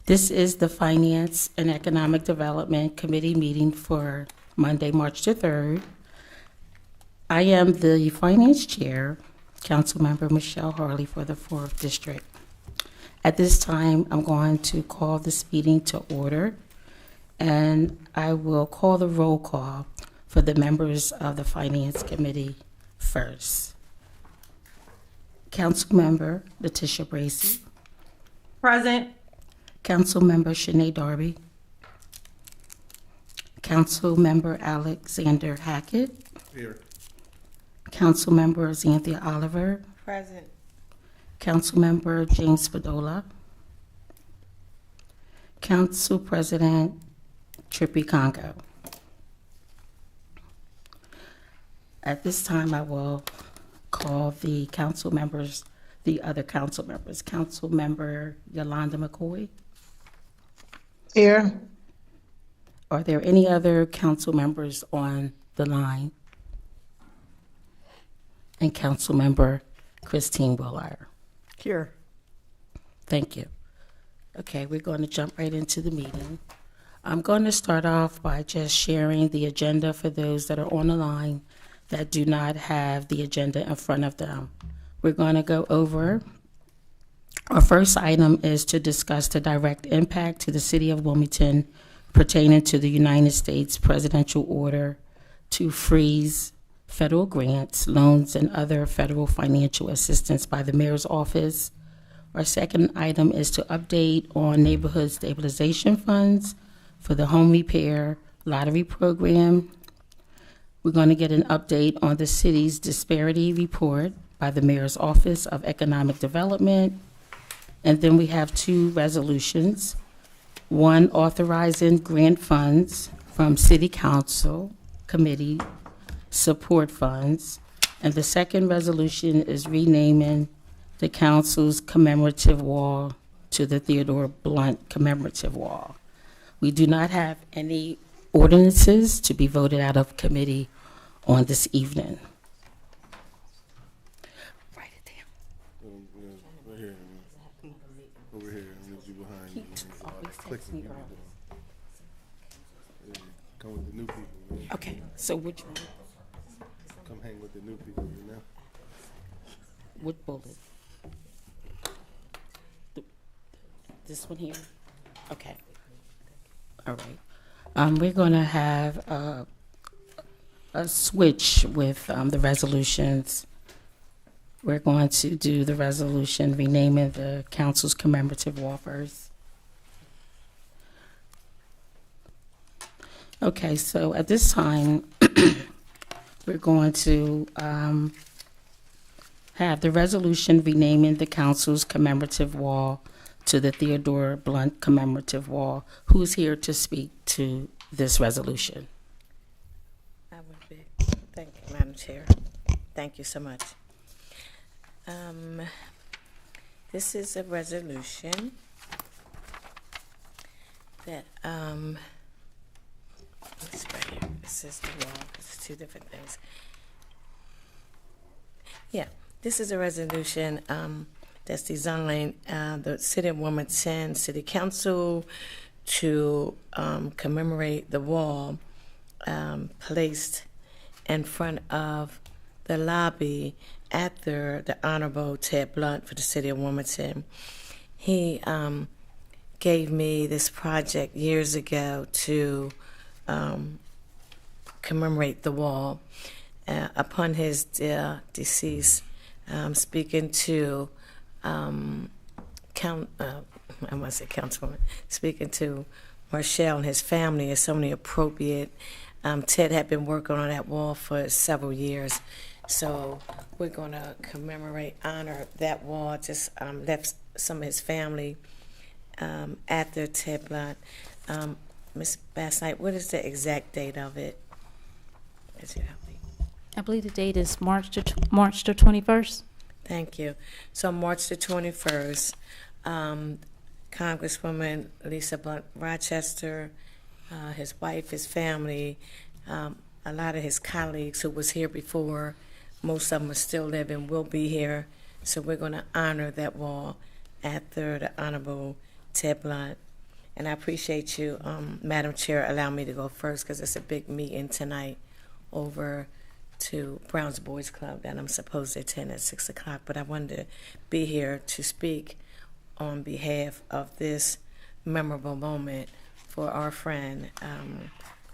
This is the Finance and Economic Development Committee meeting for Monday, March the 3rd. I am the Finance Chair, Councilmember Michelle Harley for the 4th District. At this time, I'm going to call this meeting to order, and I will call the roll call for the members of the Finance Committee first. Councilmember Letitia Bracy. Present. Councilmember Shanae Darby. Councilmember Alexander Hackett. Here. Councilmember Xanthia Oliver. Present. Councilmember James Spadola. Council President Trippy Congo. At this time, I will call the council members, the other council members. Councilmember Yolanda McCoy. Here. Are there any other council members on the line? And Councilmember Christine Willard. Here. Thank you. Okay, we're going to jump right into the meeting. I'm going to start off by just sharing the agenda for those that are on the line that do not have the agenda in front of them. We're going to go over. Our first item is to discuss the direct impact to the city of Wilmington pertaining to the United States presidential order to freeze federal grants, loans, and other federal financial assistance by the mayor's office. Our second item is to update on neighborhood stabilization funds for the home repair lottery program. We're going to get an update on the city's disparity report by the mayor's office of economic development. And then we have two resolutions. One authorizing grant funds from city council committee support funds. And the second resolution is renaming the council's commemorative wall to the Theodore Blunt commemorative wall. We do not have any ordinances to be voted out of committee on this evening. Write it down. Right here. Over here. I'm gonna be behind you. Clicking. Yeah, come with the new people. Man. Okay, so which Come hang with the new people, you know? what bullet? This one here? Okay. All right. We're going to have a switch with the resolutions. We're going to do the resolution renaming the council's commemorative wall first. Okay, so at this time, we're going to have the resolution renaming the council's commemorative wall to the Theodore Blunt commemorative wall. Who's here to speak to this resolution? I would be. Thank you, Madam Chair. Thank you so much. This is a resolution that, let's right here. This is the wall. It's two different things. Yeah, this is a resolution that's designed the City of Wilmington City Council to commemorate the wall placed in front of the lobby after the Honorable Ted Blunt for the City of Wilmington. He gave me this project years ago to commemorate the wall. Upon his decease, speaking to Councilwoman, speaking to Marshall and his family is only appropriate. Ted had been working on that wall for several years, so we're going to honor that wall. Just left some of his family after Ted Blunt. Ms. Bass-Knight, what is the exact date of it? Is it help me? I believe the date is March the 21st. Thank you. So March the 21st, Congresswoman Lisa Blunt Rochester, his wife, his family, a lot of his colleagues who was here before, most of them are still living, will be here. So we're going to honor that wall after the Honorable Ted Blunt And I appreciate you, Madam Chair, allowing me to go first because it's a big meeting tonight over to Browns Boys Club that I'm supposed to attend at 6 o'clock. But I wanted to be here to speak on behalf of this memorable moment for our friend,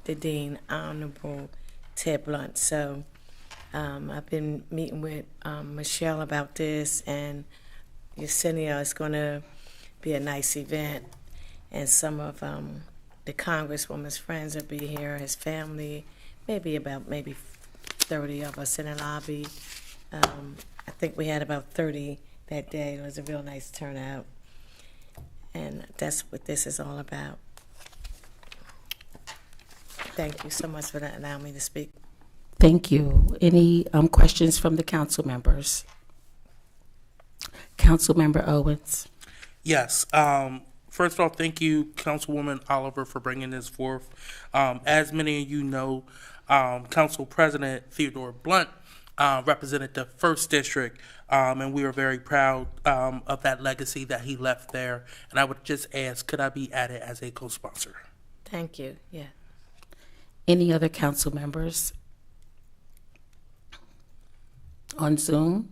the Dean, Honorable Ted Blunt. So I've been meeting with Michelle about this, and Yesenia is going to be a nice event. And some of the Congresswoman's friends will be here, his family, maybe 30 of us in the lobby. I think we had about 30 that day. It was a real nice turnout. And that's what this is all about. Thank you so much for allowing me to speak. Thank you. Any questions from the council members? Councilmember Owens. Yes. First off, thank you, Councilwoman Oliver, for bringing this forth. As many of you know, Council President Theodore Blunt represented the 1st District, and we are very proud of that legacy that he left there. And I would just ask, could I be added as a co-sponsor? Thank you. Yeah. Any other council members on Zoom?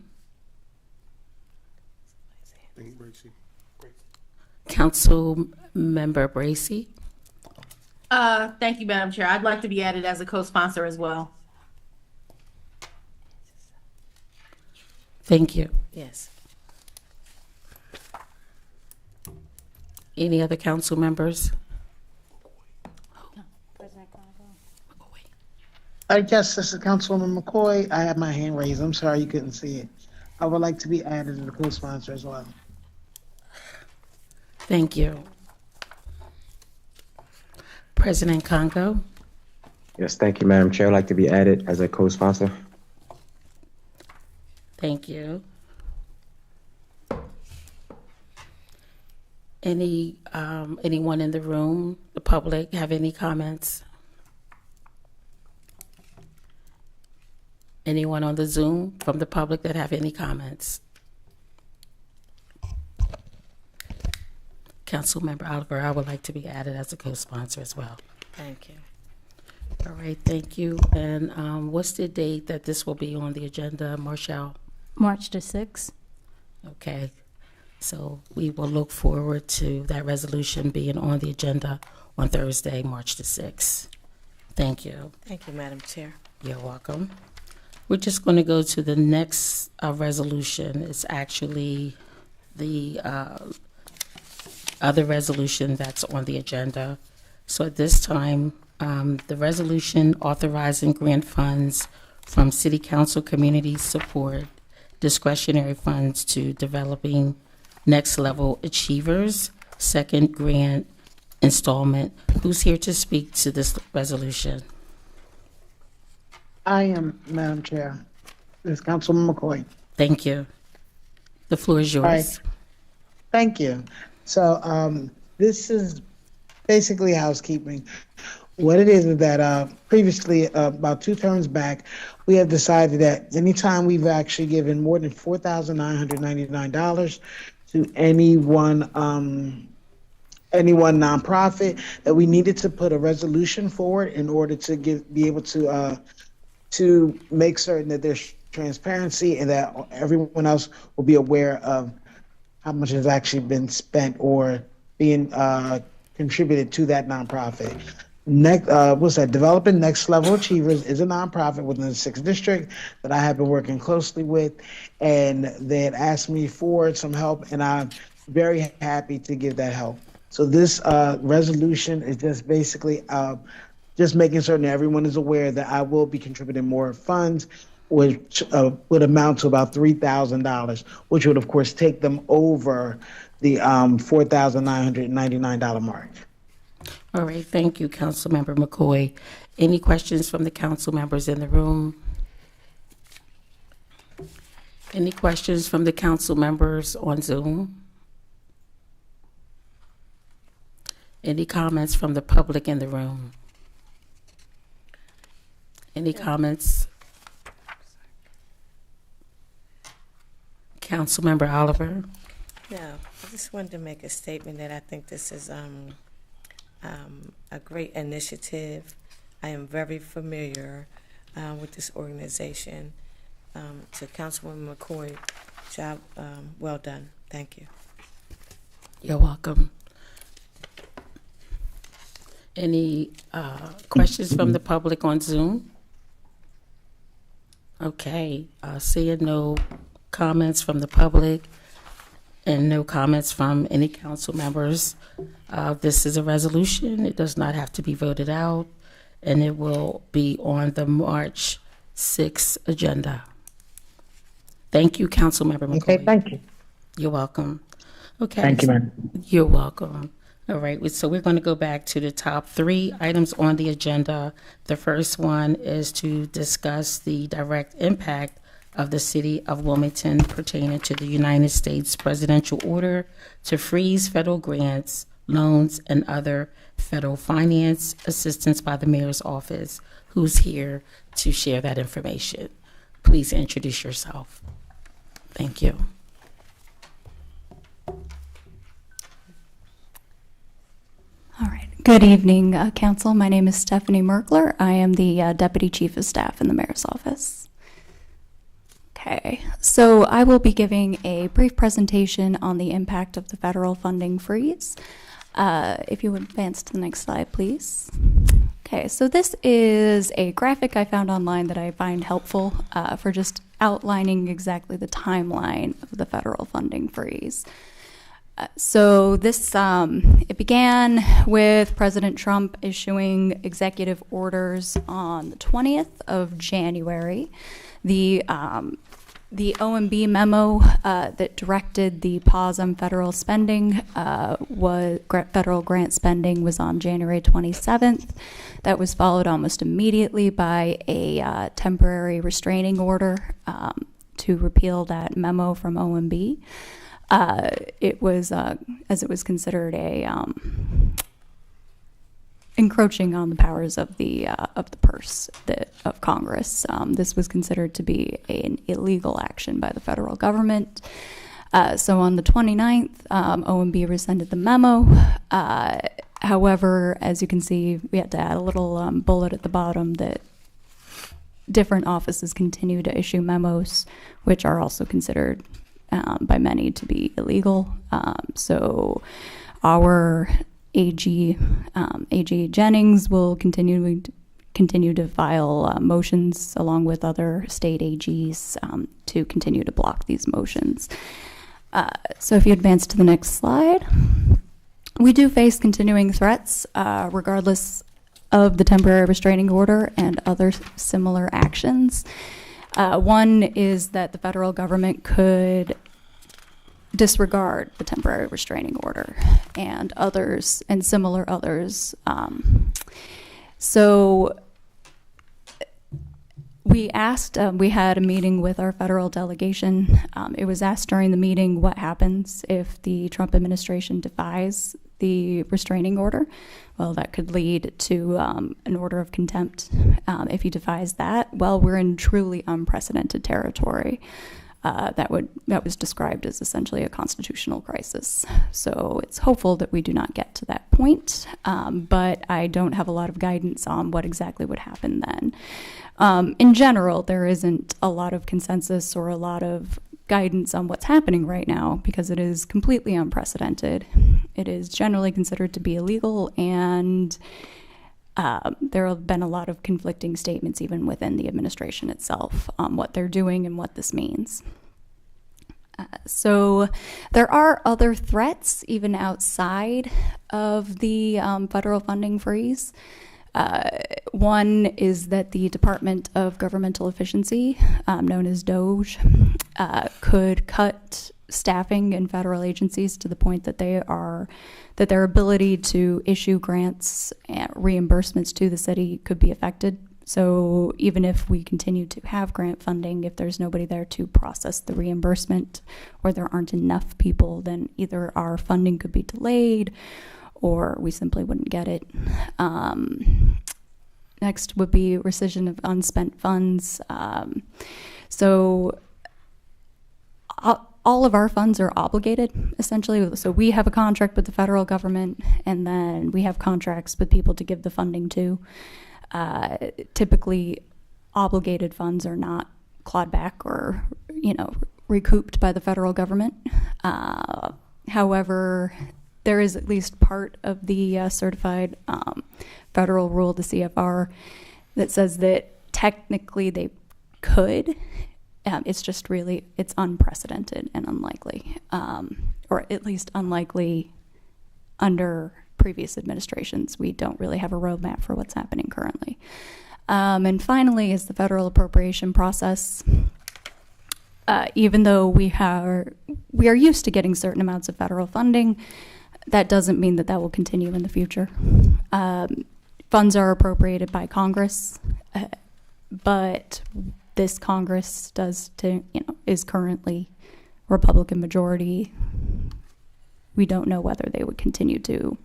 Thank you, Bracy. Council Member Bracy. Thank you, Madam Chair. I'd like to be added as a co-sponsor as well. Thank you. Yes. Any other council members? Yes, this is Councilwoman McCoy. I have my hand raised. I'm sorry you couldn't see it. I would like to be added as a co-sponsor as well. Thank you. President Congo. Yes, thank you, Madam Chair. I'd like to be added as a co-sponsor. Thank you. Anyone in the room, the public, have any comments? Anyone on the Zoom from the public that have any comments? Councilmember Oliver, I would like to be added as a co-sponsor as well. Thank you. All right, thank you. And what's the date that this will be on the agenda, Marshall? March the 6th. Okay, so we will look forward to that resolution being on the agenda on Thursday, March the 6th. Thank you. Thank you, Madam Chair. You're welcome. We're just going to go to the next resolution. It's actually the other resolution that's on the agenda. So at this time, the resolution authorizing grant funds from City Council Community Support discretionary funds to developing Next Level Achievers, second grant installment. Who's here to speak to this resolution? I am, Madam Chair. This is Councilwoman McCoy. Thank you. The floor is yours. All right. Thank you. So this is basically housekeeping. What it is that previously, about 2 terms back, we have decided that anytime we've actually given more than $4,999 to any one nonprofit, that we needed to put a resolution forward in order to be able to make certain that there's transparency and that everyone else will be aware of how much has actually been spent or being contributed to that nonprofit. Developing Next Level Achievers is a nonprofit within the 6th District that I have been working closely with, and they had asked me for some help, and I'm very happy to give that help. So this resolution is just basically just making certain that everyone is aware that I will be contributing more funds, which would amount to about $3,000, which would, of course, take them over the $4,999 mark. All right, thank you, Councilmember McCoy. Any questions from the council members in the room? Any questions from the council members on Zoom? Any comments from the public in the room? Any comments? Councilmember Oliver? No, I just wanted to make a statement that I think this is a great initiative. I am very familiar with this organization. To Councilwoman McCoy, job well done. Thank you. You're welcome. Any questions from the public on Zoom? Okay, seeing no comments from the public and no comments from any council members, this is a resolution. It does not have to be voted out, and it will be on the March 6th agenda. Thank you, Councilmember McCoy. Okay, thank you. You're welcome. Okay. Thank you, ma'am. You're welcome. All right, so we're going to go back to the top 3 items on the agenda. The first one is to discuss the direct impact of the City of Wilmington pertaining to the United States presidential order to freeze federal grants, loans, and other federal finance assistance by the mayor's office. Who's here to share that information? Please introduce yourself. Thank you. All right. Good evening, Council. My name is Stephanie Merkler. I am the Deputy Chief of Staff in the Mayor's Office. Okay, so I will be giving a brief presentation on the impact of the federal funding freeze. If you would advance to the next slide, please. Okay, so this is a graphic I found online that I find helpful for just outlining exactly the timeline of the federal funding freeze. So this, it began with President Trump issuing executive orders on the 20th of January. The OMB memo that directed the pause on federal spending, federal grant spending, was on January 27th. That was followed almost immediately by a temporary restraining order to repeal that memo from OMB. It was, as it was considered a encroaching on the powers of the purse of Congress. This was considered to be an illegal action by the federal government. So on the 29th, OMB rescinded the memo. However, as you can see, we had to add a little bullet at the bottom that different offices continue to issue memos, which are also considered by many to be illegal. So our AG Jennings will continue to file motions along with other state AGs to continue to block these motions. So if you advance to the next slide, we do face continuing threats regardless of the temporary restraining order and other similar actions. One is that the federal government could disregard the temporary restraining order and others, and similar others. So we asked, we had a meeting with our federal delegation. It was asked during the meeting what happens if the Trump administration defies the restraining order. Well, that could lead to an order of contempt. If he defies that, well, we're in truly unprecedented territory. That was described as essentially a constitutional crisis. So it's hopeful that we do not get to that point, but I don't have a lot of guidance on what exactly would happen then. In general, there isn't a lot of consensus or a lot of guidance on what's happening right now because it is completely unprecedented. It is generally considered to be illegal, and there have been a lot of conflicting statements even within the administration itself on what they're doing and what this means. So there are other threats even outside of the federal funding freeze. One is that the Department of Governmental Efficiency, known as DOGE, could cut staffing in federal agencies to the point that their ability to issue grants and reimbursements to the city could be affected. So even if we continue to have grant funding, if there's nobody there to process the reimbursement or there aren't enough people, then either our funding could be delayed or we simply wouldn't get it. Next would be rescission of unspent funds. So all of our funds are obligated, essentially. So we have a contract with the federal government, and then we have contracts with people to give the funding to. Typically, obligated funds are not clawed back or, recouped by the federal government. However, there is at least part of the certified federal rule, the CFR, that says that technically they could. It's just really, it's unprecedented and unlikely, or at least unlikely under previous administrations. We don't really have a roadmap for what's happening currently. And finally is the federal appropriation process. Even though we are used to getting certain amounts of federal funding, that doesn't mean that will continue in the future. Funds are appropriated by Congress, but this Congress is currently Republican majority. We don't know whether they would continue to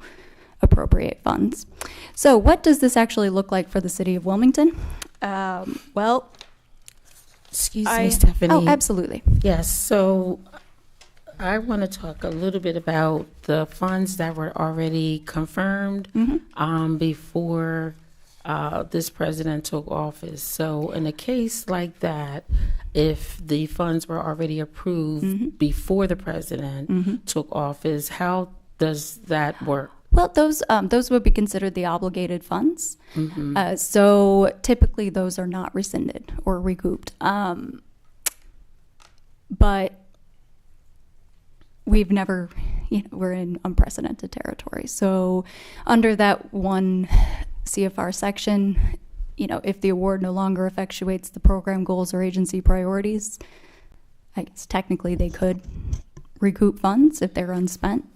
appropriate funds. So what does this actually look like for the city of Wilmington? Well, Excuse me, Stephanie. Oh, absolutely. Yes, so I want to talk a little bit about the funds that were already confirmed before this president took office. So in a case like that, if the funds were already approved before the president took office, how does that work? Well, those would be considered the obligated funds. So typically those are not rescinded or recouped. But we've never, we're in unprecedented territory. So under that one CFR section, if the award no longer effectuates the program goals or agency priorities, I guess technically they could recoup funds if they're unspent.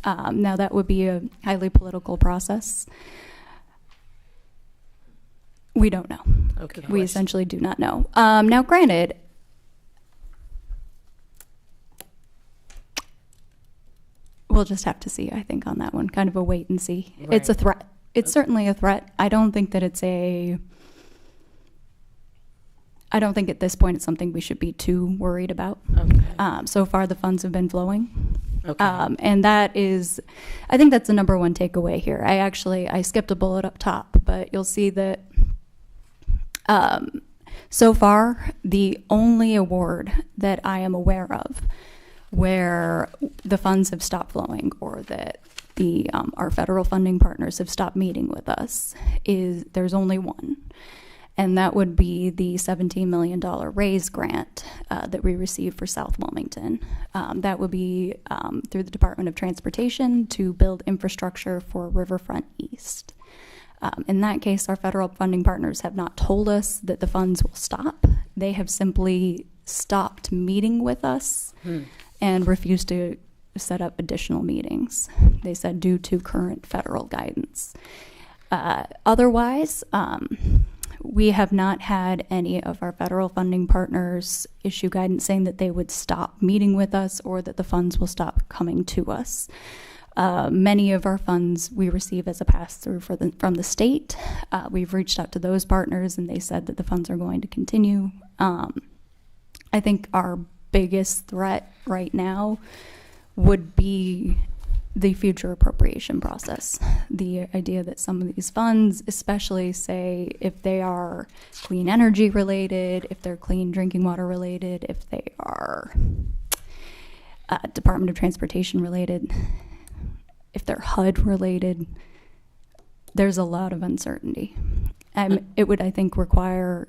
Now that would be a highly political process. We don't know. Okay. We essentially do not know. Now, granted, we'll just have to see, I think, on that one. Kind of a wait and see. Right. It's a threat. It's certainly a threat. I don't think that I don't think at this point it's something we should be too worried about. Okay. So far, the funds have been flowing. Okay. And that is, I think that's the number one takeaway here. I skipped a bullet up top, but you'll see that so far, the only award that I am aware of where the funds have stopped flowing or that our federal funding partners have stopped meeting with us there's only one. And that would be the $17 million RAISE grant that we received for South Wilmington. That would be through the Department of Transportation to build infrastructure for Riverfront East. In that case, our federal funding partners have not told us that the funds will stop. They have simply stopped meeting with us and refused to set up additional meetings. They said due to current federal guidance. Otherwise, we have not had any of our federal funding partners issue guidance saying that they would stop meeting with us or that the funds will stop coming to us. Many of our funds we receive as a pass-through from the state. We've reached out to those partners and they said that the funds are going to continue. I think our biggest threat right now would be the future appropriation process. The idea that some of these funds, especially say if they are clean energy related, if they're clean drinking water related, if they are Department of Transportation related, if they're HUD related, there's a lot of uncertainty. It would, I think, require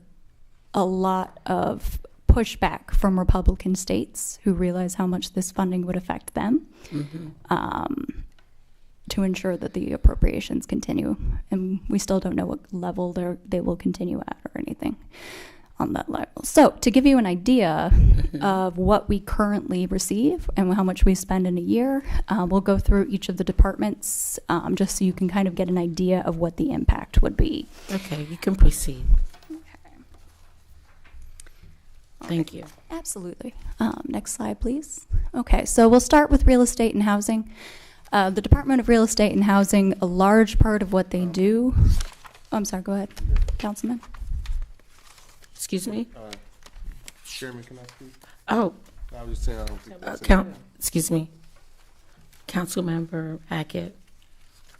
a lot of pushback from Republican states who realize how much this funding would affect them to ensure that the appropriations continue. And we still don't know what level they will continue at or anything on that level. So to give you an idea of what we currently receive and how much we spend in a year, we'll go through each of the departments just so you can kind of get an idea of what the impact would be. Okay, you can proceed. Thank you. Absolutely. Next slide, please. Okay, so we'll start with real estate and housing. The Department of Real Estate and Housing, a large part of what they do. Oh, I'm sorry, go ahead, Councilman. Excuse me? Chairman, can I speak? Oh, I was just saying, I don't think that's in Excuse me. Councilmember Hackett.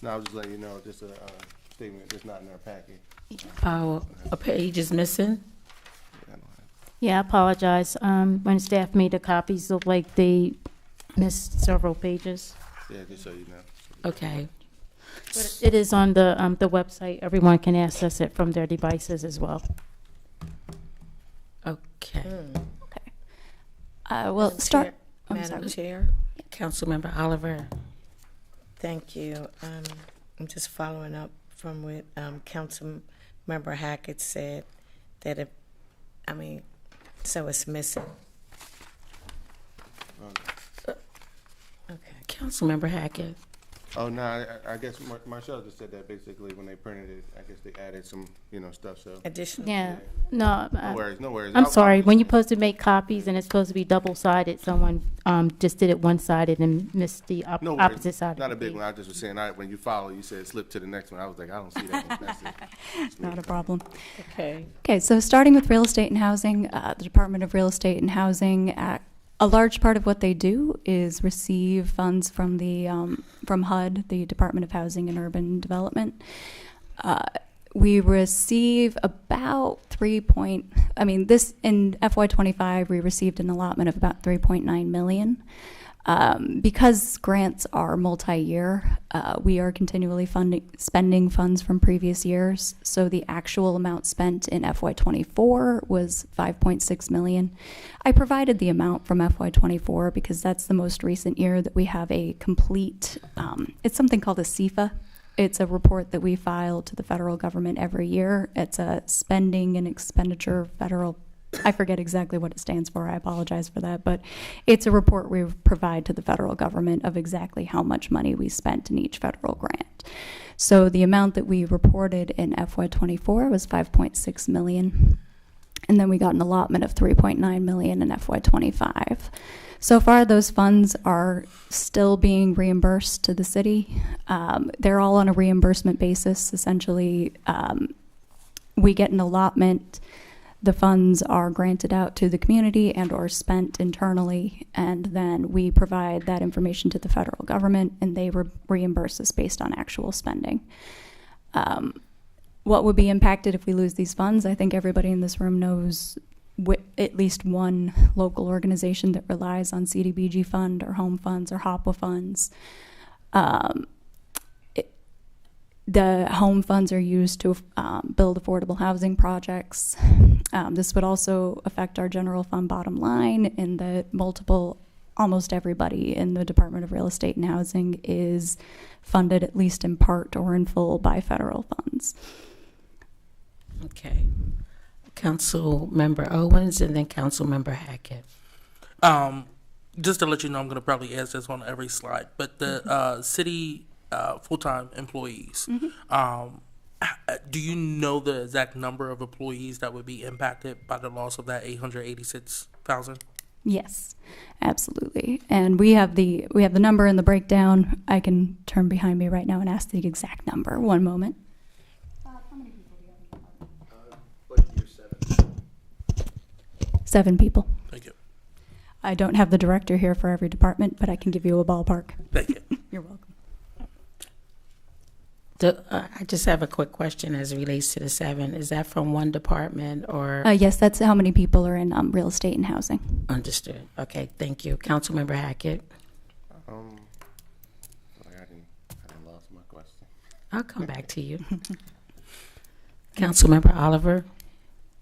No, I was just letting you know, just a statement that's not in our packet. Oh, a page is missing? Yeah, I don't have Yeah, I apologize. When staff made the copies, looked like they missed several pages. Yeah, just so you know. Okay. But it is on the website. Everyone can access it from their devices as well. Okay. Hmm. Well, start. I'm Madam sorry. Chair, Councilmember Oliver. thank you. I'm just following up from what Councilmember Hackett said, that if, so it's missing. Okay. Councilmember Hackett. Oh, no, I guess Marcel just said that basically when they printed it, I guess they added some, stuff, so. Additional. Yeah, no, No worries, no worries. I'm sorry. When you're supposed to make copies and it's supposed to be double-sided, someone just did it one-sided and missed the No worries. opposite side. Not a of the big page. one, I just was saying, when you follow, you said slip to the next one. I was like, I don't see that one. That's it. Not a problem. Okay. Okay, so starting with real estate and housing, the Department of Real Estate and Housing, a large part of what they do is receive funds from the from HUD, the Department of Housing and Urban Development. We receive about this in FY25 we received an allotment of about 3.9 million. Because grants are multi-year, we are continually spending funds from previous years. So the actual amount spent in FY24 was 5.6 million. I provided the amount from FY24 because that's the most recent year that we have a complete, it's something called a CFA. It's a report that we file to the federal government every year. It's a spending and expenditure federal, I forget exactly what it stands for. I apologize for that. But it's a report we provide to the federal government of exactly how much money we spent in each federal grant. So the amount that we reported in FY24 was 5.6 million. And then we got an allotment of 3.9 million in FY25. So far, those funds are still being reimbursed to the city. They're all on a reimbursement basis. Essentially, we get an allotment. The funds are granted out to the community and or spent internally, and then we provide that information to the federal government, and they reimburse us based on actual spending. What would be impacted if we lose these funds? I think everybody in this room knows at least one local organization that relies on CDBG fund or home funds or HOPWA funds. The home funds are used to build affordable housing projects. This would also affect our general fund bottom line in that almost everybody in the Department of Real Estate and Housing is funded at least in part or in full by federal funds. Okay. Councilmember Owens and then Councilmember Hackett. Just to let you know, I'm going to probably ask this on every slide, but the city full-time employees, do you know the exact number of employees that would be impacted by the loss of that 886,000? Yes, absolutely. And we have the number in the breakdown. I can turn behind me right now and ask the exact number. One moment. How many people do you have? 7 people. Thank you. I don't have the director here for every department, but I can give you a ballpark. Thank you. You're welcome. I just have a quick question as it relates to the 7. Is that from one department or? Yes, that's how many people are in real estate and housing. Understood. Okay, thank you. Councilmember Hackett. I didn't lost my question. I'll come back to you. Councilmember Oliver.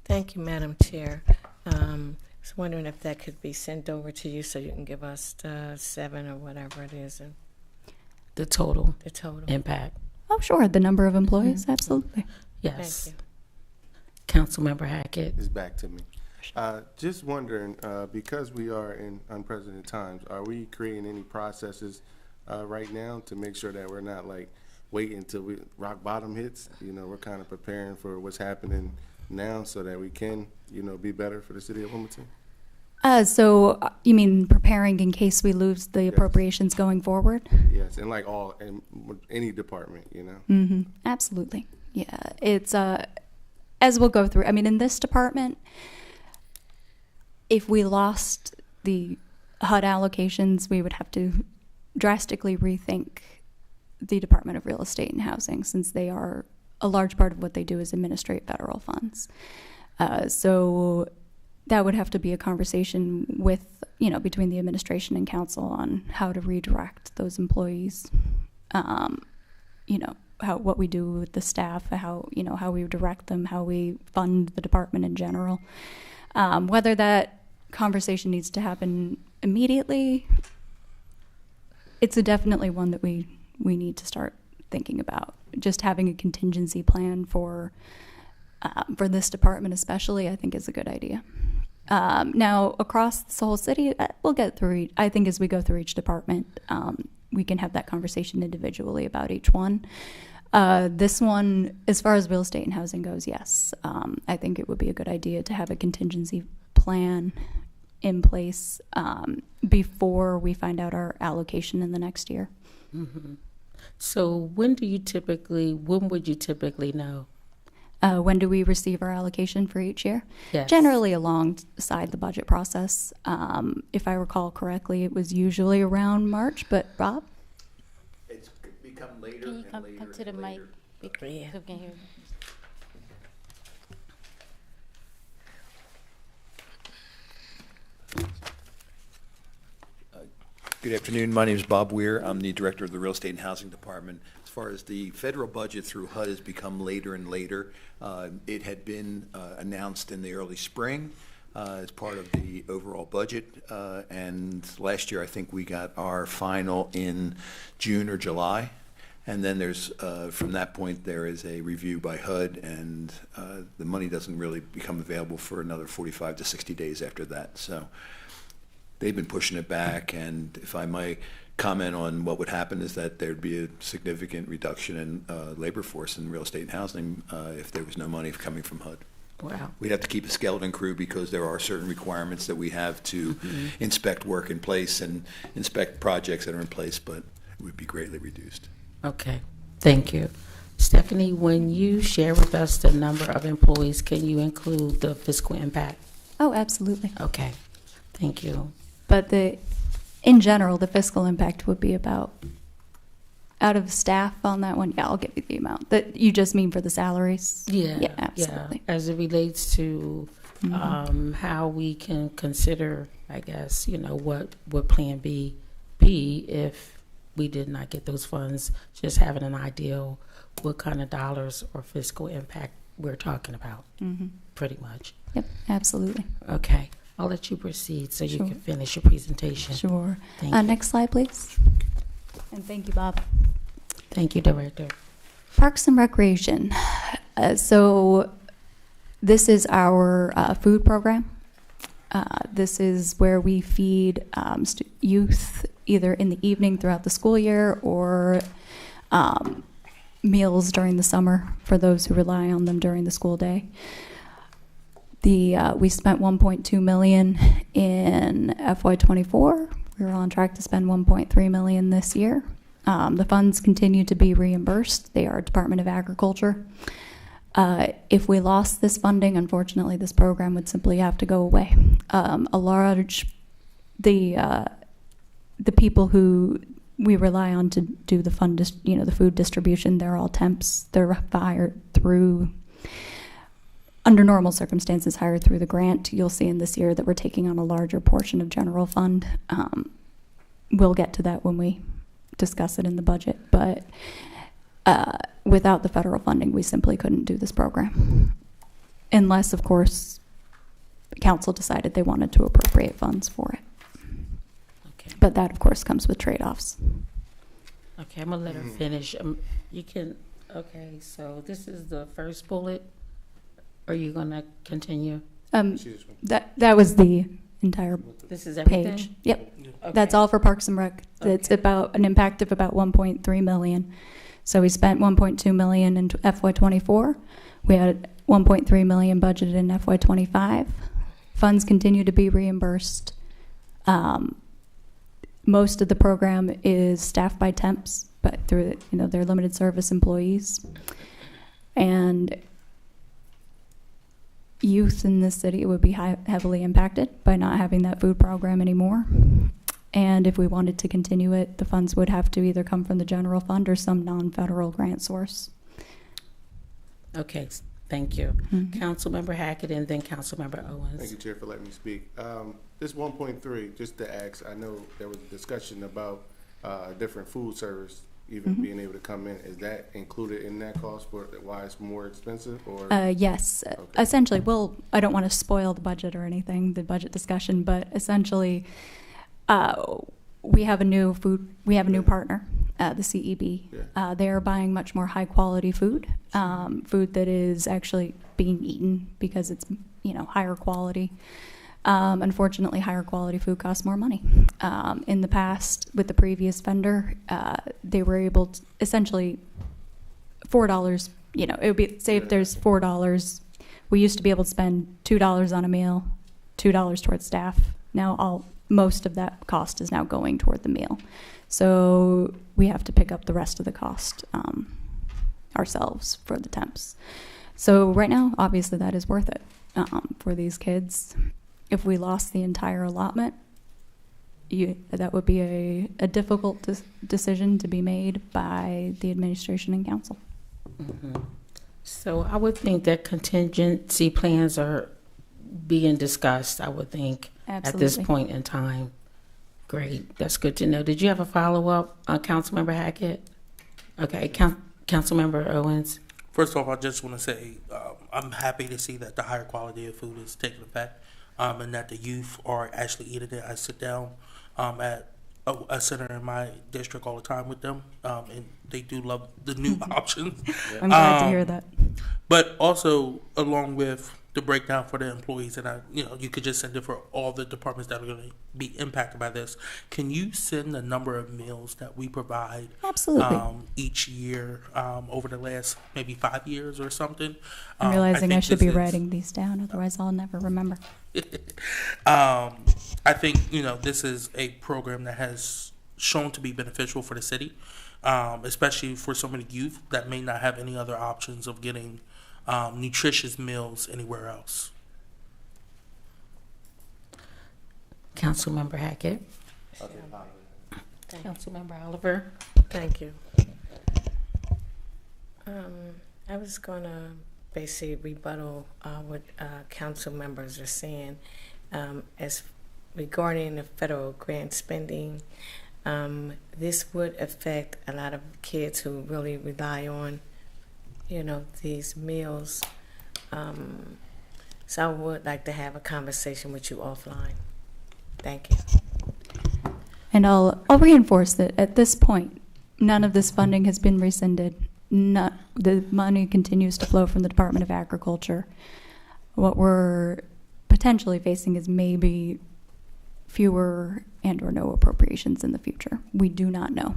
Thank you, Madam Chair. I was wondering if that could be sent over to you so you can give us the 7 or whatever it is, and The total the total. impact. Oh, sure. The number of employees, absolutely. Yes. Thank you. Councilmember Hackett. It's back to me. Just wondering, because we are in unprecedented times, are we creating any processes right now to make sure that we're not like waiting until rock bottom hits? We're kind of preparing for what's happening now so that we can, be better for the city of Wilmington? So you mean preparing in case we lose the appropriations going forward? Yes, and like in any department, Mm-hmm. Absolutely. Yeah, it's as we'll go through. In this department, if we lost the HUD allocations, we would have to drastically rethink the Department of Real Estate and Housing, since they are a large part of what they do is administrate federal funds. So that would have to be a conversation with, between the administration and council on how to redirect those employees. What we do with the staff, how we direct them, how we fund the department in general. Whether that conversation needs to happen immediately, it's definitely one that we need to start thinking about. Just having a contingency plan for this department especially, I think is a good idea. Now, across the whole city, we'll get through, I think as we go through each department, we can have that conversation individually about each one. This one, as far as real estate and housing goes, yes. I think it would be a good idea to have a contingency plan in place before we find out our allocation in the next year. Mm-hmm. So when would you typically know? When do we receive our allocation for each year? Yes. Generally alongside the budget process. If I recall correctly, it was usually around March, but Rob? It's become later Can you and come later to the and mic? later. Yeah. So we can hear you. Good afternoon. My name is Bob Weir. I'm the director of the Real Estate and Housing Department. As far as the federal budget through HUD has become later and later, it had been announced in the early spring as part of the overall budget. And last year, I think we got our final in June or July. And then there's, from that point, there is a review by HUD, and the money doesn't really become available for another 45 to 60 days after that. So they've been pushing it back, and if I might comment on what would happen is that there'd be a significant reduction in labor force in real estate and housing if there was no money coming from HUD. Wow. We'd have to keep a skeleton crew because there are certain requirements that we have to inspect work in place and inspect projects that are in place, but it would be greatly reduced. Okay, thank you. Stephanie, when you share with us the number of employees, can you include the fiscal impact? Oh, absolutely. Okay, thank you. But in general, the fiscal impact would be about, out of staff on that one, yeah, I'll give you the amount. That you just mean for the salaries? Yeah, absolutely. Yeah. As it relates to how we can consider, I guess, what would Plan B be if we did not get those funds, just having an idea what kind of dollars or fiscal impact we're talking about, pretty much. Yep, absolutely. Okay, I'll let you proceed so you Sure. can finish your presentation. Sure. Thank you. Next slide, please. And thank you, Bob. Thank you, Director. Parks and Recreation. So this is our food program. This is where we feed youth either in the evening throughout the school year or meals during the summer for those who rely on them during the school day. We spent $1.2 million in FY24. We're on track to spend $1.3 million this year. The funds continue to be reimbursed. They are Department of Agriculture. If we lost this funding, unfortunately, this program would simply have to go away. The people who we rely on to do the the food distribution, they're all temps. They're hired through, under normal circumstances, hired through the grant. You'll see in this year that we're taking on a larger portion of general fund. We'll get to that when we discuss it in the budget, but without the federal funding, we simply couldn't do this program. Unless, of course, council decided they wanted to appropriate funds for it. Okay. But that, of course, comes with trade-offs. Okay, I'm gonna let her finish. You can, okay, so this is the first bullet. Are you gonna continue? That was the entire This is everything? page. Yep. Okay. That's all for Parks and Rec. It's Okay. about an impact of about 1.3 million. So we spent 1.2 million in FY24. We had 1.3 million budgeted in FY25. Funds continue to be reimbursed. Most of the program is staffed by temps, but through they're limited service employees. And youth in this city would be heavily impacted by not having that food program anymore. And if we wanted to continue it, the funds would have to either come from the general fund or some non-federal grant source. Okay, thank you. Councilmember Hackett and then Councilmember Owens. Thank you, Chair, for letting me speak. This 1.3, just to ask, I know there was a discussion about a different food service even being able to come in. Is that included in that cost for why it's more expensive, or? Yes. Okay. Essentially, I don't want to spoil the budget or anything, the budget discussion, but essentially, we have a new partner, the CEB. Yeah. They are buying much more high quality food, food that is actually being eaten because it's, higher quality. Unfortunately, higher quality food costs more money. In the past, with the previous vendor, they were able to essentially $4, it would be, say if there's $4, we used to be able to spend $2 on a meal, $2 towards staff. Now most of that cost is now going toward the meal. So we have to pick up the rest of the cost ourselves for the temps. So right now, obviously that is worth it for these kids. If we lost the entire allotment, that would be a difficult decision to be made by the administration and council. So I would think that contingency plans are being discussed, I would think, at this point in time. Great, that's good to know. Did you have a follow-up, Councilmember Hackett? Okay, Councilmember Owens. First off, I just want to say I'm happy to see that the higher quality of food is taking effect. And that the youth are actually eating it. I sit down at a center in my district all the time with them, and they do love the new options. I'm glad to hear that. But also, along with the breakdown for the employees, and you could just send it for all the departments that are going to be impacted by this. Can you send the number of meals that we provide? Absolutely. Each year over the last maybe 5 years or something? I'm realizing I should be writing these down, otherwise I'll never remember. I think this is a program that has shown to be beneficial for the city, especially for so many youth that may not have any other options of getting nutritious meals anywhere else. Councilmember Hackett. Councilmember Oliver. Thank you. I was going to basically rebuttal what council members are saying as regarding the federal grant spending. This would affect a lot of kids who really rely on, these meals. So I would like to have a conversation with you offline. Thank you. And I'll reinforce that at this point, none of this funding has been rescinded. The money continues to flow from the Department of Agriculture. What we're potentially facing is maybe fewer and or no appropriations in the future. We do not know.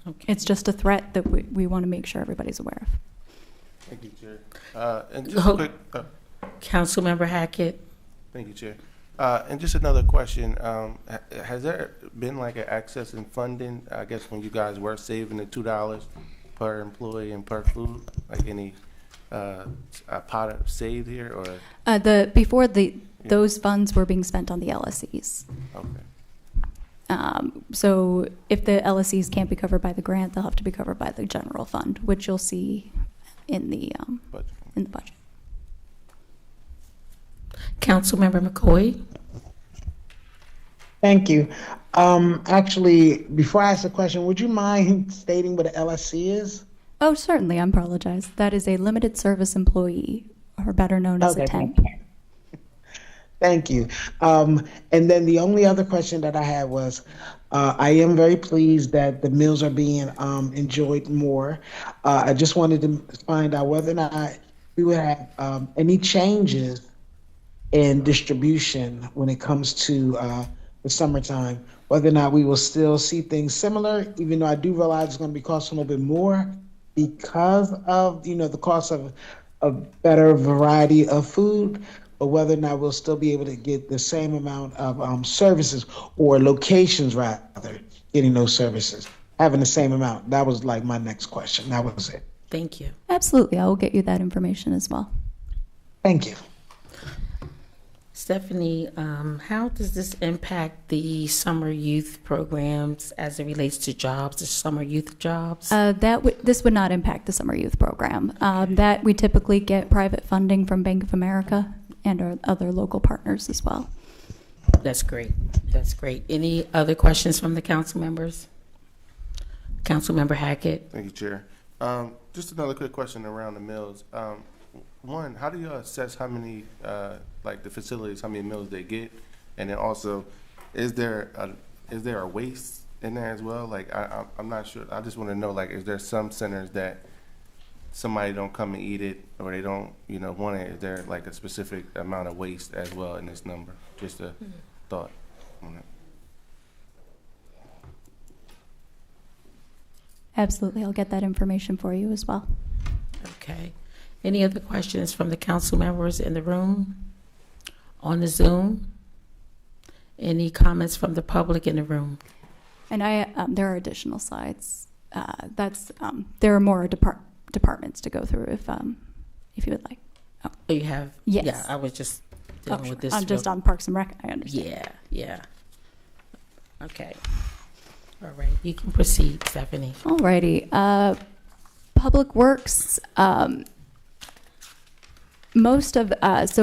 Okay. It's just a threat that we want to make sure everybody's aware of. Thank you, Chair. And just a quick, Councilmember Hackett. thank you, Chair. And just another question, has there been like an access in funding, I guess when you guys were saving the $2 per employee and per food, like any a pot of saved here, or? Before those funds were being spent on the LSEs. Okay. So if the LSEs can't be covered by the grant, they'll have to be covered by the general fund, which you'll see in the budget. Councilmember McCoy. Thank you. Actually, before I ask the question, would you mind stating what an LSC is? Oh, certainly. I apologize. That is a limited service employee, or better known as a temp. Thank you. And then the only other question that I had was, I am very pleased that the meals are being enjoyed more. I just wanted to find out whether or not we would have any changes in distribution when it comes to the summertime, whether or not we will still see things similar, even though I do realize it's going to be costing a little bit more because of, the cost of a better variety of food, but whether or not we'll still be able to get the same amount of services, or locations rather, getting those services, having the same amount. That was like my next question. That was it. Thank you. Absolutely. I will get you that information as well. Thank you. Stephanie, how does this impact the summer youth programs as it relates to jobs, the summer youth jobs? This would not impact the summer youth program. That we typically get private funding from Bank of America and our other local partners as well. That's great. That's great. Any other questions from the council members? Councilmember Hackett. Thank you, Chair. Just another quick question around the mills. One, how do you assess how many, like the facilities, how many mills they get? And then also, is there a waste in there as well? Like, I'm not sure. I just want to know, like, is there some centers that somebody don't come and eat it, or they don't, want it? Is there like a specific amount of waste as well in this number? Just a thought on it. Absolutely, I'll get that information for you as well. Okay. Any other questions from the council members in the room? On the Zoom? Any comments from the public in the room? And there are additional slides. There are more departments to go through if you would like. Oh, you have? Yes. Yeah, I was just dealing Sure. with this. I'm just on Parks and Rec, I understand. Yeah. Okay. All right, you can proceed, Stephanie. Alrighty. Public Works, so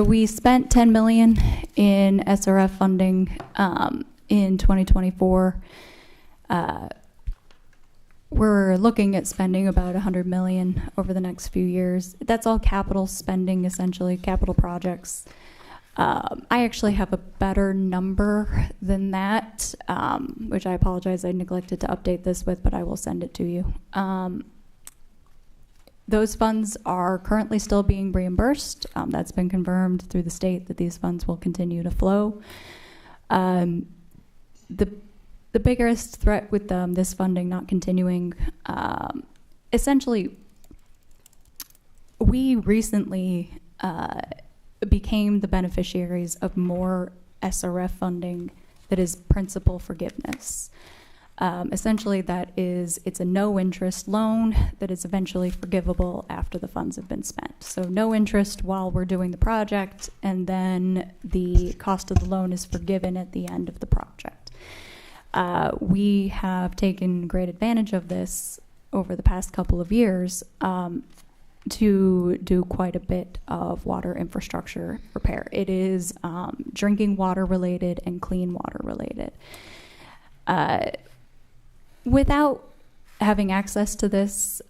we spent $10 million in SRF funding in 2024. We're looking at spending about $100 million over the next few years. That's all capital spending, essentially, capital projects. I actually have a better number than that, which I apologize I neglected to update this with, but I will send it to you. Those funds are currently still being reimbursed. That's been confirmed through the state that these funds will continue to flow. The biggest threat with this funding not continuing, essentially, we recently became the beneficiaries of more SRF funding that is principal forgiveness. Essentially, it's a no-interest loan that is eventually forgivable after the funds have been spent. So no interest while we're doing the project, and then the cost of the loan is forgiven at the end of the project. We have taken great advantage of this over the past couple of years to do quite a bit of water infrastructure repair. It is drinking water related and clean water related. Without having access to this,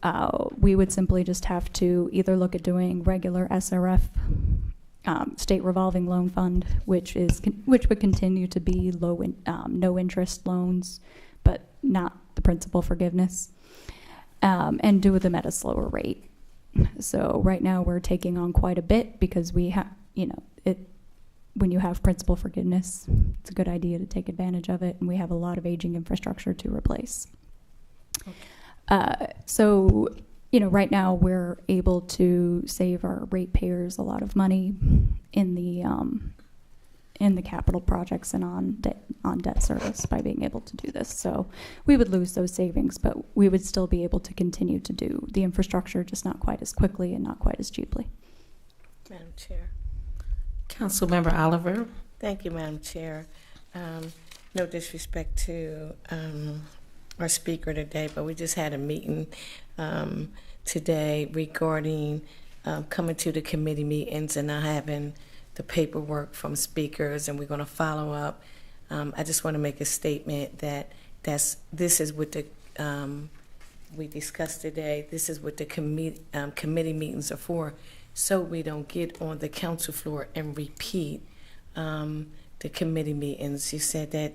we would simply just have to either look at doing regular SRF, state revolving loan fund, which would continue to be no interest loans, but not the principal forgiveness, and do them at a slower rate. So right now we're taking on quite a bit because we have, when you have principal forgiveness, it's a good idea to take advantage of it, and we have a lot of aging infrastructure to replace. Okay. So, right now we're able to save our ratepayers a lot of money in the capital projects and on debt service by being able to do this. So we would lose those savings, but we would still be able to continue to do the infrastructure, just not quite as quickly and not quite as cheaply. Madam Chair. Councilmember Oliver. Thank you, Madam Chair. No disrespect to our speaker today, but we just had a meeting today regarding coming to the committee meetings and not having the paperwork from speakers, and we're going to follow up. I just want to make a statement that this is what the we discussed today. This is what the committee meetings are for, so we don't get on the council floor and repeat the committee meetings. You said that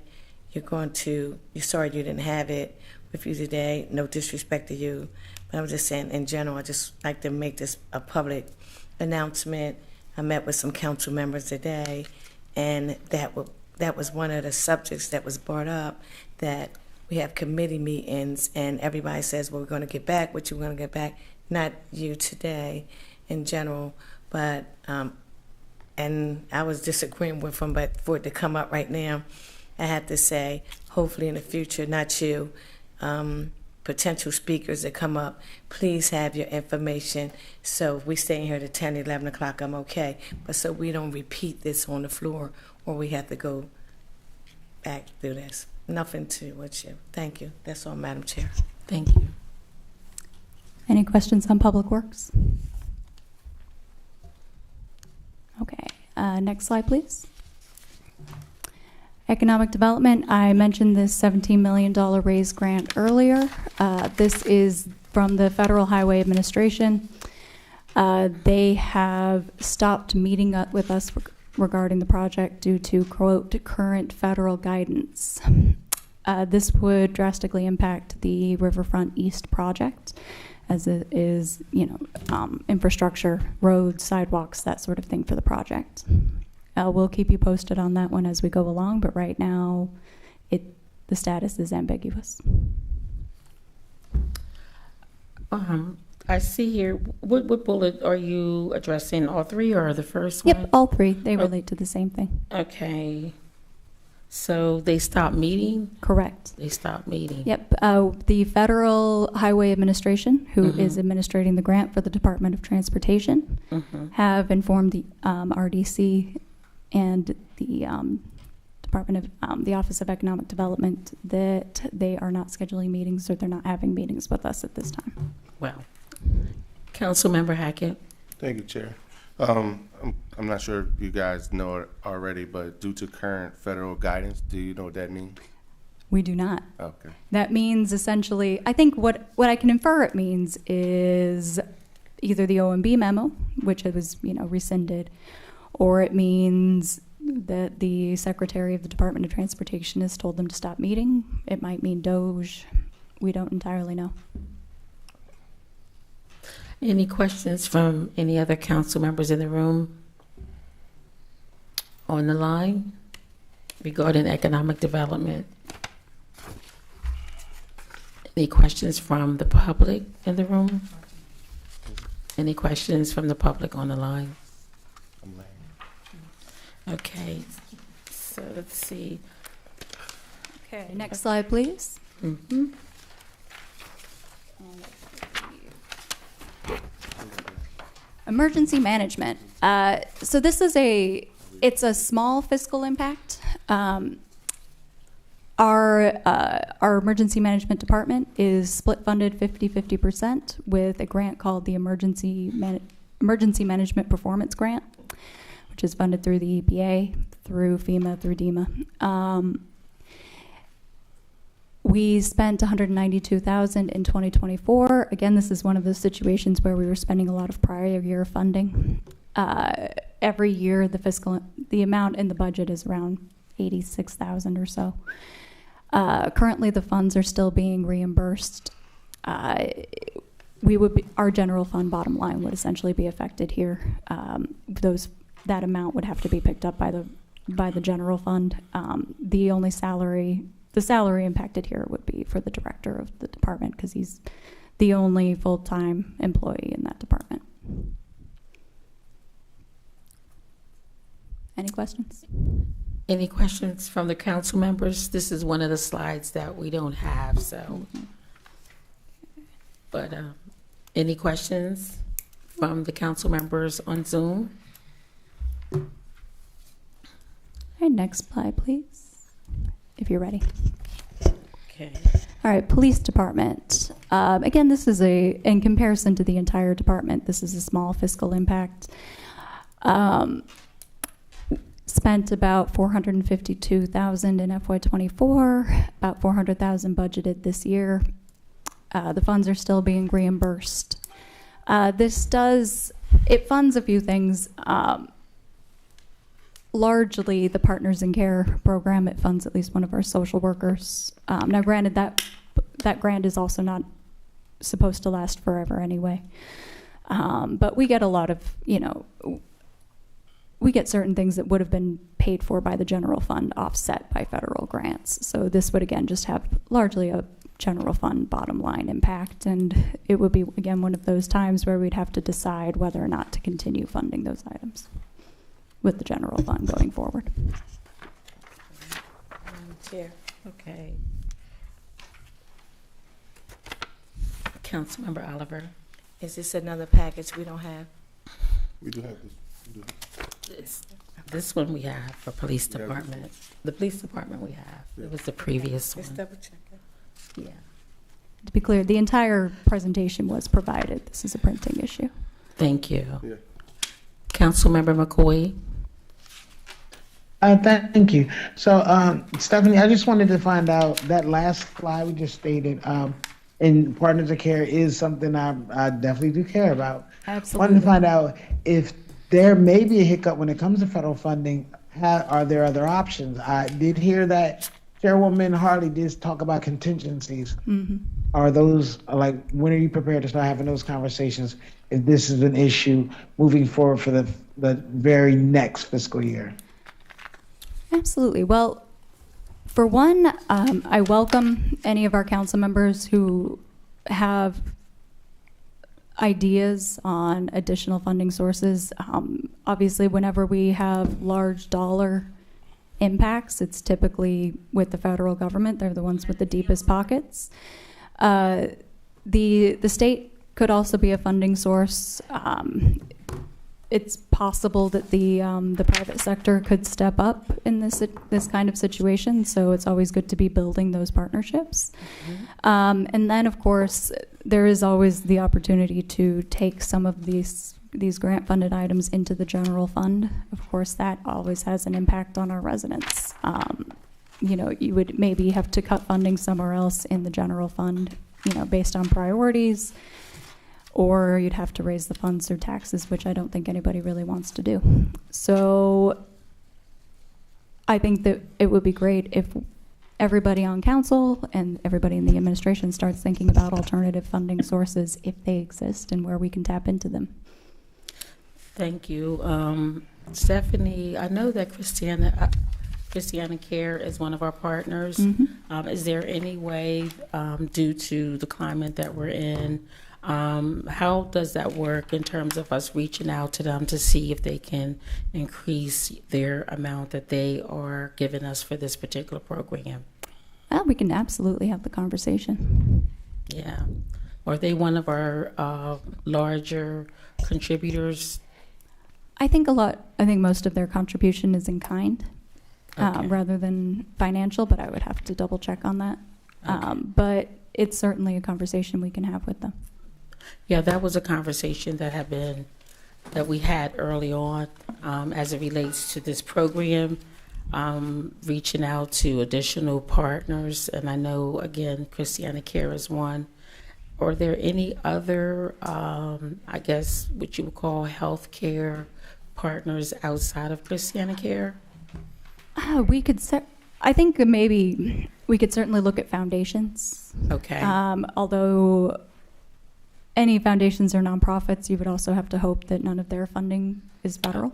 you're sorry you didn't have it with you today. No disrespect to you, but I'm just saying in general, I just like to make this a public announcement. I met with some council members today, and that was one of the subjects that was brought up, that we have committee meetings and everybody says, well, we're going to get back, what you're going to get back. Not you today in general, but and I was disagreeing with them, but for it to come up right now, I have to say, hopefully in the future, not you, potential speakers that come up, please have your information. So if we stay in here to 10, 11 o'clock, I'm okay. But so we don't repeat this on the floor or we have to go back through this. Nothing to what you. Thank you. That's all, Madam Chair. Thank you. Any questions on Public Works? Okay, next slide, please. Economic Development, I mentioned this $17 million raise grant earlier. This is from the Federal Highway Administration. They have stopped meeting up with us regarding the project due to, quote, current federal guidance. This would drastically impact the Riverfront East project, as it is, infrastructure, roads, sidewalks, that sort of thing for the project. We'll keep you posted on that one as we go along, but right now, the status is ambiguous. I see here, what bullet are you addressing? All three or the first one? Yep, all three. They relate to the same thing. Okay. So they stopped meeting? Correct. They stopped meeting. Yep. The Federal Highway Administration, who is administrating the grant for the Department of Transportation, have informed the RDC and the Department of the Office of Economic Development that they are not scheduling meetings, or they're not having meetings with us at this time. Well, Councilmember Hackett. Thank you, Chair. I'm not sure if you guys know it already, but due to current federal guidance, do you know what that means? We do not. Okay. That means essentially, I think what I can infer it means is either the OMB memo, which was rescinded, or it means that the Secretary of the Department of Transportation has told them to stop meeting. It might mean DOJ. We don't entirely know. Any questions from any other council members in the room on the line regarding economic development? Any questions from the public in the room? Any questions from the public on the line? Okay, so let's see. Okay, next slide, please. Emergency management. So this is it's a small fiscal impact. Our emergency management department is split funded 50-50% with a grant called the Emergency Management Performance Grant, which is funded through the EPA, through FEMA, through DEMA. We spent $192,000 in 2024. Again, this is one of those situations where we were spending a lot of prior year funding. Every year, the amount in the budget is around $86,000 or so. Currently, the funds are still being reimbursed. Our general fund bottom line would essentially be affected here. That amount would have to be picked up by the general fund. The salary impacted here would be for the director of the department, because he's the only full-time employee in that department. Any questions? Any questions from the council members? This is one of the slides that we don't have, so. But any questions from the council members on Zoom? All right, next slide, please, if you're ready. Okay. All right, police department. Again, this is in comparison to the entire department, this is a small fiscal impact. Spent about $452,000 in FY24, about $400,000 budgeted this year. The funds are still being reimbursed. It funds a few things. Largely the Partners in Care program. It funds at least one of our social workers. Now, granted, that grant is also not supposed to last forever anyway. But we get a lot of, we get certain things that would have been paid for by the general fund offset by federal grants. So this would, again, just have largely a general fund bottom line impact. And it would be, again, one of those times where we'd have to decide whether or not to continue funding those items with the general fund going forward. Chair. Okay. Councilmember Oliver. Is this another package we don't have? We do have this. We do have- This one we have for police Yeah. department. The police department we have. It was the previous Let's one. double check it. Yeah. To be clear, the entire presentation was provided. This is a printing issue. Thank you. Yeah. Councilmember McCoy. Thank you. So, Stephanie, I just wanted to find out that last slide we just stated, in Partners of Care is something I definitely do care about. Absolutely. Wanted to find out if there may be a hiccup when it comes to federal funding. Are there other options? I did hear that Chairwoman Harley did talk about contingencies. Mm-hmm. Are those, like, when are you prepared to start having those conversations if this is an issue moving forward for the very next fiscal year? Absolutely. Well, for one, I welcome any of our council members who have ideas on additional funding sources. Obviously, whenever we have large dollar impacts, it's typically with the federal government. They're the ones with the deepest pockets. The state could also be a funding source. It's possible that the private sector could step up in this kind of situation. So it's always good to be building those partnerships. Mm-hmm. And then, of course, there is always the opportunity to take some of these grant-funded items into the general fund. Of course, that always has an impact on our residents. You would maybe have to cut funding somewhere else in the general fund, based on priorities. Or you'd have to raise the funds through taxes, which I don't think anybody really wants to do. So I think that it would be great if everybody on council and everybody in the administration starts thinking about alternative funding sources if they exist and where we can tap into them. Thank you. Stephanie, I know that Christiana Care is one of our partners. Mm-hmm. Is there any way, due to the climate that we're in, how does that work in terms of us reaching out to them to see if they can increase their amount that they are giving us for this particular program? Well, we can absolutely have the conversation. Yeah. Are they one of our larger contributors? I think most of their contribution is in kind, Okay. rather than financial, but I would have to double check on that. Okay. But it's certainly a conversation we can have with them. Yeah, that was a conversation that we had early on as it relates to this program, reaching out to additional partners. And I know, again, Christiana Care is one. Are there any other, I guess, what you would call healthcare partners outside of Christiana Care? I think maybe we could certainly look at foundations. Okay. Although any foundations or nonprofits, you would also have to hope that none of their funding is federal.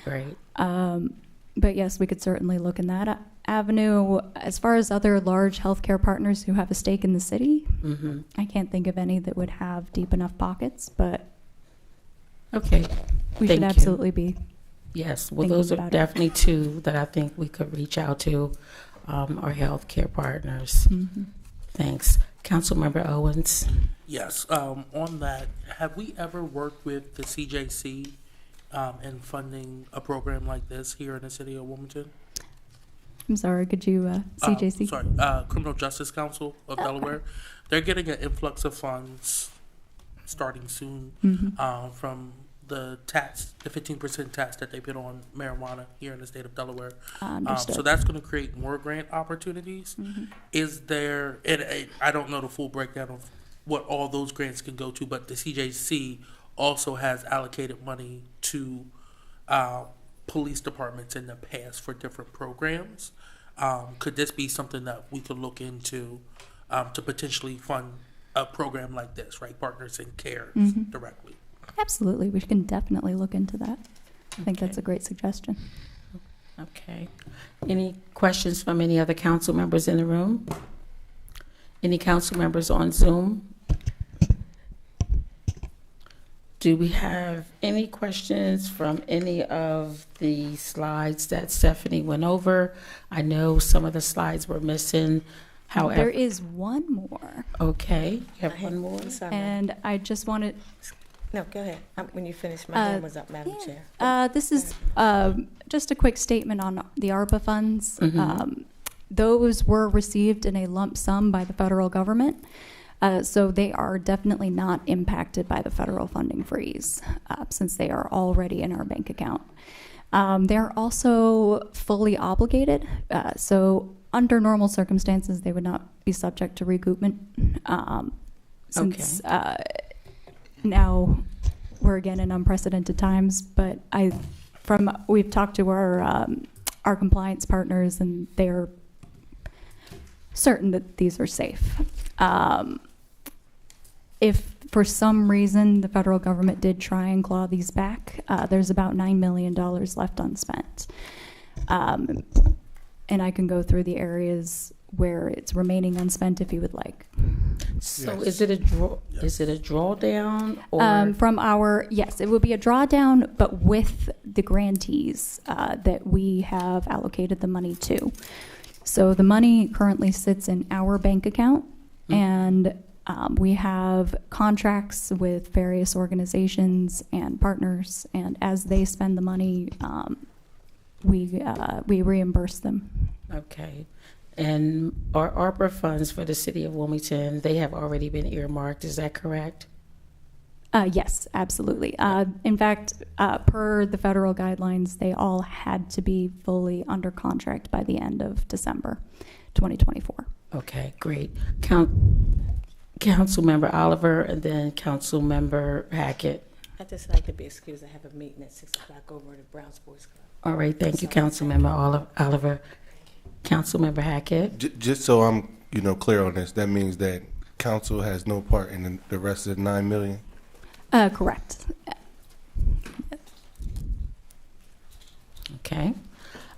Great. But yes, we could certainly look in that avenue. As far as other large healthcare partners who have a stake in the city, Mm-hmm. I can't think of any that would have deep enough pockets, but Okay. we Thank should you. absolutely be. Yes, well, Thinking those are about it. definitely two that I think we could reach out to, our healthcare partners. Mhm. Thanks. Councilmember Owens. Yes, on that, have we ever worked with the CJC in funding a program like this here in the city of Wilmington? I'm sorry, could you, CJC? Criminal Justice Council of Delaware. They're getting an influx of funds starting soon Mhm. from the tax, the 15% tax that they put on marijuana here in the state of Delaware. Understood. So that's going to create more grant opportunities. Mhm. Is there, and I don't know the full breakdown of what all those grants can go to, but the CJC also has allocated money to police departments in the past for different programs. Could this be something that we could look into to potentially fund a program like this, right? Partners in Care Mhm. directly. Absolutely, we can definitely look into that. I think that's a great suggestion. Okay. Any questions from any other council members in the room? Any council members on Zoom? Do we have any questions from any of the slides that Stephanie went over? I know some of the slides were missing. There However, is one more, okay, you have one more? I'm sorry. and I just wanted, No, go ahead. When you finish, my hand was up, Madam Chair. this is just a quick statement on the ARPA funds. Those were received in a lump sum by the federal government. So they are definitely not impacted by the federal funding freeze, since they are already in our bank account. They're also fully obligated, so under normal circumstances, they would not be subject to recoupment. Since now we're again in unprecedented times, but we've talked to our compliance partners, and they're certain that these are safe. If for some reason the federal government did try and claw these back, there's about $9 million left unspent. And I can go through the areas where it's remaining unspent if you would like. So is it a drawdown or? Yes, it would be a drawdown, but with the grantees that we have allocated the money to. So the money currently sits in our bank account, and we have contracts with various organizations and partners, and as they spend the money, we reimburse them. Okay. And our ARPA funds for the city of Wilmington, they have already been earmarked, is that correct? Yes, absolutely. In fact, per the federal guidelines, they all had to be fully under contract by the end of December 2024. Okay, great. Councilmember Oliver and then Councilmember Hackett. I'd just like to be excused. I have a meeting at 6 o'clock over at Brown Sports Club. All right, thank you, Councilmember Oliver. Councilmember Hackett. Just so I'm, clear on this, that means that council has no part in the rest of the $9 million? Correct. Okay.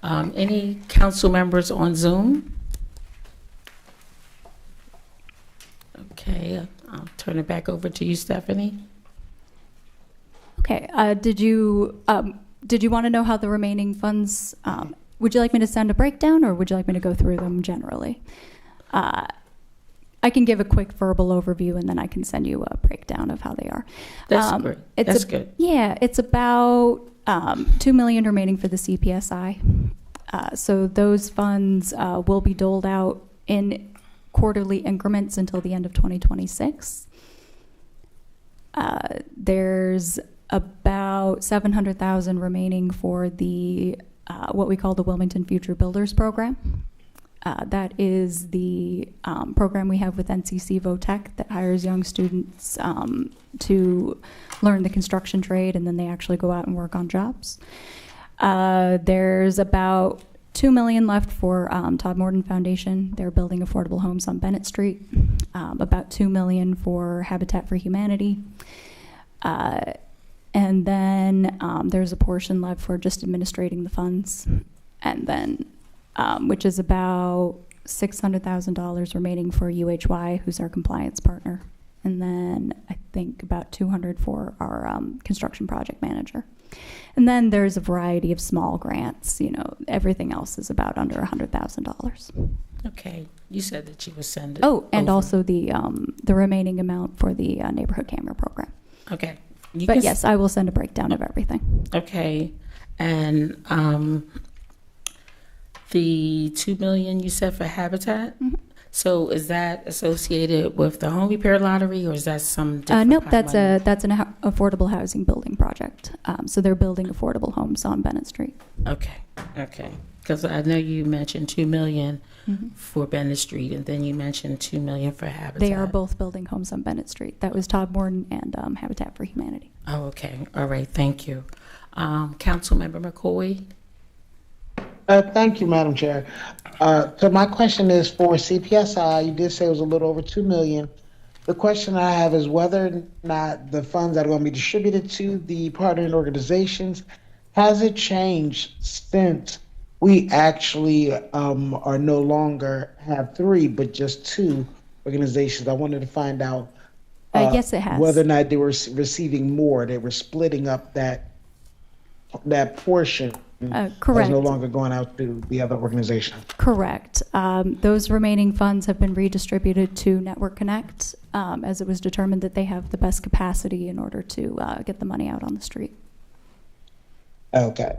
Any council members on Zoom? Okay, I'll turn it back over to you, Stephanie. Okay. Did you want to know how the remaining funds? Would you like me to send a breakdown, or would you like me to go through them generally? I can give a quick verbal overview, and then I can send you a breakdown of how they are. That's great. That's good. Yeah, it's about $2 million remaining for the CPSI. So those funds will be doled out in quarterly increments until the end of 2026. There's about $700,000 remaining for the what we call the Wilmington Future Builders Program. That is the program we have with NCC Votech that hires young students to learn the construction trade, and then they actually go out and work on jobs. There's about $2 million left for Todd Morton Foundation. They're building affordable homes on Bennett Street. About $2 million for Habitat for Humanity. And then there's a portion left for just administrating the funds, and then which is about $600,000 remaining for UHY, who's our compliance partner, and then I think about $200,000 for our construction project manager. And then there's a variety of small grants. Everything else is about under $100,000. Okay, you said that you would send it. Oh, and over. also the remaining amount for the neighborhood camera program. Okay. But yes, I will send a breakdown of everything. Okay, and the $2 million you said for Habitat. Mm-hmm. So is that associated with the home repair lottery, or is that some different? Nope, pot of money? that's an affordable housing building project. So they're building affordable homes on Bennett Street. Okay. Because I know you mentioned $2 million for Bennett Street, and then you mentioned $2 million for Habitat. They are both building homes on Bennett Street. That was Todd Morton and Habitat for Humanity. Oh, okay. All right. Thank you. Councilmember McCoy. Thank you, Madam Chair. So my question is for CPSI. You did say it was a little over $2 million. The question I have is whether or not the funds that are going to be distributed to the partnering organizations, has it changed since we actually are no longer have 3, but just 2 organizations? I wanted to find out yes, it has. whether or not they were receiving more. They were splitting up that portion Correct. is no longer going out to the other organization. Correct. Those remaining funds have been redistributed to Network Connect, as it was determined that they have the best capacity in order to get the money out on the street. Okay.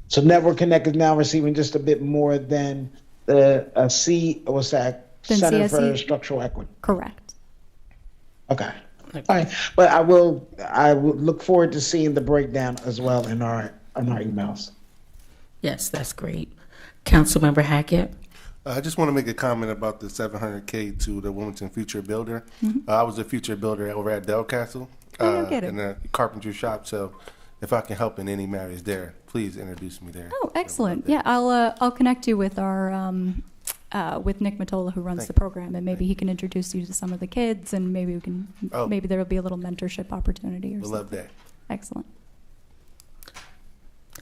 So Network Connect is now receiving just a bit more than the Than Center for CSE? Structural Equity. Correct. Okay. All right. But I will look forward to seeing the breakdown as well in our emails. Yes, that's great. Councilmember Hackett? I just want to make a comment about the $700K to the Wilmington Future Builder. I was a future builder over at Del Castle no kidding. in a carpentry shop. So if I can help in any matters there, please introduce me there. Oh, excellent. Yeah, I'll connect you with our with Nick Matola, who runs Thank the you. program, and maybe he can introduce you to some of the kids, and maybe we can maybe there will be a little mentorship opportunity or I something. love that. Excellent.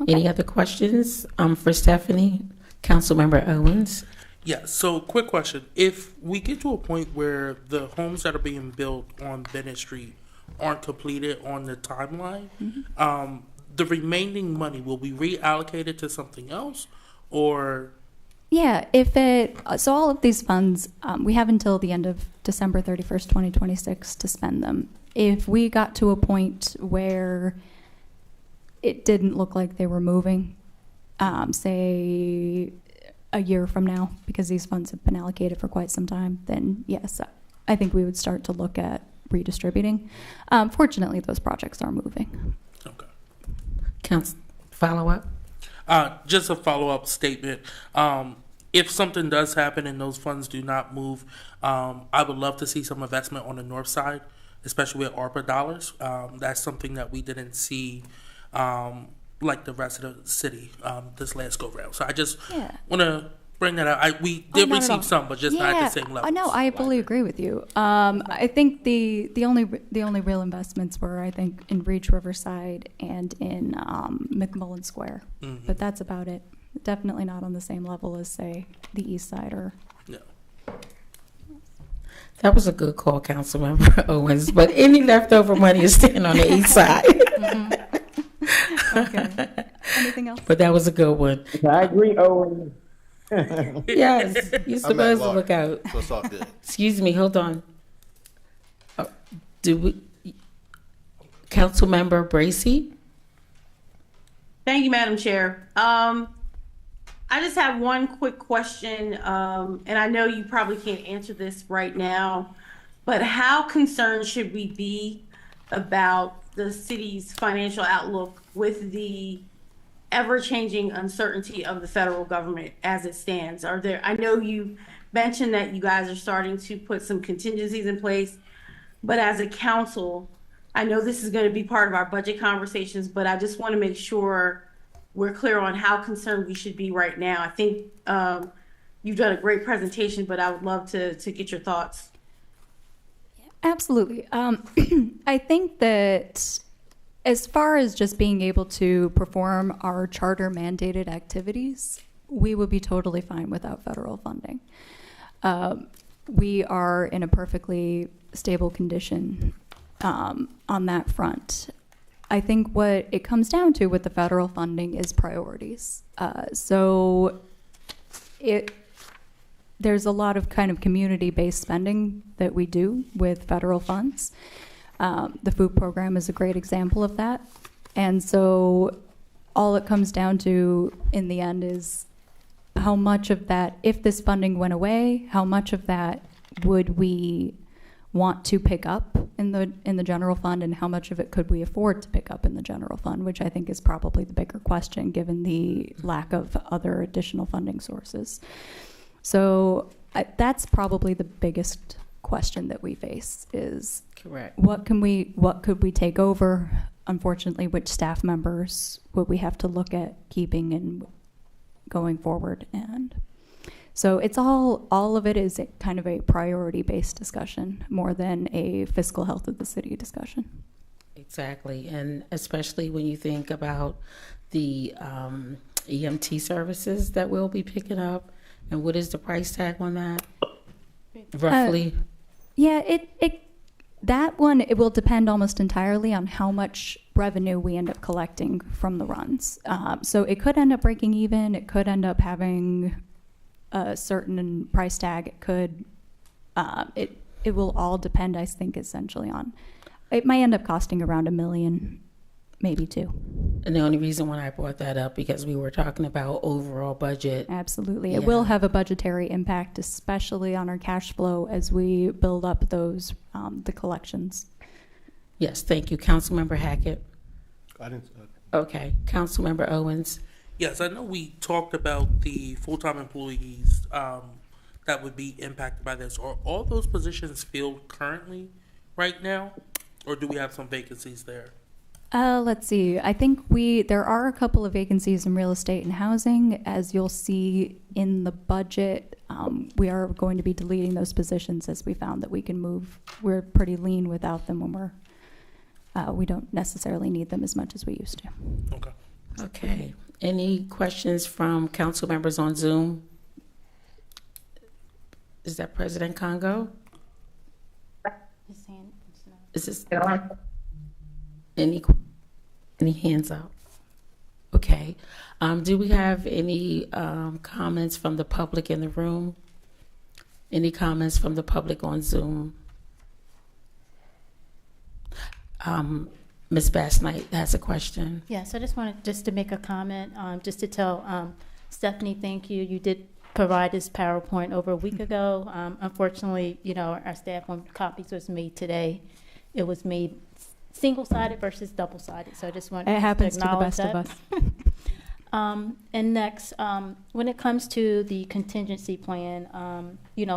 Any other questions for Stephanie? Councilmember Owens? Yeah, so quick question. If we get to a point where the homes that are being built on Bennett Street aren't completed on the timeline, the remaining money will be reallocated to something else, or? Yeah, so all of these funds, we have until the end of December 31st, 2026 to spend them. If we got to a point where it didn't look like they were moving, say a year from now, because these funds have been allocated for quite some time, then yes, I think we would start to look at redistributing. Fortunately, those projects are moving. Okay. Follow-up? Just a follow-up statement. If something does happen and those funds do not move, I would love to see some investment on the north side, especially with ARPA dollars. That's something that we didn't see like the rest of the city this last go-round. So I just want to bring that out. We did receive some, but just not at the same level. No, I fully agree with you. I think the only real investments were, I think, in Reach Riverside and in McMullen Square, but that's about it. Definitely not on the same level as, say, the East Side or. No. That was a good call, Councilmember Owens, but any leftover money is staying on the east side. Okay. Anything else? But that was a good one. I agree, Owen. Yes, you're supposed to look out. So it's all good. Excuse me, hold on. Councilmember Bracy? Thank you, Madam Chair. I just have one quick question, and I know you probably can't answer this right now, but how concerned should we be about the city's financial outlook with the ever-changing uncertainty of the federal government as it stands? I know you mentioned that you guys are starting to put some contingencies in place, but as a council, I know this is going to be part of our budget conversations, but I just want to make sure we're clear on how concerned we should be right now. I think you've done a great presentation, but I would love to get your thoughts. Absolutely. I think that as far as just being able to perform our charter mandated activities, we would be totally fine without federal funding. We are in a perfectly stable condition on that front. I think what it comes down to with the federal funding is priorities. There's a lot of kind of community-based spending that we do with federal funds. The food program is a great example of that. And so all it comes down to in the end is how much of that, if this funding went away, how much of that would we want to pick up in the general fund, and how much of it could we afford to pick up in the general fund, which I think is probably the bigger question given the lack of other additional funding sources. So that's probably the biggest question that we face is correct. What could we take over? Unfortunately, which staff members would we have to look at keeping and going forward? And so it's all of it is kind of a priority-based discussion more than a fiscal health of the city discussion. Exactly, and especially when you think about the EMT services that we'll be picking up, and what is the price tag on that, roughly? Yeah, it That one, it will depend almost entirely on how much revenue we end up collecting from the runs. So it could end up breaking even. It could end up having a certain price tag. It could, it will all depend, I think, essentially on, it might end up costing around $1 million, maybe $2 million. And the only reason why I brought that up because we were talking about overall budget. Absolutely. Yeah. It will have a budgetary impact, especially on our cash flow as we build up those, the collections. Yes, thank you. Councilmember Hackett. I didn't. Okay. Councilmember Owens. Yes, I know we talked about the full-time employees that would be impacted by this. Are all those positions filled currently right now, or do we have some vacancies there? Let's see. I think there are a couple of vacancies in real estate and housing. As you'll see in the budget, we are going to be deleting those positions as we found that we can move. We're pretty lean without them when we don't necessarily need them as much as we used to. Okay. Okay. Any questions from council members on Zoom? Is that President Congo? His hand is not- Is this any hands up? Okay. Do we have any comments from the public in the room? Any comments from the public on Zoom? Ms. Bass Knight has a question. Yes, I just wanted to make a comment, just to tell Stephanie, thank you. You did provide this PowerPoint over a week ago. Unfortunately, our staff when copies was made today, it was made single-sided versus double-sided. So I just wanted It happens to the acknowledge best of that. us. And next, when it comes to the contingency plan,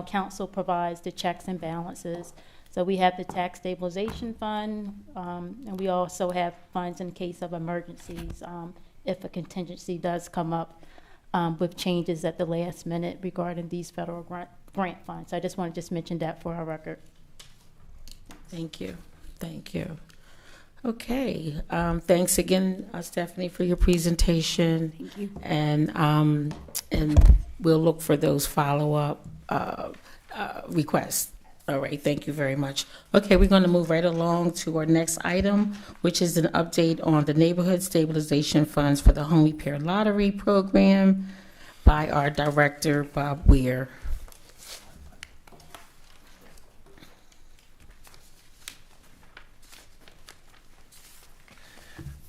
council provides the checks and balances. So we have the tax stabilization fund, and we also have funds in case of emergencies if a contingency does come up with changes at the last minute regarding these federal grant funds. So I just want to mention that for our record. Thank you. Thank you. Okay. Thanks again, Stephanie, for your presentation. Thank you. And we'll look for those follow-up requests. All right, thank you very much. Okay, we're going to move right along to our next item, which is an update on the neighborhood stabilization funds for the home repair lottery program by our director, Bob Weir.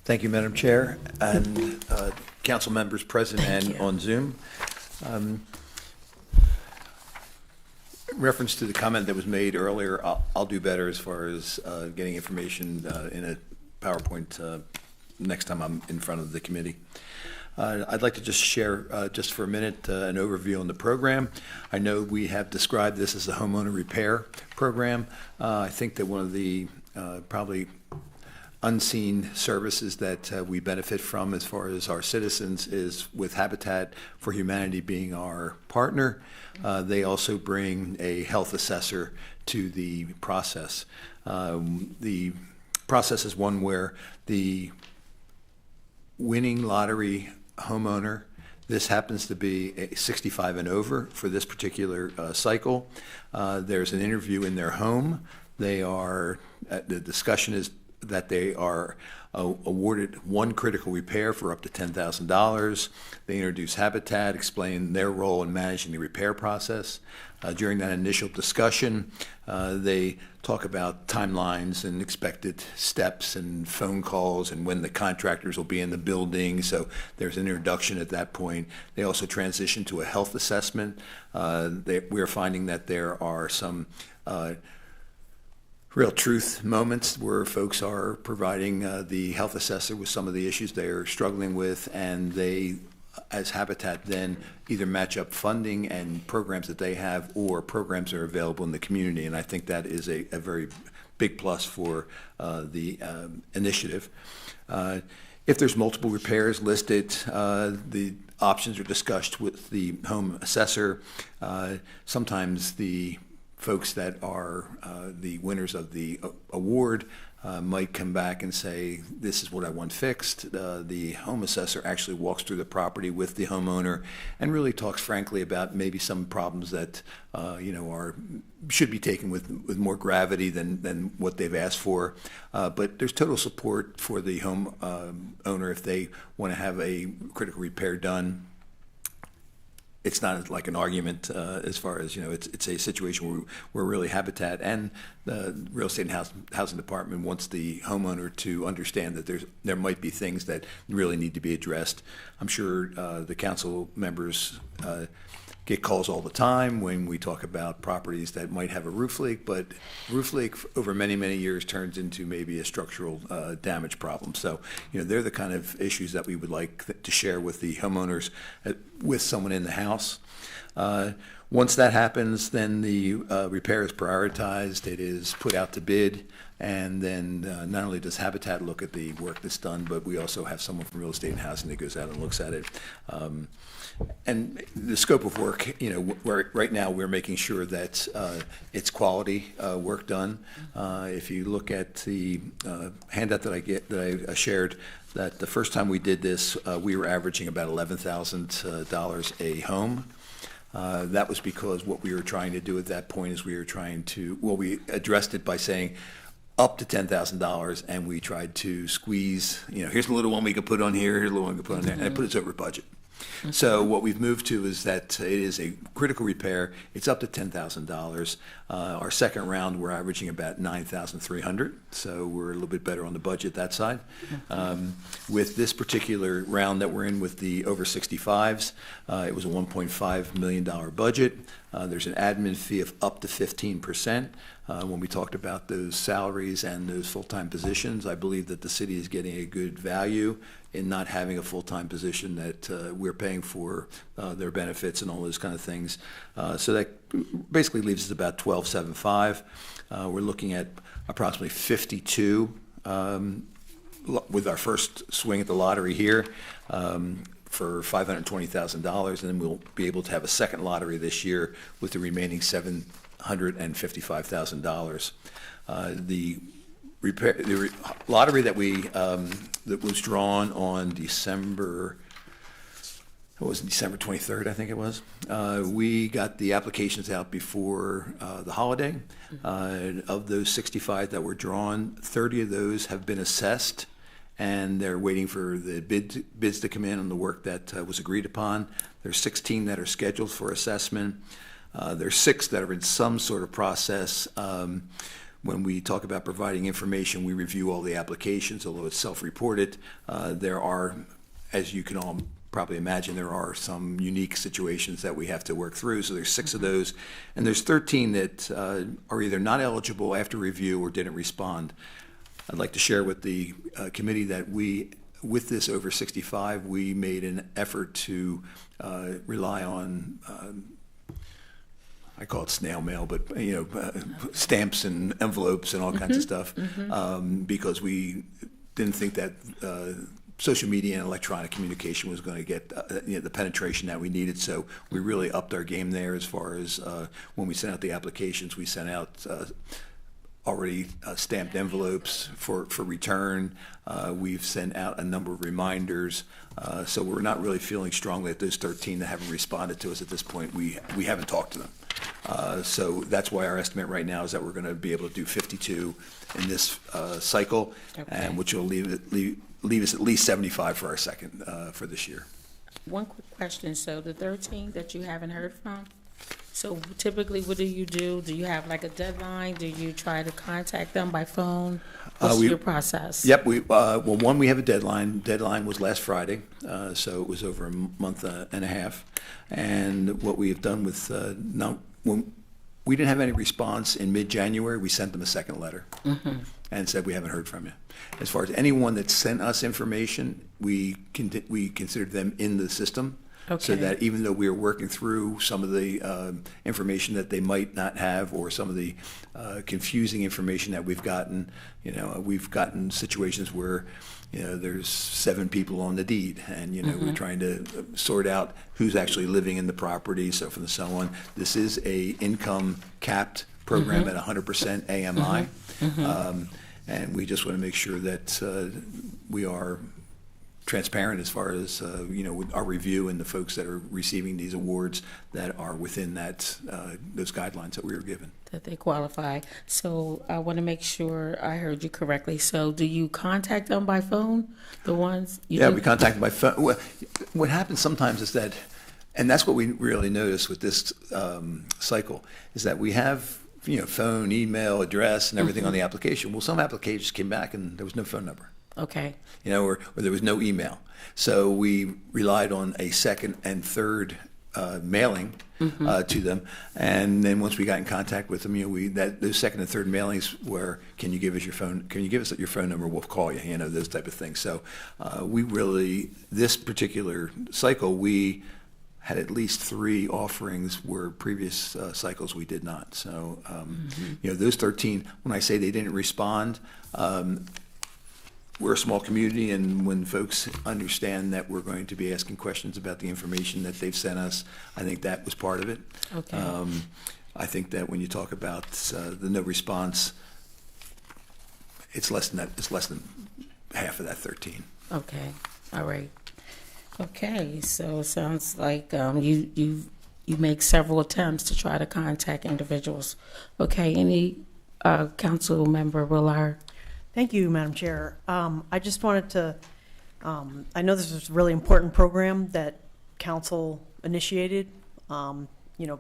Thank you, Madam Chair, and council members present and on Zoom. In reference to the comment that was made earlier, I'll do better as far as getting information in a PowerPoint next time I'm in front of the committee. I'd like to just share, just for a minute, an overview on the program. I know we have described this as a homeowner repair program. I think that one of the probably unseen services that we benefit from as far as our citizens is with Habitat for Humanity being our partner. They also bring a health assessor to the process. The process is one where the winning lottery homeowner, this happens to be a 65 and over for this particular cycle. There's an interview in their home. The discussion is that they are awarded one critical repair for up to $10,000. They introduce Habitat, explain their role in managing the repair process. During that initial discussion, they talk about timelines and expected steps and phone calls and when the contractors will be in the building. So there's an introduction at that point. They also transition to a health assessment. We're finding that there are some real truth moments where folks are providing the health assessor with some of the issues they're struggling with, and they, as Habitat, then either match up funding and programs that they have or programs that are available in the community. And I think that is a very big plus for the initiative. If there's multiple repairs listed, the options are discussed with the home assessor. Sometimes the folks that are the winners of the award might come back and say, this is what I want fixed. The home assessor actually walks through the property with the homeowner and really talks frankly about maybe some problems that should be taken with more gravity than what they've asked for. But there's total support for the home owner if they want to have a critical repair done. It's not like an argument as far as, it's a situation where really Habitat and the Real Estate and Housing Department wants the homeowner to understand that there might be things that really need to be addressed. I'm sure the council members get calls all the time when we talk about properties that might have a roof leak, but roof leak over many, many years turns into maybe a structural damage problem. So, they're the kind of issues that we would like to share with the homeowners with someone in the house. Once that happens, then the repair is prioritized. It is put out to bid. And then not only does Habitat look at the work that's done, but we also have someone from Real Estate and Housing that goes out and looks at it. And the scope of work, right now we're making sure that it's quality work done. If you look at the handout that I shared, that the first time we did this, we were averaging about $11,000 a home. That was because what we were trying to do at that point is we addressed it by saying up to $10,000, and we tried to squeeze, here's a little one we could put on here, here's a little one we could put on there, and it put us over budget. So what we've moved to is that it is a critical repair. It's up to $10,000. Our second round, we're averaging about $9,300, so we're a little bit better on the budget that side. With this particular round that we're in with the over 65s, it was a $1.5 million budget. There's an admin fee of up to 15%. When we talked about those salaries and those full-time positions, I believe that the city is getting a good value in not having a full-time position that we're paying for their benefits and all those kind of things. So that basically leaves us about $12,750. We're looking at approximately 52 with our first swing at the lottery here for $520,000, and then we'll be able to have a second lottery this year with the remaining $755,000. The lottery that that was drawn on December 23rd, I think it was. We got the applications out before the holiday. Of those 65 that were drawn, 30 of those have been assessed, and they're waiting for the bids to come in on the work that was agreed upon. There's 16 that are scheduled for assessment. There's 6 that are in some sort of process. When we talk about providing information, we review all the applications, although it's self-reported. There are, as you can all probably imagine, there are some unique situations that we have to work through. So there's 6 of those, and there's 13 that are either not eligible after review or didn't respond. I'd like to share with the committee that with this over 65, we made an effort to rely on I call it snail mail, but stamps and envelopes and all kinds of stuff, because we didn't think that social media and electronic communication was going to get the penetration that we needed. So we really upped our game there as far as when we sent out the applications, we sent out already stamped envelopes for return. We've sent out a number of reminders. So we're not really feeling strongly that those 13 that haven't responded to us at this point, we haven't talked to them. So that's why our estimate right now is that we're going to be able to do 52 in this cycle, and which will leave us at least 75 for our second for this year. One quick question. So the 13 that you haven't heard from, so typically what do you do? Do you have like a deadline? Do you try to contact them by phone? What's your process? Yep. We have a deadline. Deadline was last Friday, so it was over a month and a half. And what we have done with when we didn't have any response in mid-January, we sent them a second letter and said we haven't heard from you. As far as anyone that sent us information, we considered them in the system. Okay. So that even though we are working through some of the information that they might not have, or some of the confusing information that we've gotten situations where there's 7 people on the deed, and we're trying to sort out who's actually living in the property, so forth and so on. This is a income capped program at 100% AMI. And we just want to make sure that we are transparent as far as, with our review and the folks that are receiving these awards that are within that, those guidelines that we were given. That they qualify. So I want to make sure I heard you correctly. So do you contact them by phone, the ones? Yeah, we contact them by phone. What happens sometimes is that, and that's what we really notice with this cycle, is that we have, phone, email, address, and everything on the application. Well, some applications came back and there was no phone number. Okay. Or there was no email. So we relied on a second and third mailing to them. And then once we got in contact with them, those second and third mailings were, can you give us your phone number? We'll call you, those type of things. So we really, this particular cycle, we had at least 3 offerings where previous cycles we did not. So, those 13, when I say they didn't respond, we're a small community, and when folks understand that we're going to be asking questions about the information that they've sent us, I think that was part of it. Okay. I think that when you talk about the no response, it's less than that. It's less than half of that 13. Okay. All right. Okay. So it sounds like you make several attempts to try to contact individuals. Okay. Any council member Willard? Thank you, Madam Chair. I just wanted to, I know this is a really important program that council initiated,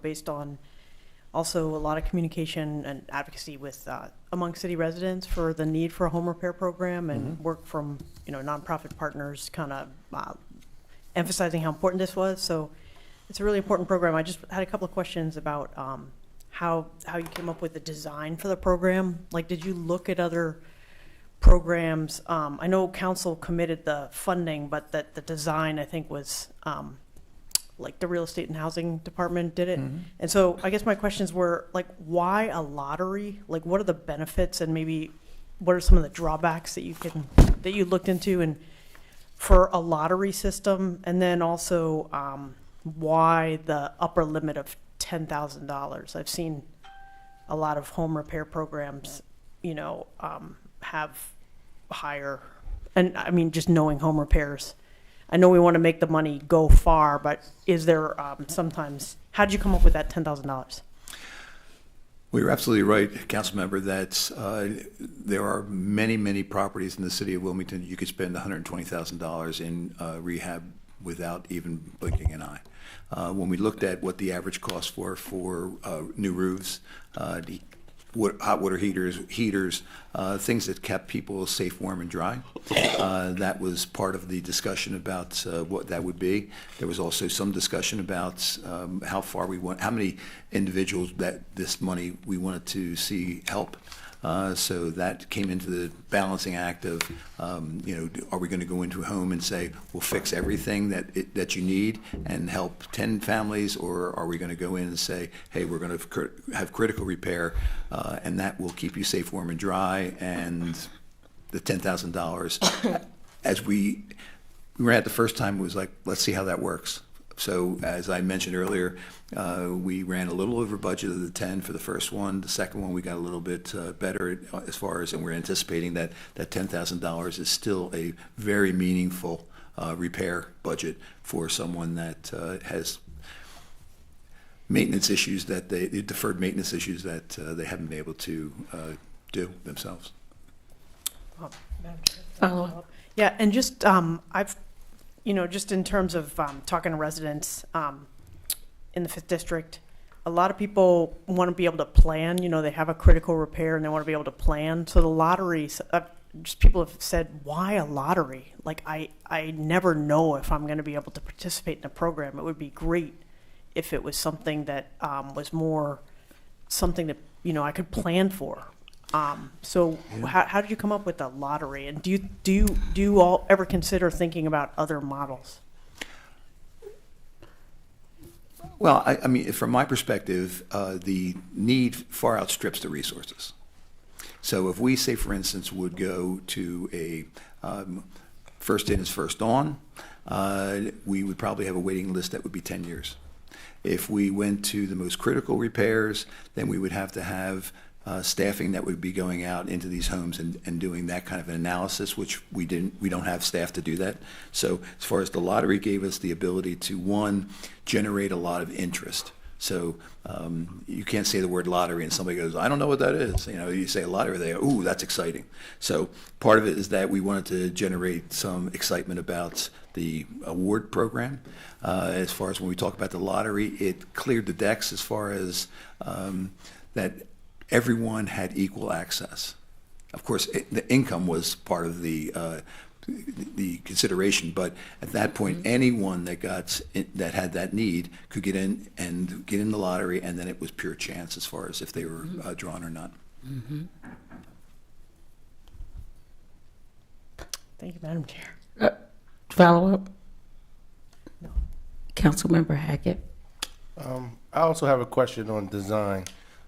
based on also a lot of communication and advocacy with among city residents for the need for a home repair program and work from, nonprofit partners kind of emphasizing how important this was. So it's a really important program. I just had a couple of questions about how you came up with the design for the program. Like, did you look at other programs? I know council committed the funding, but that the design, I think, was like the real estate and housing department did it. And so I guess my questions were, like, why a lottery? Like, what are the benefits, and maybe what are some of the drawbacks that you looked into, and for a lottery system? And then also why the upper limit of $10,000? I've seen a lot of home repair programs, have higher, and I mean, just knowing home repairs, I know we want to make the money go far, but is there sometimes, how did you come up with that $10,000? Well, you're absolutely right, council member, that there are many, many properties in the city of Wilmington you could spend $120,000 in rehab without even blinking an eye. When we looked at what the average cost for new roofs, hot water heaters, things that kept people safe, warm, and dry. That was part of the discussion about what that would be. There was also some discussion about how many individuals that this money we wanted to see help. So that came into the balancing act of, are we going to go into a home and say, we'll fix everything that you need and help 10 families, or are we going to go in and say, hey, we're going to have critical repair, and that will keep you safe, warm, and dry, and the $10,000, as we ran it the first time, it was like, let's see how that works. So as I mentioned earlier, we ran a little over budget of the 10 for the first one. The second one, we got a little bit better as far as, and we're anticipating that $10,000 is still a very meaningful repair budget for someone that has maintenance issues, deferred maintenance issues that they haven't been able to do themselves. Follow-up. Yeah, and just just in terms of talking to residents in the 5th District, a lot of people want to be able to plan. They have a critical repair and they want to be able to plan. So the lottery, just people have said, why a lottery? Like, I never know if I'm going to be able to participate in a program. It would be great if it was something that was more something that, I could plan for. So how did you come up with the lottery? And do you all ever consider thinking about other models? Well, I mean, from my perspective, the need far outstrips the resources. So if we, say, for instance, would go to a first in is first on, we would probably have a waiting list that would be 10 years. If we went to the most critical repairs, then we would have to have staffing that would be going out into these homes and doing that kind of an analysis, which we don't have staff to do that. So as far as the lottery gave us the ability to, one, generate a lot of interest. So you can't say the word lottery and somebody goes, I don't know what that is. You say a lottery, they go, ooh, that's exciting. So part of it is that we wanted to generate some excitement about the award program. As far as when we talk about the lottery, it cleared the decks as far as that everyone had equal access. Of course, the income was part of the consideration, but at that point, anyone that had that need could get in the lottery, and then it was pure chance as far as if they were drawn or not. Thank you, Madam Chair. Follow up? No. Councilmember Hackett. I also have a question on design.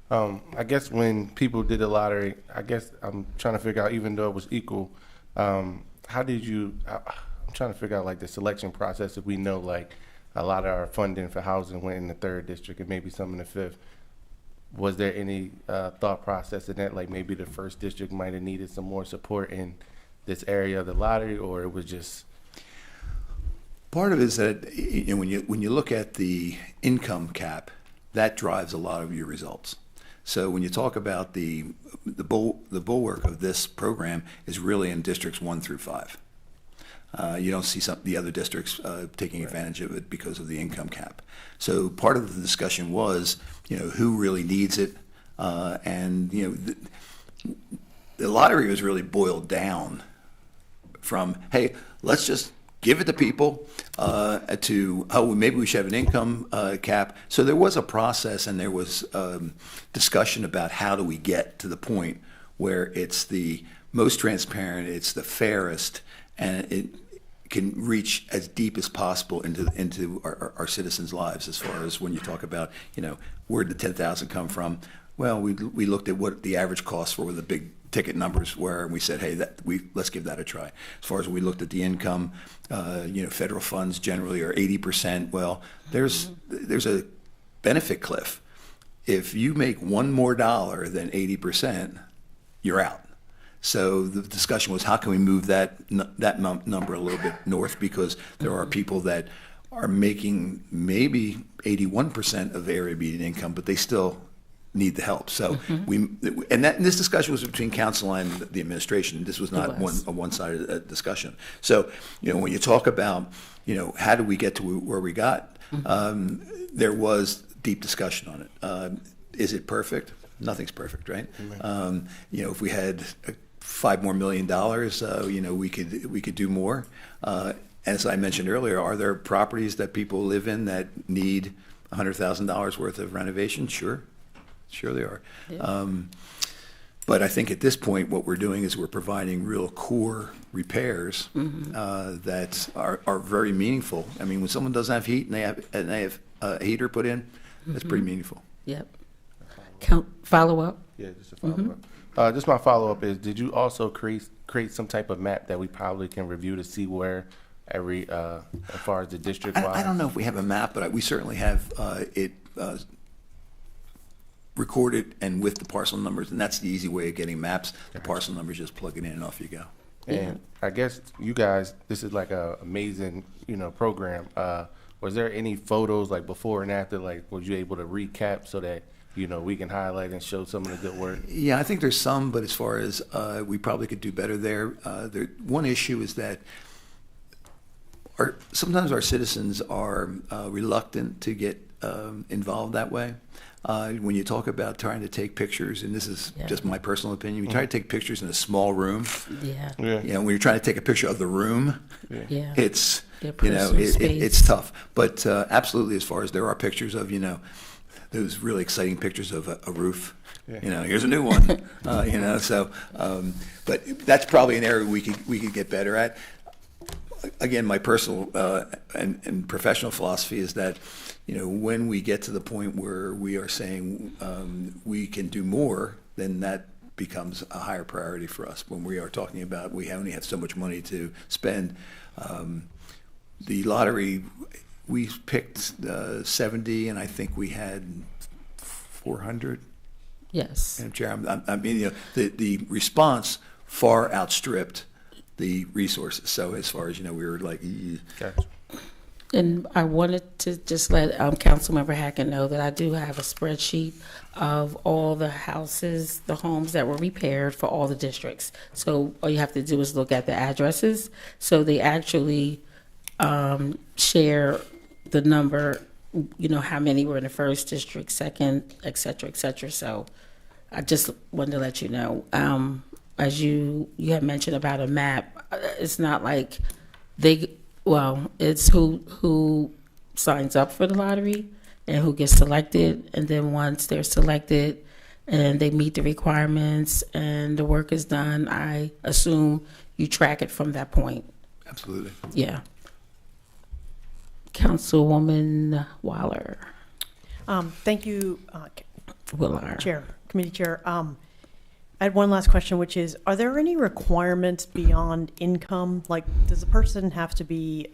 I guess when people did the lottery, I guess I'm trying to figure out, even though it was equal, how did you, I'm trying to figure out like the selection process, if we know like a lot of our funding for housing went in the 3rd district and maybe some in the 5th. Was there any thought process in that, like maybe the 1st district might have needed some more support in this area of the lottery, or it was just? Part of it is that when you look at the income cap, that drives a lot of your results. So when you talk about the bulwark of this program is really in districts 1 through 5. You don't see the other districts taking advantage of it because of the income cap. So part of the discussion was, who really needs it, and the lottery was really boiled down from, hey, let's just give it to people, to, maybe we should have an income cap. So there was a process, and there was discussion about how do we get to the point where it's the most transparent, it's the fairest, and it can reach as deep as possible into our citizens' lives. As far as when you talk about, where did the $10,000 come from? Well, we looked at what the average costs were, the big ticket numbers were, and we said, hey, let's give that a try. As far as we looked at the income, federal funds generally are 80%. Well, there's a benefit cliff. If you make $1 more than 80%, you're out. So the discussion was, how can we move that number a little bit north, because there are people that are making maybe 81% of area median income, but they still need the help. So this discussion was between council and the administration. This was not a one-sided discussion. So, when you talk about, how do we get to where we got, there was deep discussion on it. Is it perfect? Nothing's perfect, right? If we had $5 more million, we could do more. As I mentioned earlier, are there properties that people live in that need $100,000 worth of renovation? Sure they are. Yeah. But I think at this point, what we're doing is we're providing real core repairs that are very meaningful. I mean, when someone doesn't have heat and they have a heater put in, that's pretty meaningful. Yep. Follow up? Yeah, just a follow up. Just my follow up is, did you also create some type of map that we probably can review to see where every, as far as the district? I don't know if we have a map, but we certainly have it recorded and with the parcel numbers, and that's the easy way of getting maps. The parcel numbers, just plug it in and off you go. And I guess you guys, this is like a amazing, program. Was there any photos like before and after? Like, was you able to recap so that we can highlight and show some of the good work? Yeah, I think there's some, but as far as we probably could do better there. One issue is that sometimes our citizens are reluctant to get involved that way. When you talk about trying to take pictures, and this is just my personal opinion, you try to take pictures in a small room. When you're trying to take a picture of the room, it's it's tough. But absolutely, as far as there are pictures of those really exciting pictures of a roof. Here's a new one. So but that's probably an area we could get better at. Again, my personal and professional philosophy is that, when we get to the point where we are saying we can do more, then that becomes a higher priority for us. When we are talking about we only have so much money to spend, the lottery, we picked 70, and I think we had 400 Yes. Madam Chair, I mean, you know, the response far outstripped the resources. So as far as, you know, we were like, And I wanted to just let Councilmember Hackett know that I do have a spreadsheet of all the houses, the homes that were repaired for all the districts. So all you have to do is look at the addresses. So they actually share the number, you know, how many were in the first district, second, et cetera, et cetera. So I just wanted to let you know. As you had mentioned about a map, it's not like it's who signs up for the lottery and who gets selected. And then once they're selected and they meet the requirements and the work is done, I assume you track it from that point. absolutely. Yeah. Councilwoman Waller. Thank you, Willard. Committee Chair. I had one last question, which is, are there any requirements beyond income? Like, does a person have to be,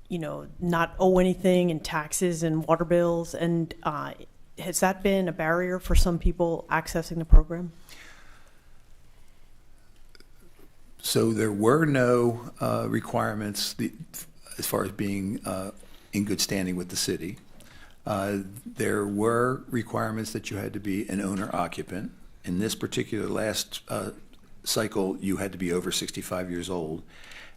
you know, not owe anything in taxes and water bills? And has that been a barrier for some people accessing the program? So there were no requirements as far as being in good standing with the city. There were requirements that you had to be an owner-occupant. In this particular last cycle, you had to be over 65 years old.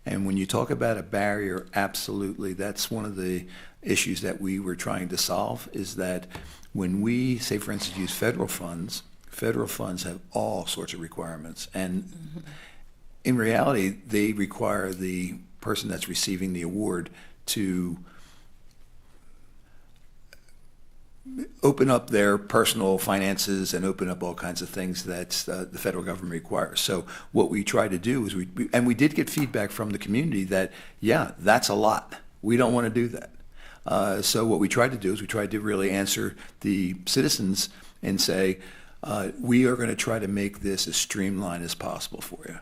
And when you talk about a barrier, absolutely, that's one of the issues that we were trying to solve, is that when we, say for instance, use federal funds have all sorts of requirements. And in reality, they require the person that's receiving the award to open up their personal finances and open up all kinds of things that the federal government requires. So what we try to do is we did get feedback from the community that, yeah, that's a lot. We don't want to do that. So what we tried to do is we tried to really answer the citizens and say, we are going to try to make this as streamlined as possible for you.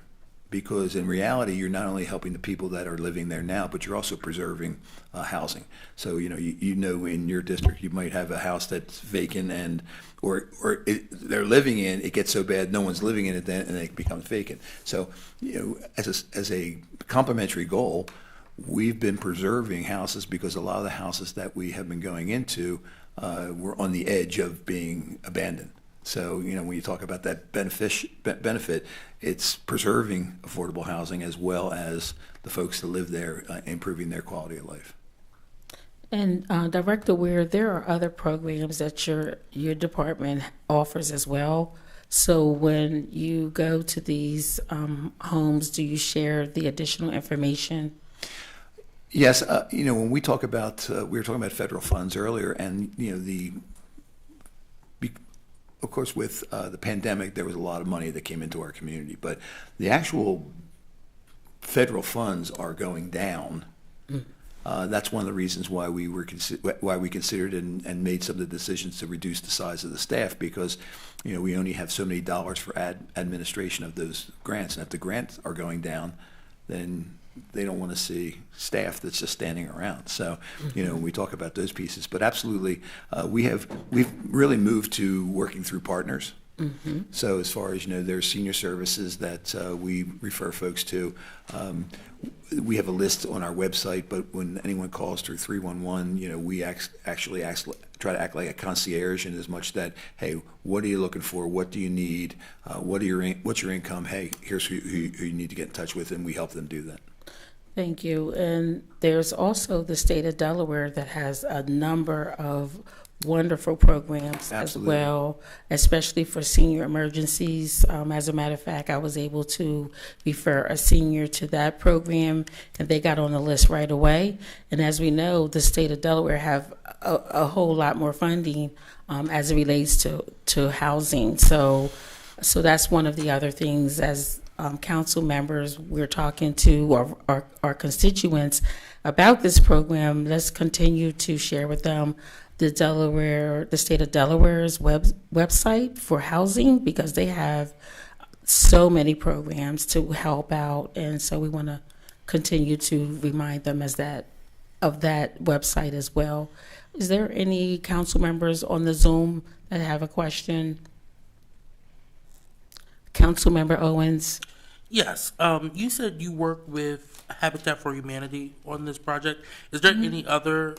Because in reality, you're not only helping the people that are living there now, but you're also preserving housing. So you know in your district you might have a house that's vacant and they're living in it gets so bad no one's living in it then and it becomes vacant. So as a complementary goal, we've been preserving houses because a lot of the houses that we have been going into were on the edge of being abandoned. So, when you talk about that benefit, it's preserving affordable housing as well as the folks that live there, improving their quality of life. And Director Weir, there are other programs that your department offers as well. So when you go to these homes, do you share the additional information? Yes, when we talk about, we were talking about federal funds earlier, and of course, with the pandemic, there was a lot of money that came into our community, but the actual federal funds are going down. That's one of the reasons why we considered and made some of the decisions to reduce the size of the staff, because we only have so many dollars for administration of those grants, and if the grants are going down, then they don't want to see staff that's just standing around. So, we talk about those pieces, but absolutely, we've really moved to working through partners. Mm-hmm. So as far as, there's senior services that we refer folks to. We have a list on our website, but when anyone calls through 311, we actually try to act like a concierge in as much that, hey, what are you looking for? What do you need? What's your income? Hey, here's who you need to get in touch with, and we help them do that. Thank you. And there's also the state of Delaware that has a number of wonderful programs Absolutely. As well, especially for senior emergencies. As a matter of fact, I was able to refer a senior to that program, and they got on the list right away. And as we know, the state of Delaware have a whole lot more funding as it relates to housing. So that's one of the other things as council members, we're talking to our constituents about this program. Let's continue to share with them the state of Delaware's website for housing, because they have so many programs to help out, and so we want to continue to remind them as that of that website as well. Is there any council members on the Zoom that have a question? Councilmember Owens? Yes, you said you work with Habitat for Humanity on this project. Is there any other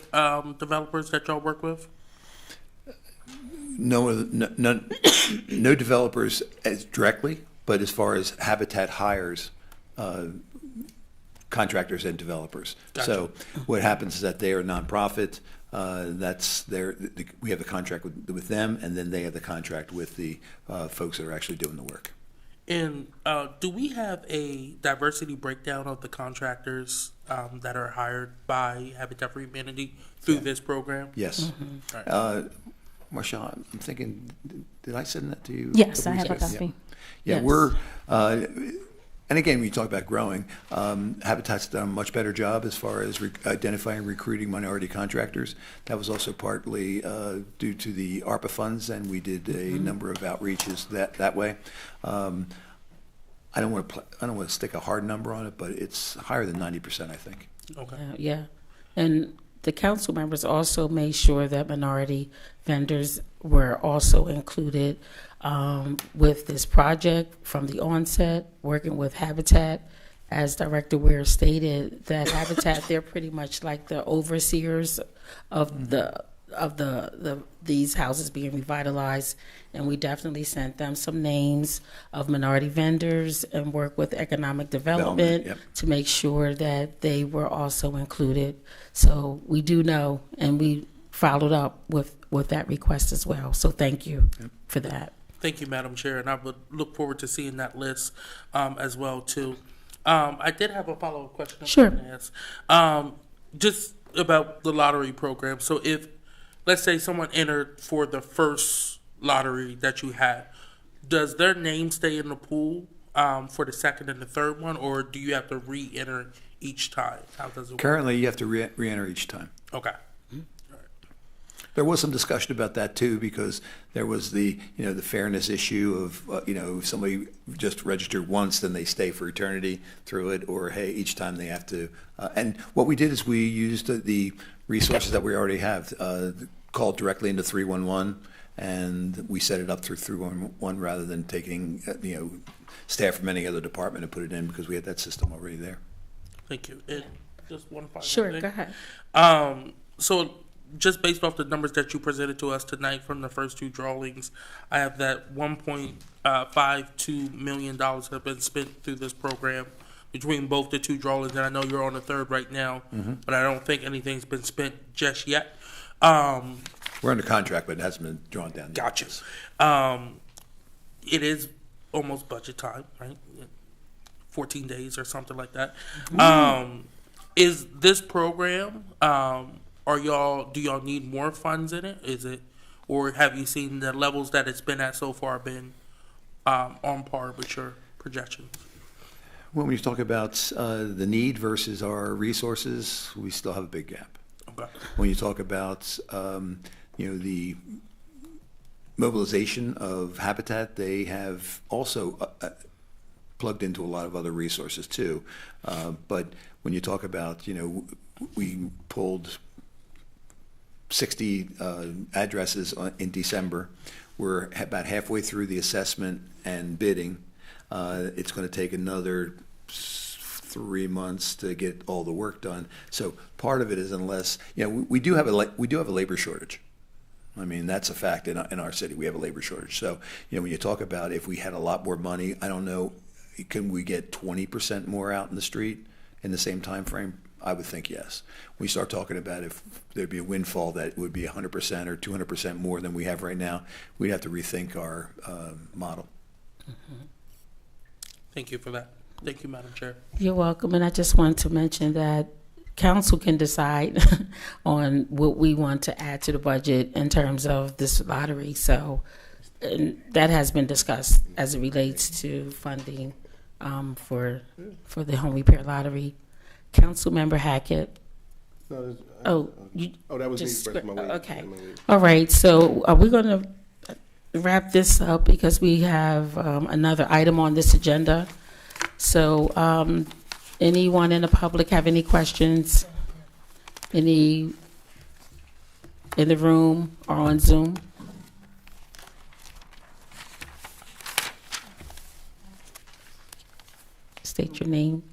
developers that y'all work with? No developers as directly, but as far as Habitat hires contractors and developers. Gotcha. So what happens is that they are a nonprofit. We have a contract with them, and then they have the contract with the folks that are actually doing the work. And do we have a diversity breakdown of the contractors that are hired by Habitat for Humanity through this program? Yes. All right. Marsha, I'm thinking, did I send that to you? Yes, I have a copy. Yeah, Yes. we're, and again, when you talk about growing, Habitat's done a much better job as far as identifying and recruiting minority contractors. That was also partly due to the ARPA funds, and we did a number of outreaches that way. I don't want to stick a hard number on it, but it's higher than 90%, I think. Okay. Yeah. And the council members also made sure that minority vendors were also included with this project from the onset, working with Habitat. As Director Weir stated, that Habitat, they're pretty much like the overseers of these houses being revitalized, and we definitely sent them some names of minority vendors and work with economic development Yep. to make sure that they were also included. So we do know, and we followed up with that request as well. So thank you for that. Thank you, Madam Chair, and I would look forward to seeing that list as well too. I did have a follow-up question. I Sure. was gonna ask. Just about the lottery program. So if, let's say, someone entered for the first lottery that you had, does their name stay in the pool for the second and the third one, or do you have to re-enter each time? How does it work? Currently, you have to re-enter each time. Okay. There was some discussion about that too, because there was the fairness issue of, if somebody just registered once, then they stay for eternity through it, or hey, each time they have to. And what we did is we used the resources that we already have, called directly into 311, and we set it up through 311 rather than taking, staff from any other department and put it in, because we had that system already there. Thank you. And just one final Sure, thing. go ahead. So just based off the numbers that you presented to us tonight from the first two drawings, I have that $1.52 million have been spent through this program between both the two drawings, and I know you're on the third right now, but I don't think anything's been spent just yet. We're under contract, but it hasn't been drawn down yet. Gotcha. It is almost budget time, right? 14 days or something like that. Is this program, do y'all need more funds in it? Is it, or have you seen the levels that it's been at so far been on par with your projections? When we talk about the need versus our resources, we still have a big gap. Okay. When you talk about the mobilization of Habitat, they have also plugged into a lot of other resources too. But when you talk about, we pulled 60 addresses in December. We're about halfway through the assessment and bidding. It's going to take another 3 months to get all the work done. So part of it is, unless we do have a labor shortage. I mean, that's a fact in our city. We have a labor shortage. So when you talk about if we had a lot more money, I don't know, can we get 20% more out in the street in the same time frame? I would think yes. We start talking about if there'd be a windfall that would be 100% or 200% more than we have right now, we'd have to rethink our model. Thank you for that. Thank you, Madam Chair. You're welcome. And I just wanted to mention that council can decide on what we want to add to the budget in terms of this lottery. So and that has been discussed as it relates to funding for the home repair lottery. Councilmember Hackett. No, That was just me. Okay. All right. So we're going to wrap this up because we have another item on this agenda. So anyone in the public have any questions Any in the room or on Zoom? State your name.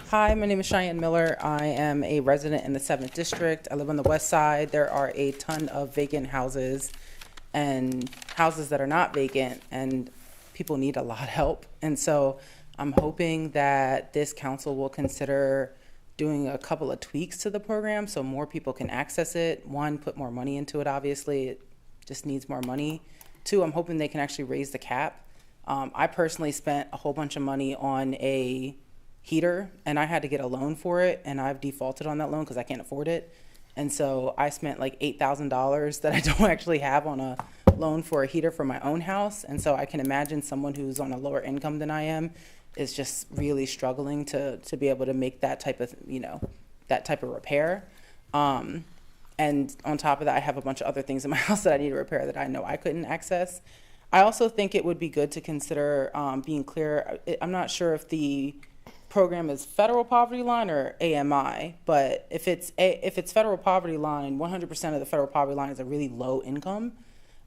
Hi, my name is Cheyenne Miller. I am a resident in the 7th District. I live on the west side. There are a ton of vacant houses and houses that are not vacant, and people need a lot of help. And so I'm hoping that this council will consider doing a couple of tweaks to the program so more people can access it. One, put more money into it, obviously. It just needs more money. Two, I'm hoping they can actually raise the cap. I personally spent a whole bunch of money on a heater, and I had to get a loan for it, and I've defaulted on that loan because I can't afford it. And so I spent like $8,000 that I don't actually have on a loan for a heater for my own house. And so I can imagine someone who's on a lower income than I am is just really struggling to be able to make that type of, that type of repair. And on top of that, I have a bunch of other things in my house that I need to repair that I know I couldn't access. I also think it would be good to consider being clear. I'm not sure if the program is federal poverty line or AMI, but if it's federal poverty line, 100% of the federal poverty line is a really low income.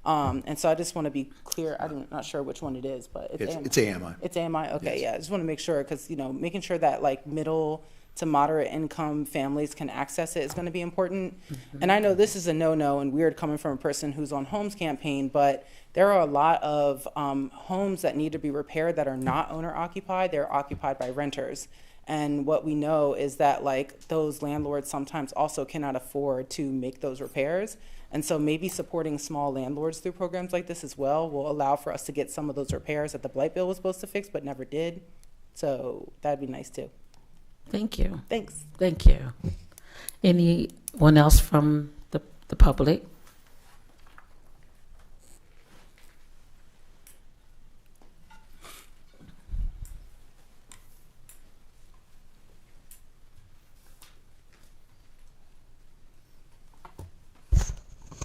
And so I just want to be clear. I'm not sure which one it is, but it's AMI. It's AMI. Okay, yeah. I just want to make sure because making sure that like middle to moderate income families can access it is going to be important. Mm-hmm. And I know this is a no-no and weird coming from a person who's on Homes Campaign, but there are a lot of homes that need to be repaired that are not owner-occupied. They're occupied by renters. And what we know is that like those landlords sometimes also cannot afford to make those repairs. And so maybe supporting small landlords through programs like this as well will allow for us to get some of those repairs that the Blight Bill was supposed to fix but never did. So that'd be nice too. Thank you. Thanks. Thank you. Anyone else from the public?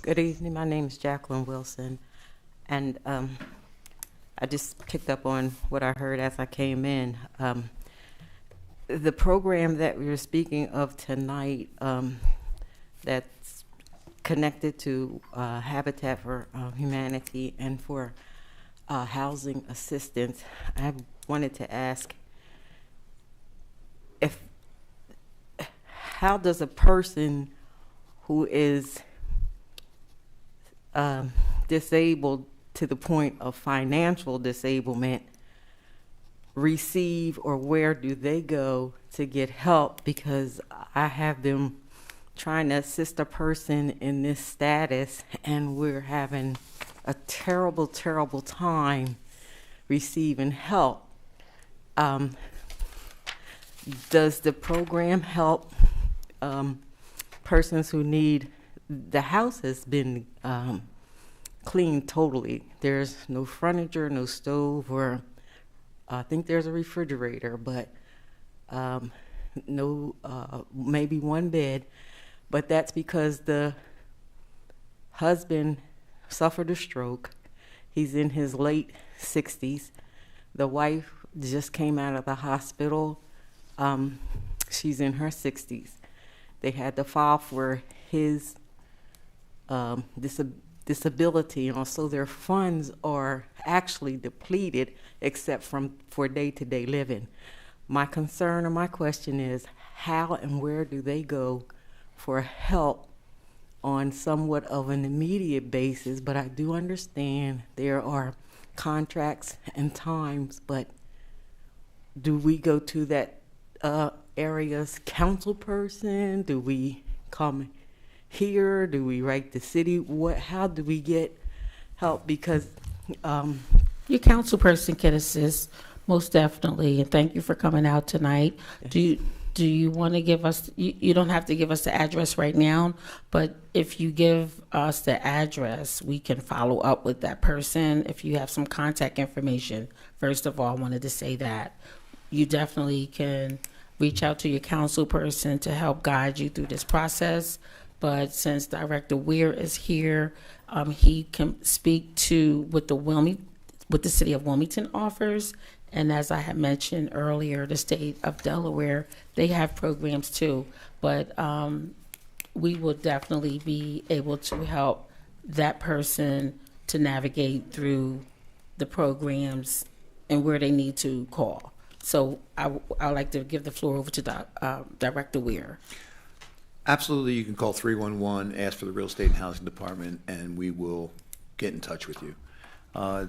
Good evening. My name is Jacqueline Wilson, and I just picked up on what I heard as I came in. The program that we were speaking of tonight that's connected to Habitat for Humanity and for housing assistance, I wanted to ask how does a person who is disabled to the point of financial disablement receive, or where do they go to get help? Because I have them trying to assist a person in this status, and we're having a terrible, terrible time receiving help. Does the program help persons who need, the house has been cleaned totally. There's no furniture, no stove, or I think there's a refrigerator, but no, maybe one bed. But that's because the husband suffered a stroke. He's in his late 60s. The wife just came out of the hospital. She's in her 60s. They had to file for his disability, and also their funds are actually depleted except for day-to-day living. My concern or my question is, how and where do they go for help on somewhat of an immediate basis? But I do understand there are contracts and times, but do we go to that area's council person? Do we come here? Do we write the city? How do we get help? Because your council person can assist, most definitely, and thank you for coming out tonight. Do you want to give us, you don't have to give us the address right now, but if you give us the address, we can follow up with that person. If you have some contact information, first of all, I wanted to say that you definitely can reach out to your council person to help guide you through this process. But since Director Weir is here, he can speak to what the City of Wilmington offers, And as I had mentioned earlier, the state of Delaware, they have programs too. But we will definitely be able to help that person to navigate through the programs and where they need to call. So I'd like to give the floor over to Director Weir. Absolutely, you can call 311, ask for the Real Estate and Housing Department, and we will get in touch with you.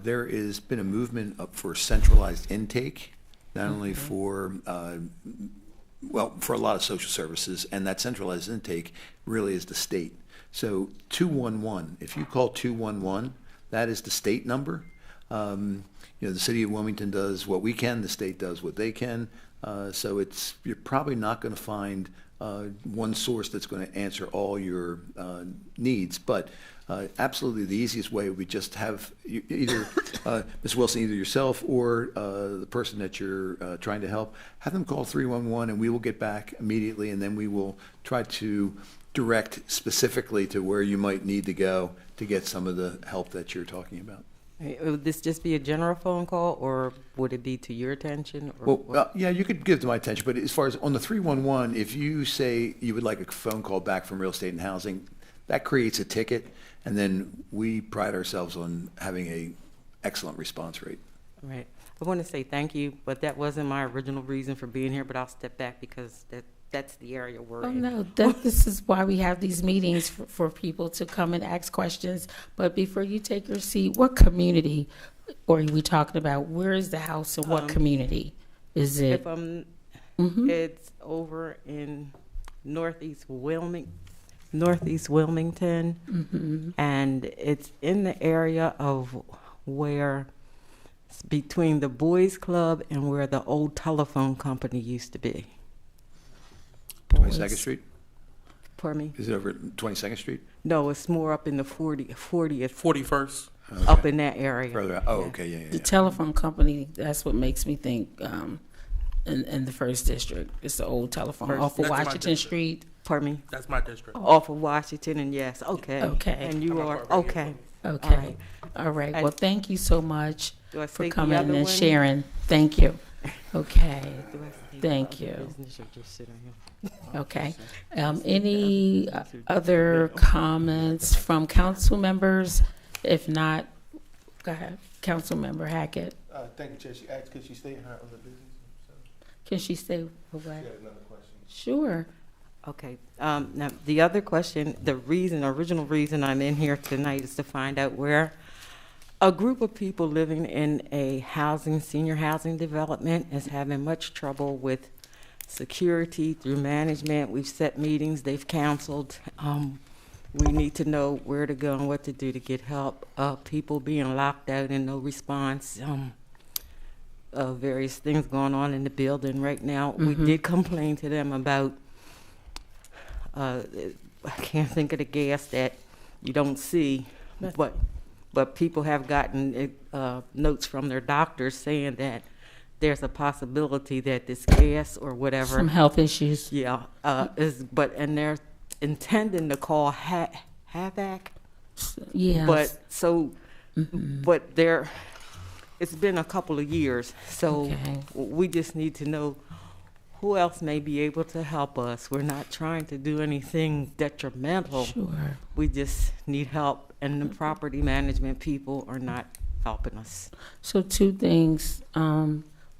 There has been a movement up for centralized intake, not only for, for a lot of social services, and that centralized intake really is the state. So 211, if you call 211, that is the state number. The city of Wilmington does what we can, the state does what they can. So you're probably not going to find one source that's going to answer all your needs, but absolutely the easiest way would be just have either Ms. Wilson, either yourself or the person that you're trying to help, have them call 311 and we will get back immediately, and then we will try to direct specifically to where you might need to go to get some of the help that you're talking about. Would this just be a general phone call, or would it be to your attention? Or Well, yeah, you could give it to my attention, but as far as on the 311, if you say you would like a phone call back from Real Estate and Housing, that creates a ticket, and then we pride ourselves on having a excellent response rate. Right. I want to say thank you, but that wasn't my original reason for being here, but I'll step back because that's the area we're in. No, this is why we have these meetings for people to come and ask questions. But before you take your seat, what community are we talking about? Where is the house and what community is it? If It's over in Northeast Wilmington, and it's in the area of where it's between the Boys Club and where the old telephone company used to be. 22nd Street? Pardon me? Is it over at 22nd Street? No, it's more up in the 40th. 41st. Okay. Up in that area. Further out. Oh, okay, yeah. The telephone company, that's what makes me think in the first district. It's the old telephone off of That's my Washington district. Street. Pardon me? That's my district. Off of Washington, and yes, okay. Okay. And you I'm are, a part of okay. Okay. All right. Well, thank you so much Do I for state the coming other and one? sharing. Thank you. Okay. Do I state Thank the other you. business or just sit on here? Okay. Any other comments from council members? If not, go ahead. Council member Hackett. Thank you, Chair. She asked, could she stay in her other business? Can she stay for what? She had another question. Sure. Okay. Now, the other question, the original reason I'm in here tonight is to find out where a group of people living in a senior housing development is having much trouble with security through management. We've set meetings, they've canceled. We need to know where to go and what to do to get help. People being locked out and no response. Various things going on in the building right now. We did complain to them about, I can't think of the gas that you don't see, but people have gotten notes from their doctors saying that there's a possibility that this gas or whatever. Some health issues. Yeah, and they're intending to call HAVAC. Yeah. But so, but it's been a couple of years, so we just need to know who else may be able to help us. We're not trying to do anything detrimental. Sure. We just need help, and the property management people are not helping us. So two things.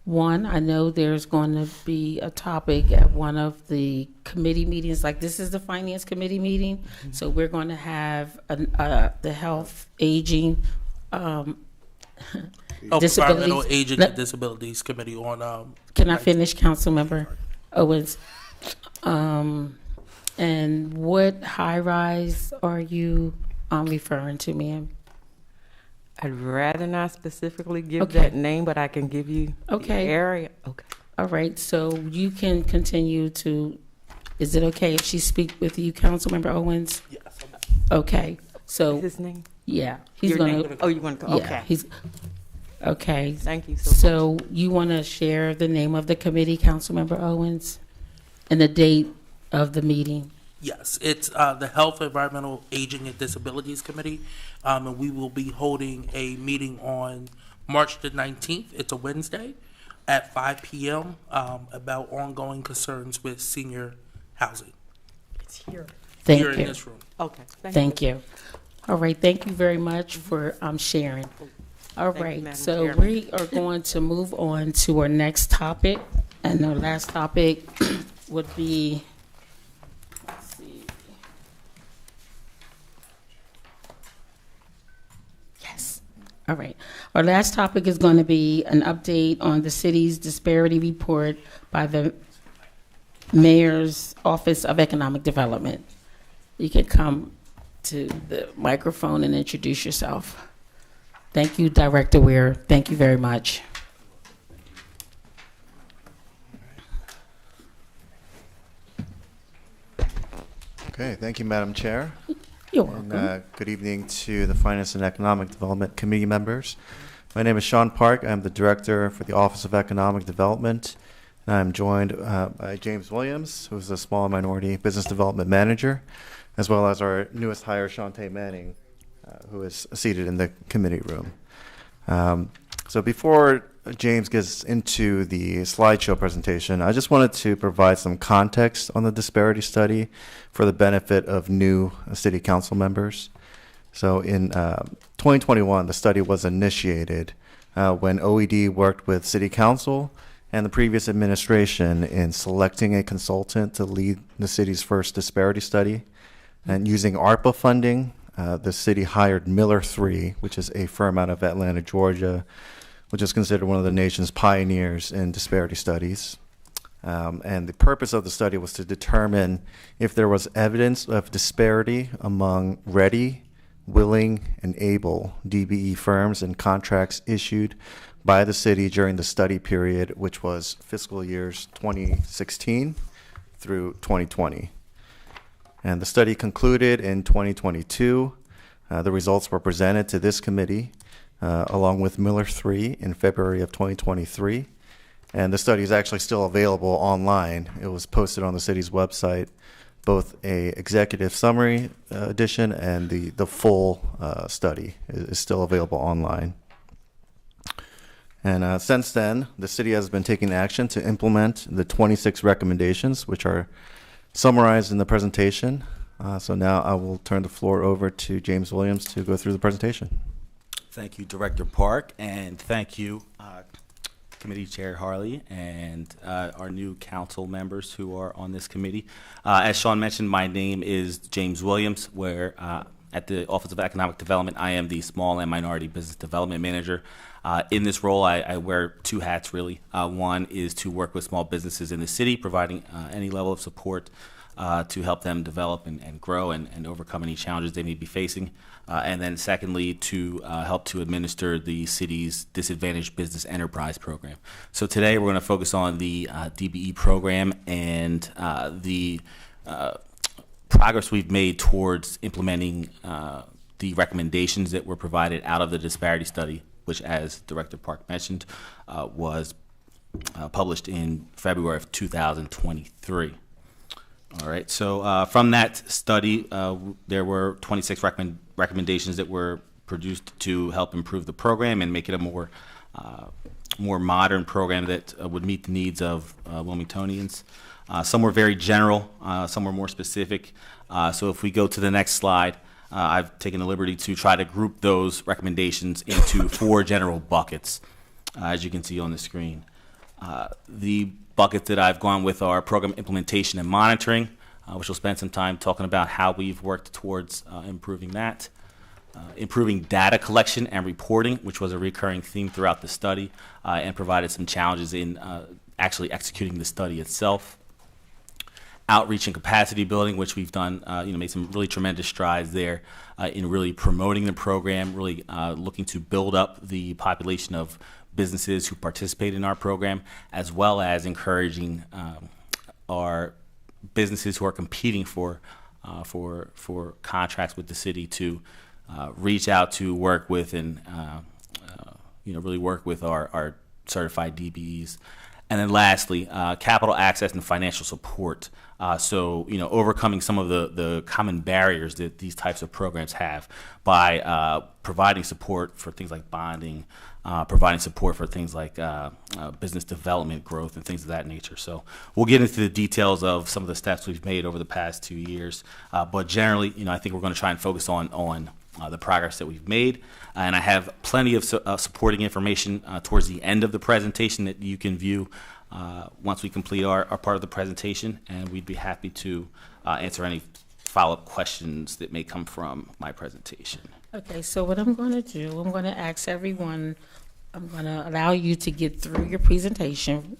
One, I know there's going to be a topic at one of the committee meetings, like this is the finance committee meeting. So we're going to have the health, aging, Environmental Aging and Disabilities Committee on. Can I finish, Councilmember Owens? And what high rise are you referring to, ma'am? I'd rather not specifically give that name, but I can give you the area. Okay. All right. So you can continue to. Is it okay if she speak with you, Councilmember Owens? Yes. Okay. So his name? Yeah, he's Your going name? Oh, you want to? Yeah, Okay. he's okay. Thank you so much. You want to share the name of the committee, Councilmember Owens, and the date of the meeting? Yes, it's the Health, Environmental, Aging, and Disabilities Committee, and we will be holding a meeting on March the 19th. It's a Wednesday, at 5 p.m. About ongoing concerns with senior housing. It's here. Thank Here in you. this room. Okay. Thank you. All right, thank you very much for sharing. All Thank you, right, Madam so Chair. we are going to move on to our next topic, and our last topic would be, let's see. Yes, all right. Our last topic is going to be an update on the city's disparity report by the Mayor's Office of Economic Development. You can come to the microphone and introduce yourself. Thank you, Director Weir. Thank you very much. Okay, thank you, Madam Chair. You're welcome. And good evening to the Finance and Economic Development Committee members. My name is Sean Park. I'm the Director for the Office of Economic Development. And I'm joined by James Williams, who's a Small Minority Business Development Manager, as well as our newest hire, Shantae Manning, who is seated in the committee room. So before James gets into the slideshow presentation, I just wanted to provide some context on the disparity study for the benefit of new city council members. So in 2021, the study was initiated when OED worked with city council and the previous administration in selecting a consultant to lead the city's first disparity study. And using ARPA funding, the city hired Miller 3, which is a firm out of Atlanta, Georgia, which is considered one of the nation's pioneers in disparity studies. And the purpose of the study was to determine if there was evidence of disparity among ready, willing, and able DBE firms and contracts issued by the city during the study period, which was fiscal years 2016 through 2020. And the study concluded in 2022. The results were presented to this committee along with Miller 3 in February of 2023. And the study is actually still available online. It was posted on the city's website, both a executive summary edition and the full study is still available online. And since then, the city has been taking action to implement the 26 recommendations, which are summarized in the presentation. So now I will turn the floor over to James Williams to go through the presentation. Thank you, Director Park, and thank you, Committee Chair Harley, and our new council members who are on this committee. As Sean mentioned, my name is James Williams, where at the Office of Economic Development, I am the Small and Minority Business Development Manager. In this role, I wear two hats, really. One is to work with small businesses in the city, providing any level of support to help them develop and grow and overcome any challenges they may be facing. And then secondly, to help to administer the city's Disadvantaged Business Enterprise Program. So today we're going to focus on the DBE program and the progress we've made towards implementing the recommendations that were provided out of the disparity study, which, as Director Park mentioned, was published in February of 2023. All right, so from that study, there were 26 recommendations that were produced to help improve the program and make it a more modern program that would meet the needs of Wilmingtonians. Some were very general, some were more specific. So if we go to the next slide, I've taken the liberty to try to group those recommendations into 4 general buckets, as you can see on the screen. The buckets that I've gone with are program implementation and monitoring, which we'll spend some time talking about how we've worked towards improving that. Improving data collection and reporting, which was a recurring theme throughout the study, and provided some challenges in actually executing the study itself. Outreach and capacity building, which we've done, made some really tremendous strides there in really promoting the program, really looking to build up the population of businesses who participate in our program, as well as encouraging our businesses who are competing for contracts with the city to reach out to work with and really work with our certified DBEs. And then lastly, capital access and financial support. So overcoming some of the common barriers that these types of programs have by providing support for things like bonding, providing support for things like business development, growth, and things of that nature. So we'll get into the details of some of the steps we've made over the past 2 years. But generally, I think we're going to try and focus on the progress that we've made. And I have plenty of supporting information towards the end of the presentation that you can view once we complete our part of the presentation. And we'd be happy to answer any follow-up questions that may come from my presentation. Okay, so what I'm going to do, I'm going to ask everyone, I'm going to allow you to get through your presentation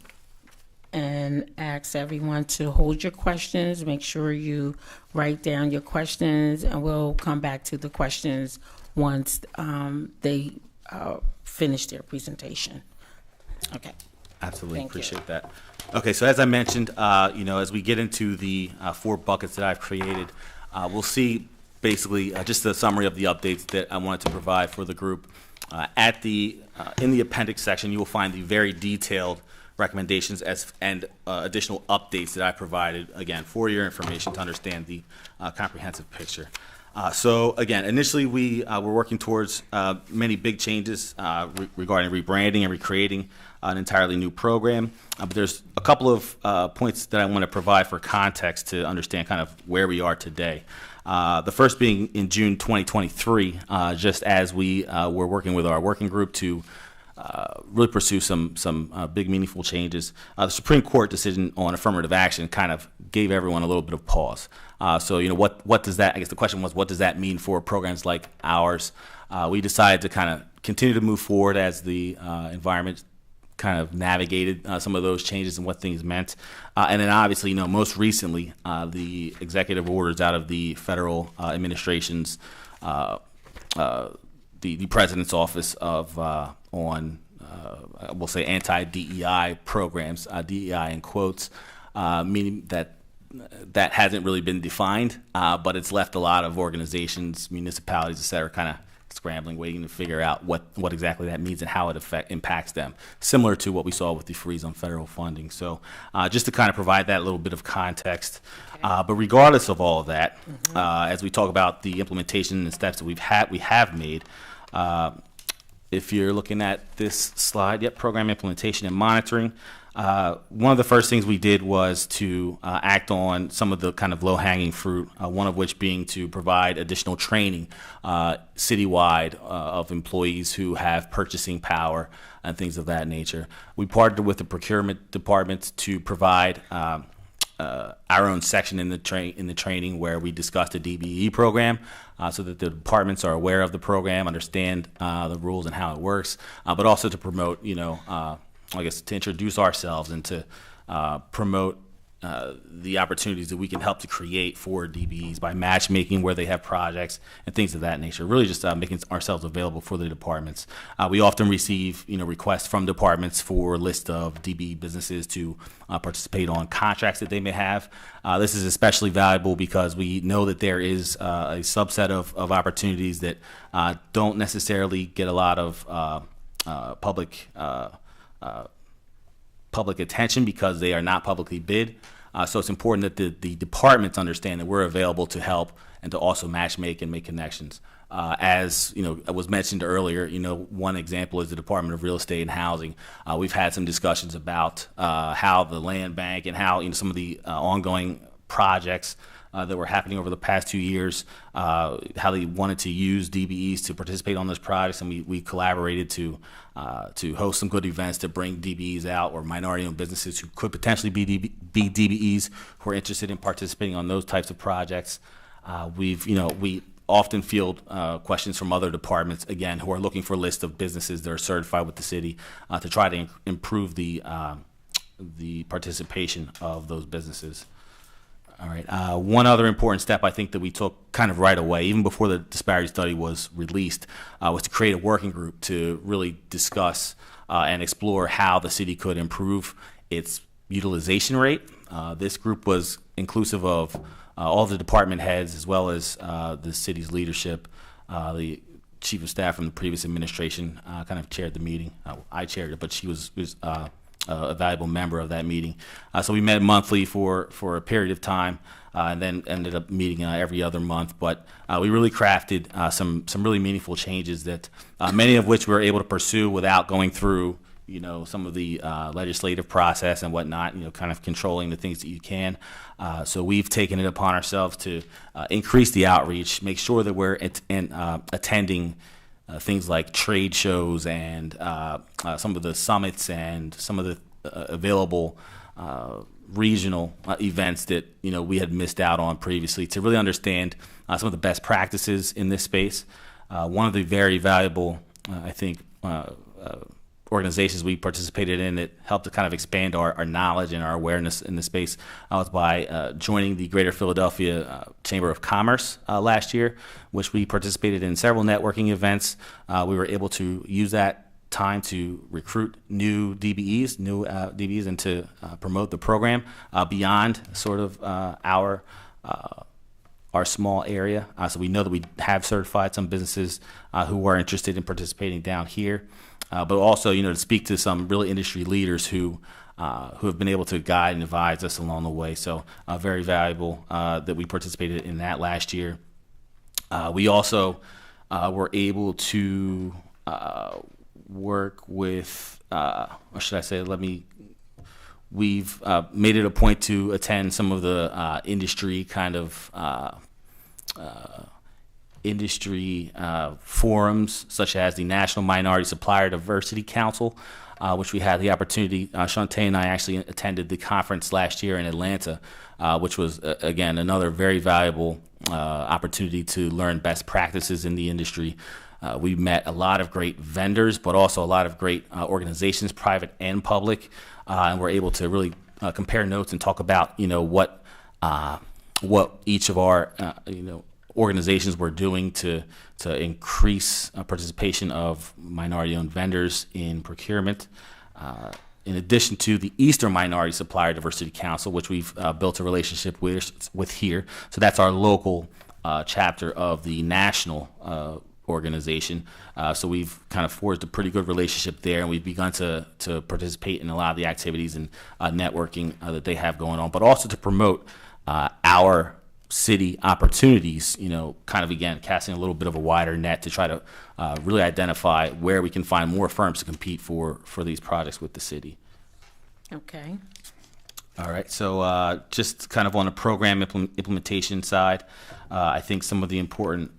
and ask everyone to hold your questions. Make sure you write down your questions, and we'll come back to the questions once they finish their presentation. Okay. Absolutely, Thank appreciate that. Okay, so as I mentioned, as we get into the 4 buckets that I've created, we'll see basically just a summary of the updates that I wanted to provide for the group. In the appendix section, you will find the very detailed recommendations and additional updates that I provided, again, for your information to understand the comprehensive picture. So again, initially we were working towards many big changes regarding rebranding and recreating an entirely new program. But there's a couple of points that I want to provide for context to understand kind of where we are today. The first being in June 2023, just as we were working with our working group to really pursue some big meaningful changes. The Supreme Court decision on affirmative action kind of gave everyone a little bit of pause. So what does that, I guess the question was, what does that mean for programs like ours? We decided to kind of continue to move forward as the environment kind of navigated some of those changes and what things meant. And then obviously, most recently, the executive orders out of the federal administration's the president's office of we'll say anti-DEI programs, DEI in quotes, meaning that hasn't really been defined, but it's left a lot of organizations, municipalities, et cetera, kind of scrambling, waiting to figure out what exactly that means and how it impacts them, similar to what we saw with the freeze on federal funding. So just to kind of provide that little bit of context. But regardless of all of that, as we talk about the implementation and steps that we have made, if you're looking at this slide, program implementation and monitoring, one of the first things we did was to act on some of the kind of low-hanging fruit, one of which being to provide additional training citywide of employees who have purchasing power and things of that nature. We partnered with the procurement department to provide our own section in the training where we discussed the DBE program, so that the departments are aware of the program, understand the rules and how it works, but also to promote, I guess, to introduce ourselves and to promote the opportunities that we can help to create for DBEs by matchmaking where they have projects and things of that nature. Really just making ourselves available for the departments. We often receive, requests from departments for a list of DBE businesses to participate on contracts that they may have. This is especially valuable because we know that there is a subset of opportunities that don't necessarily get a lot of public attention because they are not publicly bid. So it's important that the departments understand that we're available to help and to also matchmake and make connections. As was mentioned earlier, one example is the Department of Real Estate and Housing. We've had some discussions about how the land bank and how some of the ongoing projects that were happening over the past 2 years, how they wanted to use DBEs to participate on those projects, and we collaborated to host some good events to bring DBEs out, or minority-owned businesses who could potentially be DBEs who are interested in participating on those types of projects. We often field questions from other departments, again, who are looking for a list of businesses that are certified with the city to try to improve the participation of those businesses. All right. One other important step I think that we took kind of right away, even before the disparity study was released, was to create a working group to really discuss and explore how the city could improve its utilization rate. This group was inclusive of all the department heads as well as the city's leadership. The chief of staff from the previous administration kind of chaired the meeting. I chaired it, but she was a valuable member of that meeting. So we met monthly for a period of time and then ended up meeting every other month. But we really crafted some really meaningful changes that many of which we were able to pursue without going through some of the legislative process and whatnot, kind of controlling the things that you can. So we've taken it upon ourselves to increase the outreach, make sure that we're attending things like trade shows and some of the summits and some of the available regional events that we had missed out on previously, to really understand some of the best practices in this space. One of the very valuable, I think, organizations we participated in that helped to kind of expand our knowledge and our awareness in the space was by joining the Greater Philadelphia Chamber of Commerce last year, which we participated in several networking events. We were able to use that time to recruit new DBEs, and to promote the program beyond sort of our small area. So we know that we have certified some businesses who are interested in participating down here. But also, to speak to some really industry leaders who have been able to guide and advise us along the way. So very valuable that we participated in that last year. We also were able to work with, or should I say, we've made it a point to attend some of the industry kind of industry forums, such as the National Minority Supplier Diversity Council, which we had the opportunity. Shantae and I actually attended the conference last year in Atlanta, which was, again, another very valuable opportunity to learn best practices in the industry. We met a lot of great vendors, but also a lot of great organizations, private and public, and we're able to really compare notes and talk about, what each of our, organizations were doing to increase participation of minority-owned vendors in procurement. In addition to the Eastern Minority Supplier Diversity Council, which we've built a relationship with here. So that's our local chapter of the national organization. So we've kind of forged a pretty good relationship there, and we've begun to participate in a lot of the activities and networking that they have going on, but also to promote our city opportunities, kind of, again, casting a little bit of a wider net to try to really identify where we can find more firms to compete for these projects with the city. Okay. All right, so just kind of on the program implementation side, I think some of the important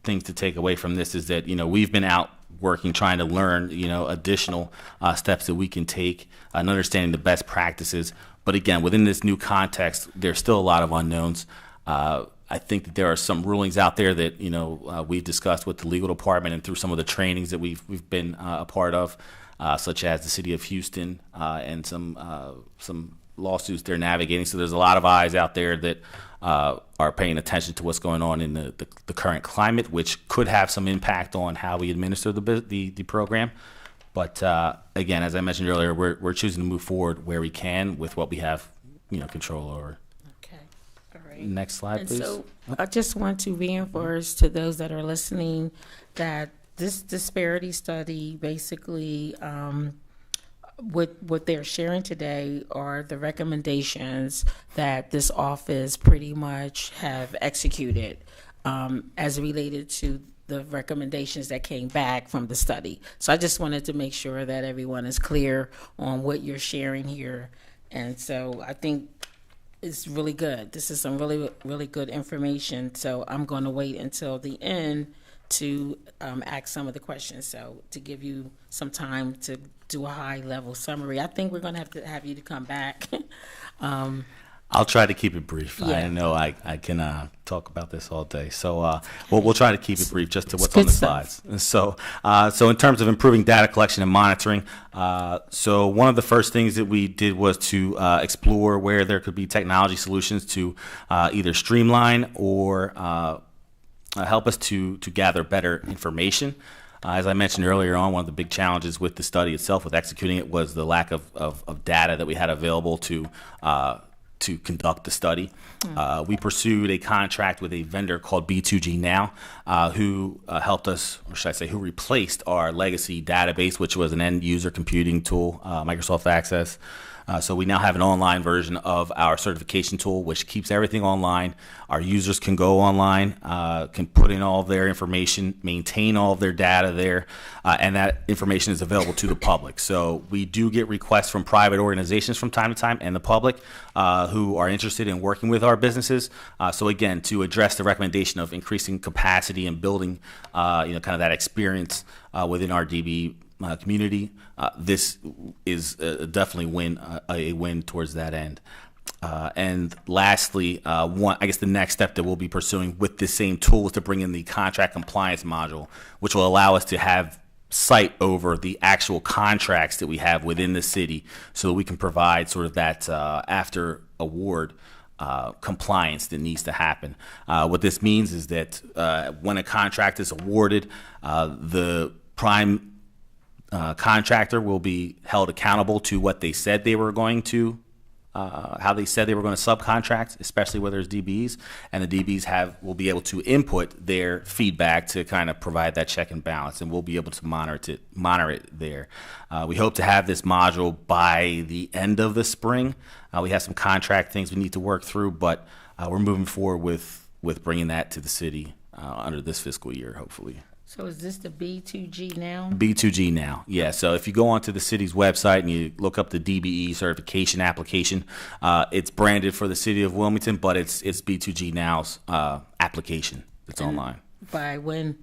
things to take away from this is that, we've been out working, trying to learn, additional steps that we can take and understanding the best practices. But again, within this new context, there's still a lot of unknowns. I think that there are some rulings out there that we've discussed with the legal department and through some of the trainings that we've been a part of, such as the city of Houston and some lawsuits they're navigating. So there's a lot of eyes out there that are paying attention to what's going on in the current climate, which could have some impact on how we administer the program. But again, as I mentioned earlier, we're choosing to move forward where we can with what we have, control over. Okay, all right. Next slide, and please. So I just want to reinforce to those that are listening that this disparity study basically, what they're sharing today are the recommendations that this office pretty much have executed as related to the recommendations that came back from the study. So I just wanted to make sure that everyone is clear on what you're sharing here. And so I think it's really good. This is some really, really good information. So I'm going to wait until the end to ask some of the questions. So to give you some time to do a high-level summary. I think we're going to have you to come back. I'll try to keep it brief. Yeah. I know I can talk about this all day. So we'll try to keep it brief just to what's Good on the stuff. slides. So in terms of improving data collection and monitoring, so one of the first things that we did was to explore where there could be technology solutions to either streamline or help us to gather better information. As I mentioned earlier on, one of the big challenges with the study itself, with executing it, was the lack of data that we had available to conduct the study. We pursued a contract with a vendor called B2G Now, who helped us, or should I say, who replaced our legacy database, which was an end-user computing tool, Microsoft Access. So we now have an online version of our certification tool, which keeps everything online. Our users can go online, can put in all of their information, maintain all of their data there, and that information is available to the public. So we do get requests from private organizations from time to time and the public who are interested in working with our businesses. So again, to address the recommendation of increasing capacity and building, kind of that experience within our DB community, this is definitely a win towards that end. And lastly, I guess the next step that we'll be pursuing with this same tool is to bring in the contract compliance module, which will allow us to have sight over the actual contracts that we have within the city so that we can provide sort of that after award compliance that needs to happen. What this means is that when a contract is awarded, the prime contractor will be held accountable to what they said they were going to, how they said they were going to subcontract, especially where there's DBs, and the DBs will be able to input their feedback to kind of provide that check and balance, and we'll be able to monitor it there. We hope to have this module by the end of the spring. We have some contract things we need to work through, but we're moving forward with bringing that to the city under this fiscal year, hopefully. So is this the B2G now? B2G now, yeah. So if you go onto the city's website and you look up the DBE certification application, it's branded for the city of Wilmington, but it's B2G Now's application that's online. By when?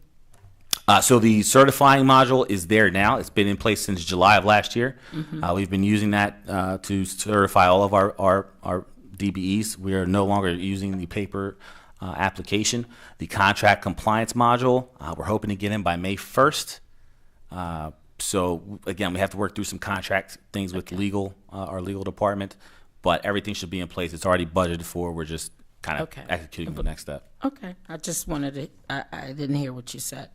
So the certifying module is there now. It's been in place since July of last year. Mm-hmm. We've been using that to certify all of our DBEs. We are no longer using the paper application. The contract compliance module, we're hoping to get in by May 1st. So again, we have to work through some contract things with our legal department, but everything should be in place. It's already budgeted for. We're just kind of executing the next step. Okay, I just wanted to, I didn't hear what you said.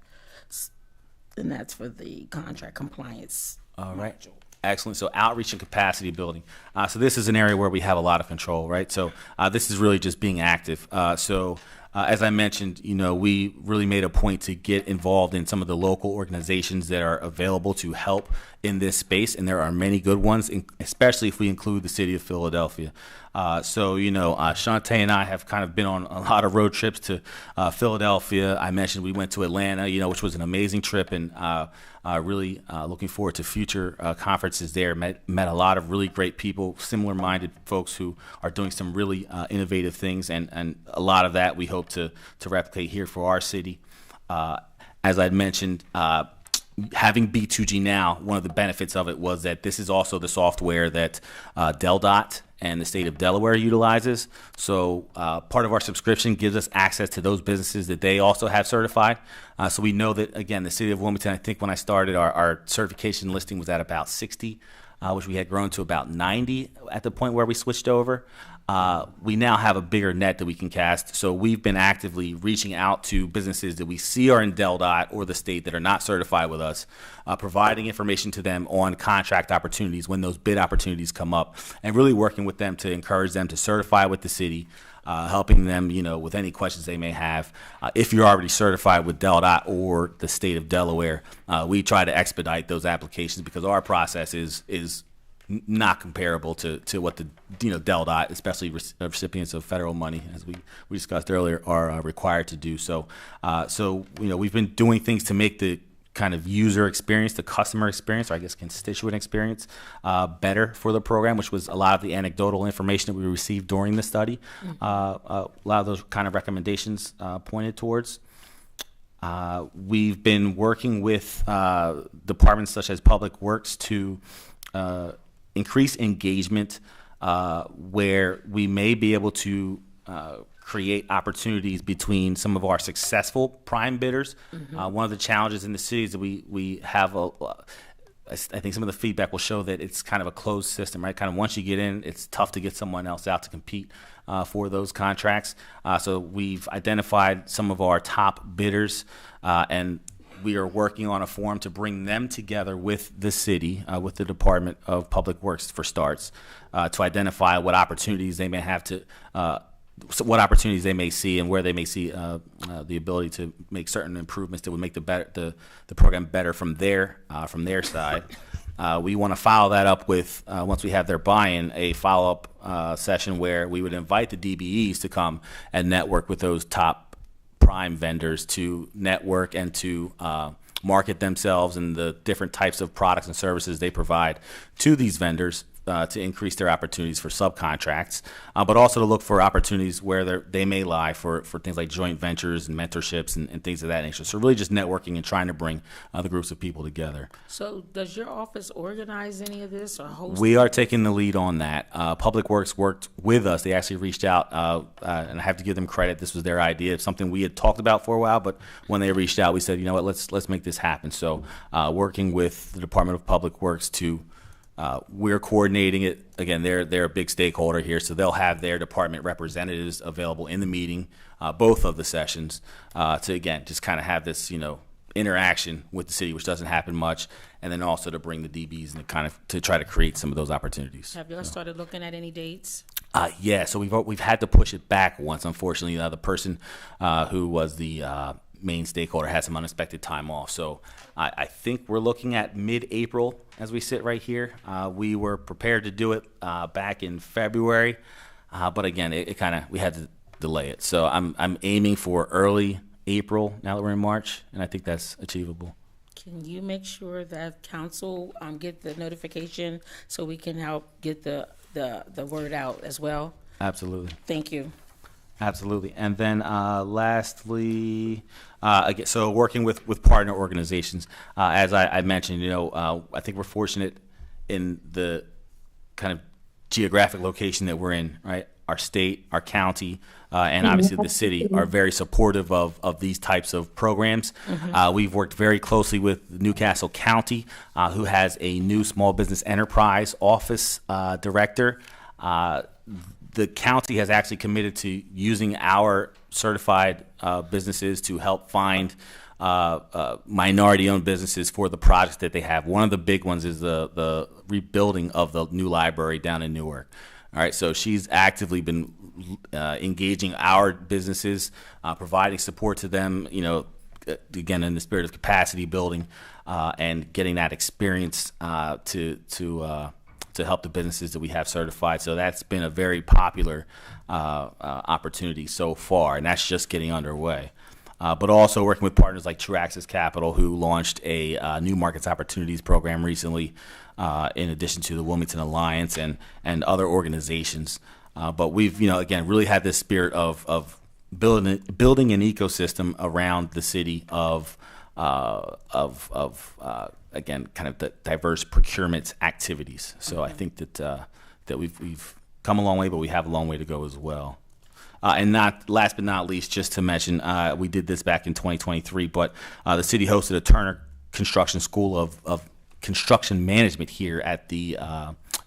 And that's for the contract compliance. All right. Module. Excellent. So outreach and capacity building. So this is an area where we have a lot of control, right? So this is really just being active. As I mentioned, we really made a point to get involved in some of the local organizations that are available to help in this space, and there are many good ones, especially if we include the city of Philadelphia. Shantae and I have kind of been on a lot of road trips to Philadelphia. I mentioned we went to Atlanta, which was an amazing trip, and really looking forward to future conferences there. Met a lot of really great people, similar-minded folks who are doing some really innovative things, and a lot of that we hope to replicate here for our city. As I'd mentioned, having B2G Now, one of the benefits of it was that this is also the software that DelDOT and the state of Delaware utilizes. So part of our subscription gives us access to those businesses that they also have certified. So we know that, again, the city of Wilmington, I think when I started, our certification listing was at about 60, which we had grown to about 90 at the point where we switched over. We now have a bigger net that we can cast. So we've been actively reaching out to businesses that we see are in DelDOT or the state that are not certified with us, providing information to them on contract opportunities when those bid opportunities come up, and really working with them to encourage them to certify with the city, helping them, with any questions they may have. If you're already certified with DelDOT or the state of Delaware, we try to expedite those applications because our process is not comparable to what the DelDOT, especially recipients of federal money, as we discussed earlier, are required to do. So we've been doing things to make the kind of user experience, the customer experience, or I guess constituent experience, better for the program, which was a lot of the anecdotal information that we received during the study. Mm-hmm. A lot of those kind of recommendations pointed towards. We've been working with departments such as Public Works to increase engagement where we may be able to create opportunities between some of our successful prime bidders. Mm-hmm. One of the challenges in the city is that we have I think some of the feedback will show that it's kind of a closed system, right? Kind of once you get in, it's tough to get someone else out to compete for those contracts. So we've identified some of our top bidders, and we are working on a form to bring them together with the city, with the Department of Public Works for starts, to identify what opportunities they may have what opportunities they may see and where they may see the ability to make certain improvements that would make the program better from their side. We want to follow that up with, once we have their buy-in, a follow-up session where we would invite the DBEs to come and network with those top prime vendors to network and to market themselves and the different types of products and services they provide to these vendors to increase their opportunities for subcontracts, but also to look for opportunities where they may lie for things like joint ventures and mentorships and things of that nature. So really just networking and trying to bring the groups of people together. So does your office organize any of this or host? We are taking the lead on that. Public Works worked with us. They actually reached out, and I have to give them credit. This was their idea. It's something we had talked about for a while, but when they reached out, we said, you know what, let's make this happen. So working with the Department of Public Works to we're coordinating it. Again, they're a big stakeholder here, so they'll have their department representatives available in the meeting, both of the sessions, to again just kind of have this interaction with the city, which doesn't happen much, and then also to bring the DBs and kind of to try to create some of those opportunities. Have y'all started looking at any dates? Yeah, so we've had to push it back once. Unfortunately, the person who was the main stakeholder had some unexpected time off. So I think we're looking at mid-April as we sit right here. We were prepared to do it back in February, but again, we had to delay it. So I'm aiming for early April now that we're in March, and I think that's achievable. Can you make sure that council get the notification so we can help get the word out as well? Absolutely. Thank you. Absolutely. And then lastly, again, so working with partner organizations, as I mentioned, I think we're fortunate in the kind of geographic location that we're in, right? Our state, our county, and obviously the city are very supportive of these types of programs. We've worked very closely with Newcastle County, who has a new small business enterprise office director. The county has actually committed to using our certified businesses to help find minority-owned businesses for the projects that they have. One of the big ones is the rebuilding of the new library down in Newark. All right, so she's actively been engaging our businesses, providing support to them, again, in the spirit of capacity building and getting that experience to help the businesses that we have certified. So that's been a very popular opportunity so far, and that's just getting underway. But also working with partners like True Access Capital, who launched a New Markets Opportunities program recently, in addition to the Wilmington Alliance and other organizations. But we've, again, really had this spirit of building an ecosystem around the city of again, kind of the diverse procurement activities. So I think that we've come a long way, but we have a long way to go as well. And last but not least, just to mention, we did this back in 2023, but the city hosted a Turner Construction School of Construction Management here at the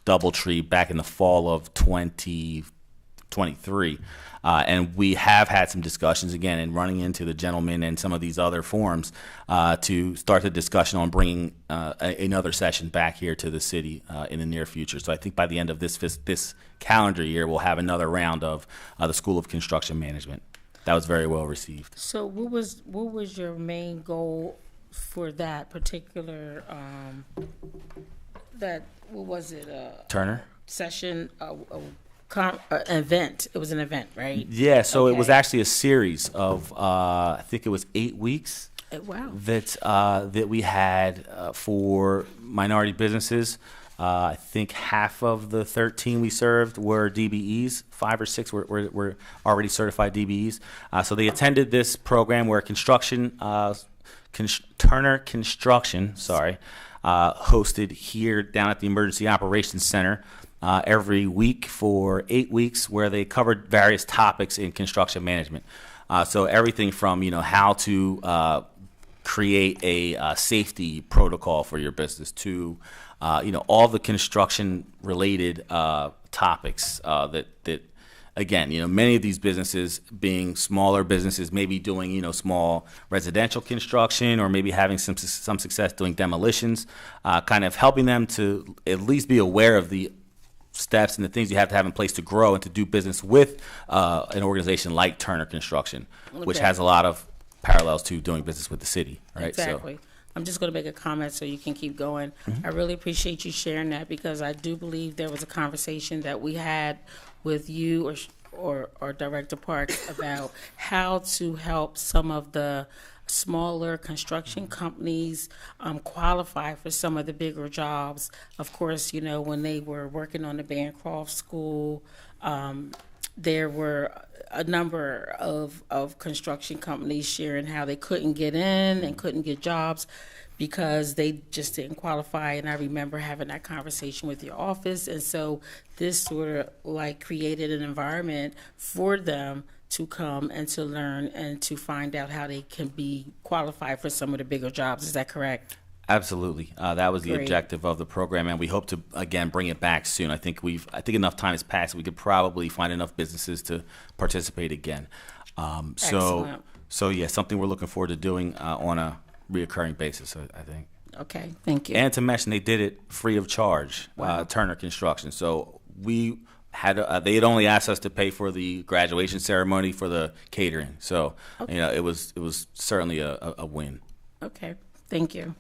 DoubleTree back in the fall of 2023. And we have had some discussions, again, and running into the gentleman and some of these other forums to start the discussion on bringing another session back here to the city in the near future. So I think by the end of this calendar year, we'll have another round of the School of Construction Management. That was very well received. So what was your main goal for that particular, what was it? Turner? Session, event. It was an event, right? Yeah, so Okay. It was actually a series of, I think it was 8 weeks. Wow. That we had for minority businesses. I think half of the 13 we served were DBEs. 5 or 6 were already certified DBEs. So they attended this program where Turner Construction, hosted here down at the Emergency Operations Center every week for 8 weeks, where they covered various topics in construction management. So everything from how to create a safety protocol for your business to all the construction related topics that again, many of these businesses being smaller businesses, maybe doing, small residential construction or maybe having some success doing demolitions, kind of helping them to at least be aware of the steps and the things you have to have in place to grow and to do business with an organization like Turner Construction, which Okay. has a lot of parallels to doing business with the city, right? Exactly. I'm just going to make a comment so you can keep going. I really appreciate you sharing that, because I do believe there was a conversation that we had with you or Director Parks about how to help some of the smaller construction companies qualify for some of the bigger jobs. Of course, you know, when they were working on the Bancroft School, there were a number of construction companies sharing how they couldn't get in and couldn't get jobs because they just didn't qualify. And I remember having that conversation with your office. And so this sort of like created an environment for them to come and to learn and to find out how they can be qualified for some of the bigger jobs. Is that correct? Absolutely. That was the Great. objective of the program, and we hope to, again, bring it back soon. I think enough time has passed. We could probably find enough businesses to participate again. Excellent. So yeah, something we're looking forward to doing on a reoccurring basis, I think. Okay, thank you. And to mention, they did it free of charge, Wow. Turner Construction. So we had they had only asked us to pay for the graduation ceremony for the catering. So Okay. you know, it was certainly a win. Okay, thank you.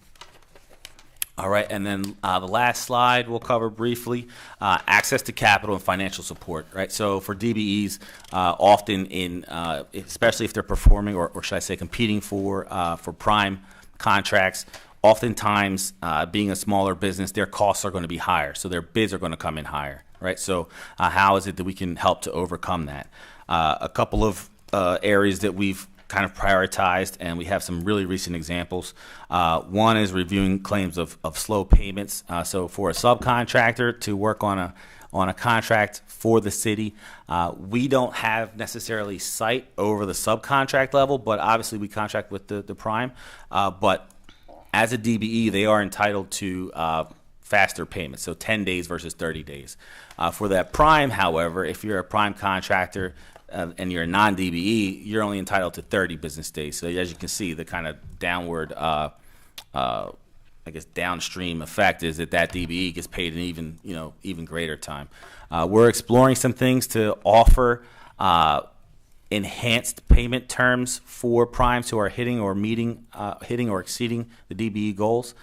All right, and then the last slide we'll cover briefly, access to capital and financial support, right? So for DBEs, often especially if they're performing or should I say competing for prime contracts, oftentimes being a smaller business, their costs are going to be higher, so their bids are going to come in higher, right? So how is it that we can help to overcome that? A couple of areas that we've kind of prioritized, and we have some really recent examples. One is reviewing claims of slow payments. So for a subcontractor to work on a contract for the city, we don't have necessarily sight over the subcontract level, but obviously we contract with the prime. But as a DBE, they are entitled to faster payments, so 10 days versus 30 days. For that prime, however, if you're a prime contractor, and you're a non-DBE, you're only entitled to 30 business days. So as you can see, the kind of downward, downstream effect is that DBE gets paid an even greater time. We're exploring some things to offer enhanced payment terms for primes who are hitting or exceeding the DBE goals.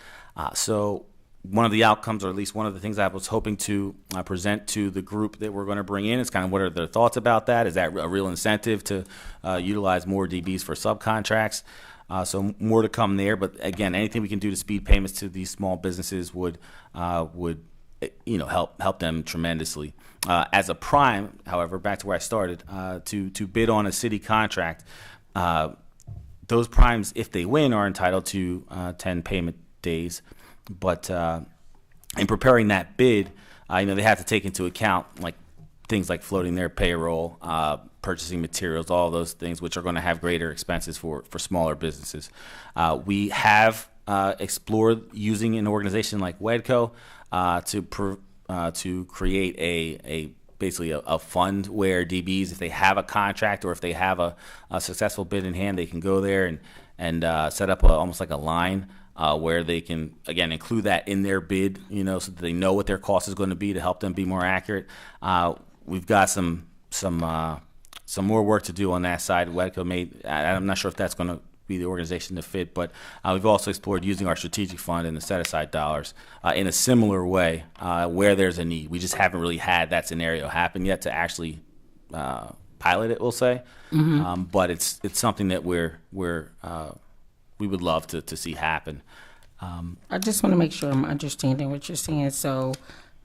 So one of the outcomes, or at least one of the things I was hoping to present to the group that we're going to bring in is kind of what are their thoughts about that? Is that a real incentive to utilize more DBs for subcontracts? So more to come there. But again, anything we can do to speed payments to these small businesses would help them tremendously. As a prime, however, back to where I started, to bid on a city contract, those primes, if they win, are entitled to 10 payment days. But in preparing that bid, they have to take into account things like floating their payroll, purchasing materials, all those things, which are going to have greater expenses for smaller businesses. We have explored using an organization like WEDCO to create basically a fund where DBs, if they have a contract or if they have a successful bid in hand, they can go there and set up almost like a line. Where they can, again, include that in their bid, so that they know what their cost is going to be to help them be more accurate. We've got some more work to do on that side. WEDCO I'm not sure if that's going to be the organization to fit, but we've also explored using our strategic fund and the set-aside dollars in a similar way where there's a need. We just haven't really had that scenario happen yet to actually pilot it, we'll say. Mm-hmm. But it's something that we would love to see happen. I just want to make sure I'm understanding what you're saying. So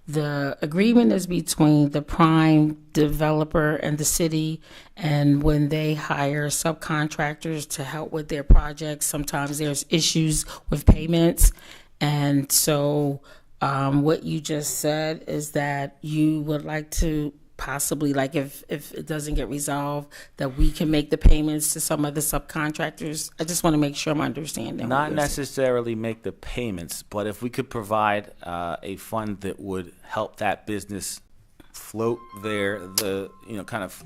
the agreement is between the prime developer and the city, and when they hire subcontractors to help with their projects, sometimes there's issues with payments. And so what you just said is that you would like to possibly, if it doesn't get resolved, that we can make the payments to some of the subcontractors. I just want to make sure I'm understanding. Not necessarily make the payments, but if we could provide a fund that would help that business float kind of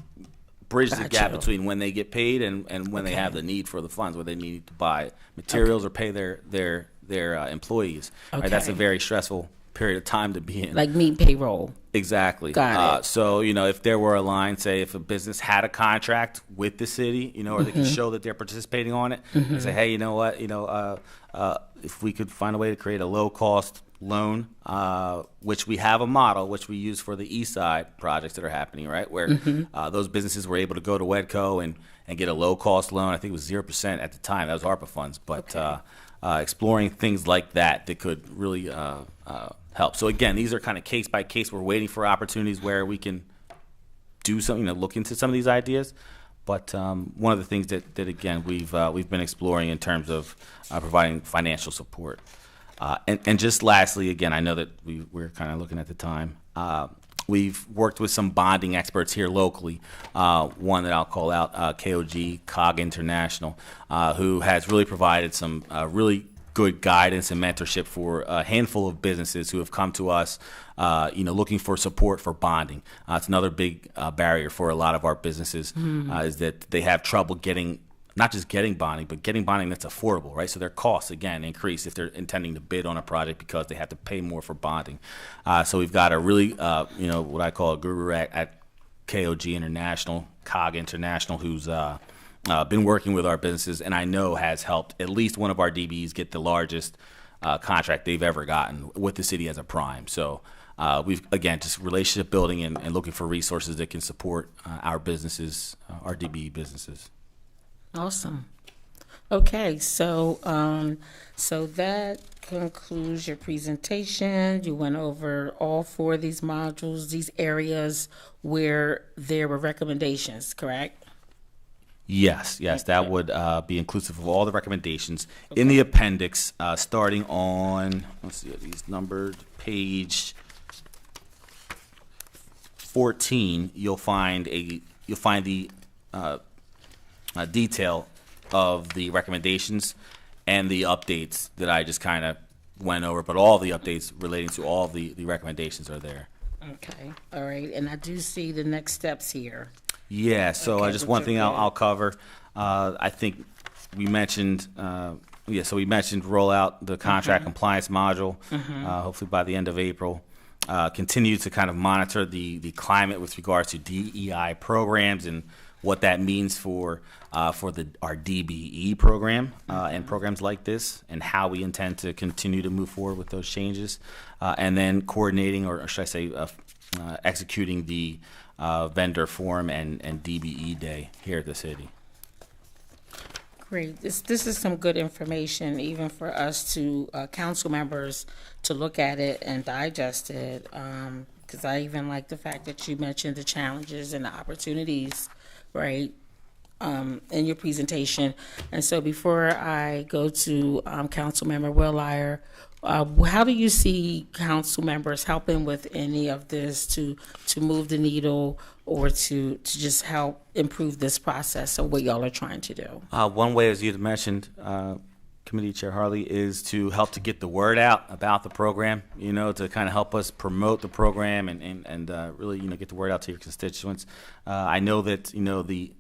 bridge the gap between when they get paid and when they have the need for the funds, where they need to buy materials or pay their employees. Okay. Right? That's a very stressful period of time to be in. Like meet payroll. Exactly. Got it. So, if there were a line, say, if a business had a contract with the city, or they can show that they're participating on it, and say, hey, you know what, if we could find a way to create a low-cost loan, which we have a model, which we use for the East Side projects that are happening, right, where those businesses were able to go to WEDCO and get a low-cost loan. I think it was 0% at the time. That was ARPA funds. But exploring things like that could really help. So again, these are kind of case by case. We're waiting for opportunities where we can do something, look into some of these ideas. But one of the things that again we've been exploring in terms of providing financial support. And just lastly, again, I know that we're kind of looking at the time. We've worked with some bonding experts here locally. One that I'll call out, KOG, COG International, who has really provided some really good guidance and mentorship for a handful of businesses who have come to us, looking for support for bonding. It's another big barrier for a lot of our businesses, is that they have trouble not just getting bonding, but getting bonding that's affordable, right? So their costs, again, increase if they're intending to bid on a project because they have to pay more for bonding. So we've got a really, what I call a guru at KOG International, COG International, who's been working with our businesses, and I know has helped at least one of our DBEs get the largest contract they've ever gotten with the city as a prime. So we've, again, just relationship building and looking for resources that can support our businesses, our DBE businesses. Awesome. Okay, so that concludes your presentation. You went over all 4 of these modules, these areas where there were recommendations, correct? Yes, that would be inclusive of all the recommendations. In the appendix, starting on, let's see, are these numbered, page 14, you'll find the detail of the recommendations and the updates that I just kind of went over, but all the updates relating to all the recommendations are there. Okay, all right, and I do see the next steps here. Yeah, so Okay, just but one you're thing good. I'll cover. I think we mentioned, so we mentioned roll out the contract compliance module, hopefully by the end of April. Continue to kind of monitor the climate with regards to DEI programs and what that means for our DBE program and programs like this, and how we intend to continue to move forward with those changes, and then coordinating, or should I say, executing the vendor forum and DBE day here at the city. Great. This is some good information, even for us to council members to look at it and digest it. Because I even like the fact that you mentioned the challenges and the opportunities, right, in your presentation. And so before I go to Councilmember Willier, how do you see council members helping with any of this to move the needle or to just help improve this process of what y'all are trying to do? One way, as you had mentioned, Committee Chair Harley, is to help to get the word out about the program, to kind of help us promote the program and really, get the word out to your constituents. I know that, the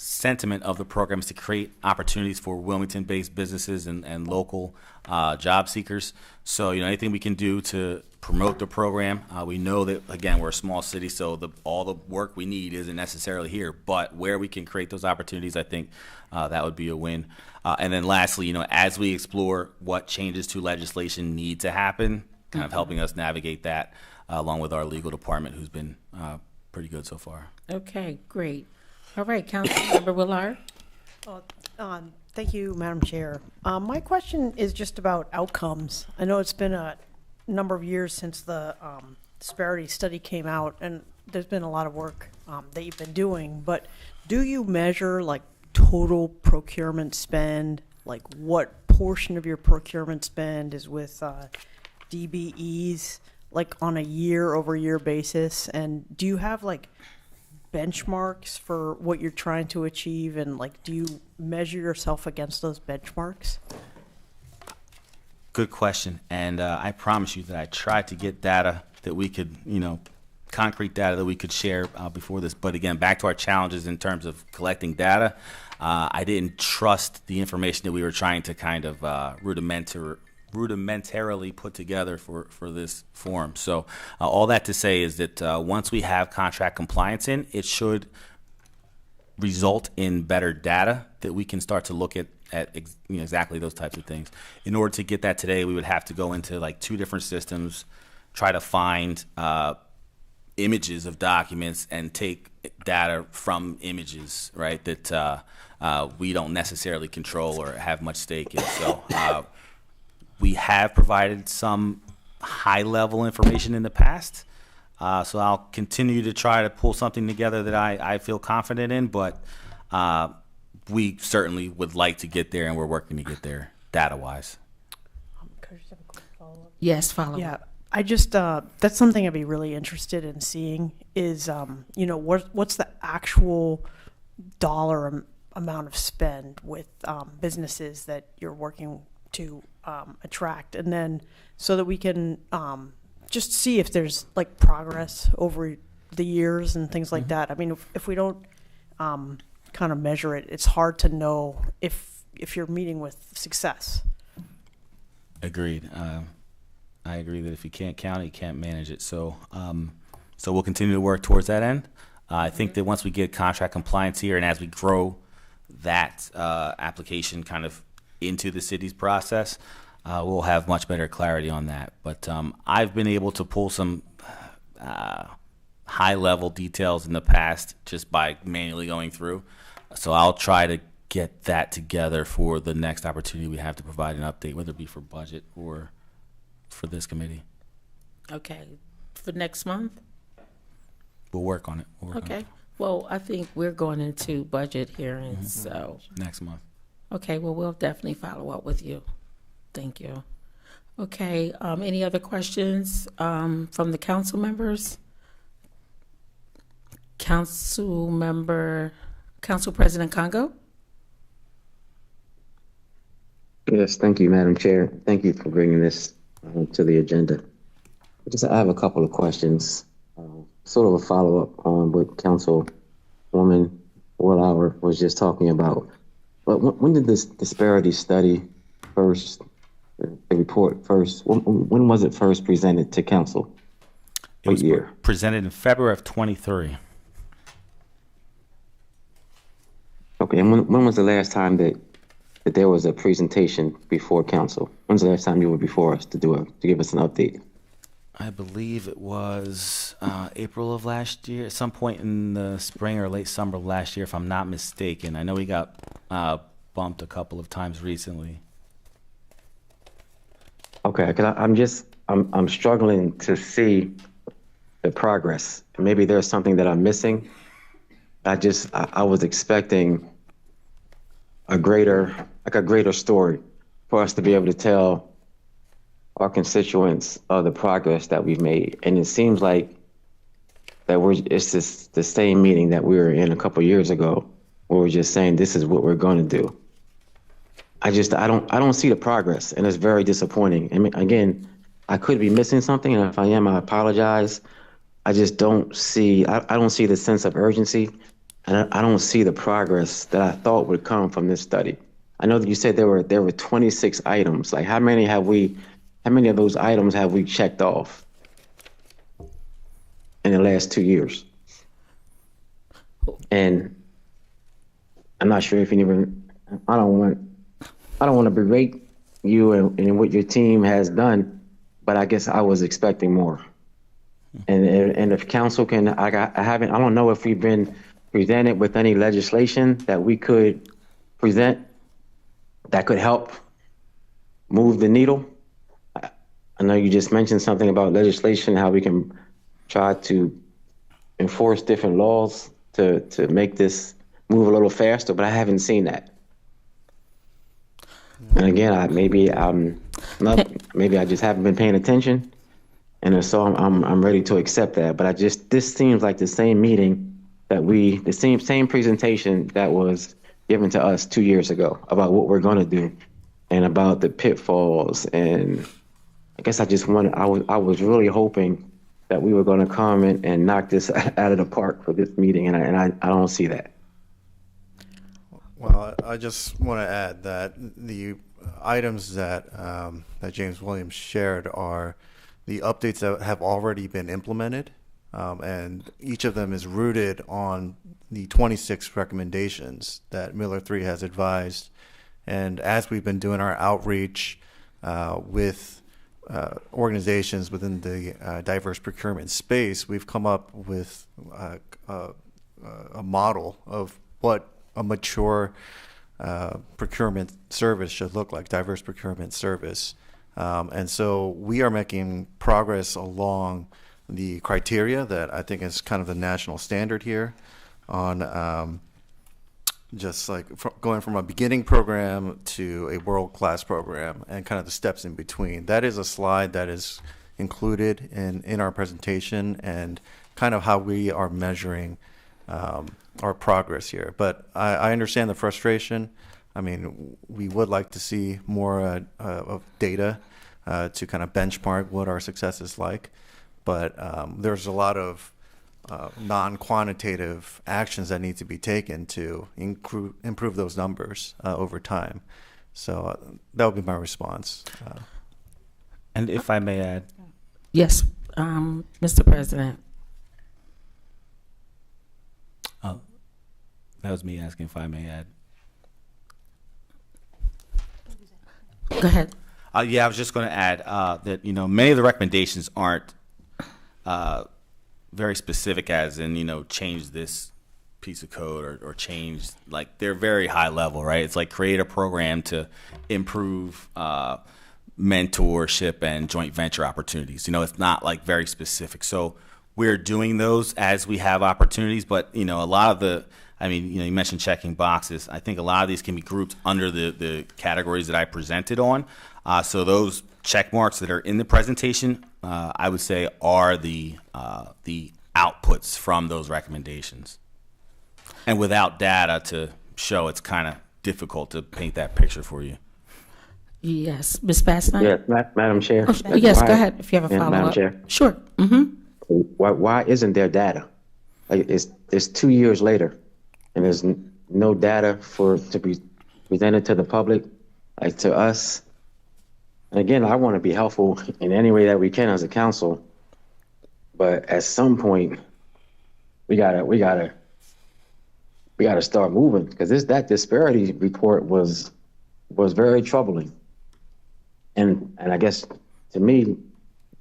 sentiment of the program is to create opportunities for Wilmington-based businesses and local job seekers. So, anything we can do to promote the program. We know that, again, we're a small city, so all the work we need isn't necessarily here. But where we can create those opportunities, I think that would be a win. And then lastly, as we explore what changes to legislation need to happen, kind of helping us navigate that along with our legal department, who's been pretty good so far. Okay, great. All right, Councilmember Willard. Thank you, Madam Chair. My question is just about outcomes. I know it's been a number of years since the disparity study came out, and there's been a lot of work that you've been doing, but do you measure like total procurement spend, like what portion of your procurement spend is with DBEs, like on a year-over-year basis? And do you have like benchmarks for what you're trying to achieve, and like do you measure yourself against those benchmarks? Good question, and I promise you that I tried to get data that we could, concrete data that we could share before this. But again, back to our challenges in terms of collecting data, I didn't trust the information that we were trying to kind of rudimentarily put together for this forum. So all that to say is that once we have contract compliance in, it should result in better data that we can start to look at exactly those types of things. In order to get that today, we would have to go into like 2 different systems, try to find images of documents and take data from images, right, that we don't necessarily control or have much stake in. So we have provided some high-level information in the past. So I'll continue to try to pull something together that I feel confident in, but we certainly would like to get there, and we're working to get there data-wise. Could I just have a quick follow-up? Yes, follow up. Yeah, I just, that's something I'd be really interested in seeing is, what's the actual dollar amount of spend with businesses that you're working to attract, and then so that we can just see if there's like progress over the years and things like that. I mean, if we don't kind of measure it, it's hard to know if you're meeting with success. Agreed. I agree that if you can't count it, you can't manage it. So so we'll continue to work towards that end. I think that once we get contract compliance here, and as we grow that application kind of into the city's process, we'll have much better clarity on that. But I've been able to pull some high-level details in the past just by manually going through. So I'll try to get that together for the next opportunity we have to provide an update, whether it be for budget or for this committee. Okay, for next month? We'll work on it. Okay. Well, I think we're going into budget hearings, so. Next month. Okay, well, we'll definitely follow up with you. Thank you. Okay, any other questions from the council members? Council President Congo? Yes, thank you, Madam Chair. Thank you for bringing this to the agenda. I have a couple of questions, sort of a follow-up on what Councilwoman Wallauer was just talking about. But when did this disparity study first, the report first, when was it first presented to council? It was presented in February of 23. Okay, and when was the last time that there was a presentation before council? When's the last time you were before us to give us an update? I believe it was April of last year, at some point in the spring or late summer of last year, if I'm not mistaken. I know we got bumped a couple of times recently. Okay, because I'm struggling to see the progress. Maybe there's something that I'm missing. I was expecting a greater story for us to be able to tell our constituents of the progress that we've made. And it seems like that it's just the same meeting that we were in a couple of years ago, where we're just saying this is what we're going to do. I don't see the progress, and it's very disappointing. I mean, again, I could be missing something, and if I am, I apologize. I just don't see the sense of urgency, and I don't see the progress that I thought would come from this study. I know that you said there were 26 items. Like, how many of those items have we checked off in the last 2 years? And I'm not sure if you even, I don't want to berate you and what your team has done, but I guess I was expecting more. And if council can, I don't know if we've been presented with any legislation that we could present that could help move the needle. I know you just mentioned something about legislation, how we can try to enforce different laws to make this move a little faster, but I haven't seen that. And again, maybe I just haven't been paying attention, and so I'm ready to accept that. But this seems like the same meeting the same presentation that was given to us 2 years ago about what we're going to do and about the pitfalls. And I guess I was really hoping that we were going to come and knock this out of the park for this meeting, and I don't see that. Well, I just want to add that the items that that James Williams shared are the updates that have already been implemented, and each of them is rooted on the 26 recommendations that Miller 3 has advised. And as we've been doing our outreach with organizations within the diverse procurement space, we've come up with a model of what a mature procurement service should look like, diverse procurement service. And so we are making progress along the criteria that I think is kind of the national standard here on just like going from a beginning program to a world-class program and kind of the steps in between. That is a slide that is included in our presentation and kind of how we are measuring our progress here. But I understand the frustration. I mean, we would like to see more of data to kind of benchmark what our success is like. But there's a lot of non-quantitative actions that need to be taken to improve those numbers over time. So that would be my response. And if I may add. Yes, Mr. President. Oh, that was me asking if I may add. Go ahead. Yeah, I was just going to add that, many of the recommendations aren't very specific as in, change this piece of code or change, like they're very high level, right? It's like create a program to improve mentorship and joint venture opportunities. It's not like very specific. So we're doing those as we have opportunities, but, a lot of the, you mentioned checking boxes. I think a lot of these can be grouped under the categories that I presented on. So those check marks that are in the presentation, I would say, are the outputs from those recommendations. And without data to show, it's kind of difficult to paint that picture for you. Yes, Ms. Bastian? Yes, Madam Chair. Oh, yes, go ahead if you have a follow-up. Madam Chair. Sure. Mm-hmm. Why isn't there data? Like it's 2 years later, and there's no data to be presented to the public, like to us. And again, I want to be helpful in any way that we can as a council, but at some point, we gotta start moving, because that disparity report was very troubling, and I guess to me,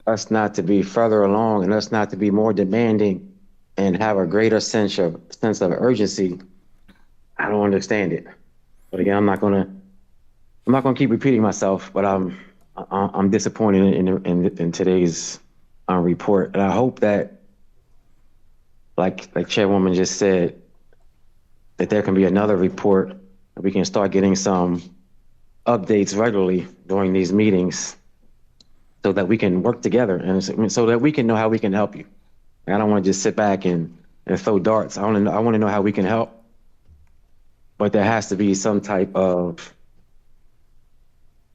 us not to be further along and us not to be more demanding and have a greater sense of urgency, I don't understand it. But again, I'm not gonna keep repeating myself, but I'm disappointed in today's report, and I hope that, like Chairwoman just said, that there can be another report that we can start getting some updates regularly during these meetings, so that we can work together and so that we can know how we can help you. I don't want to just sit back and throw darts. I want to know how we can help, but there has to be some type of,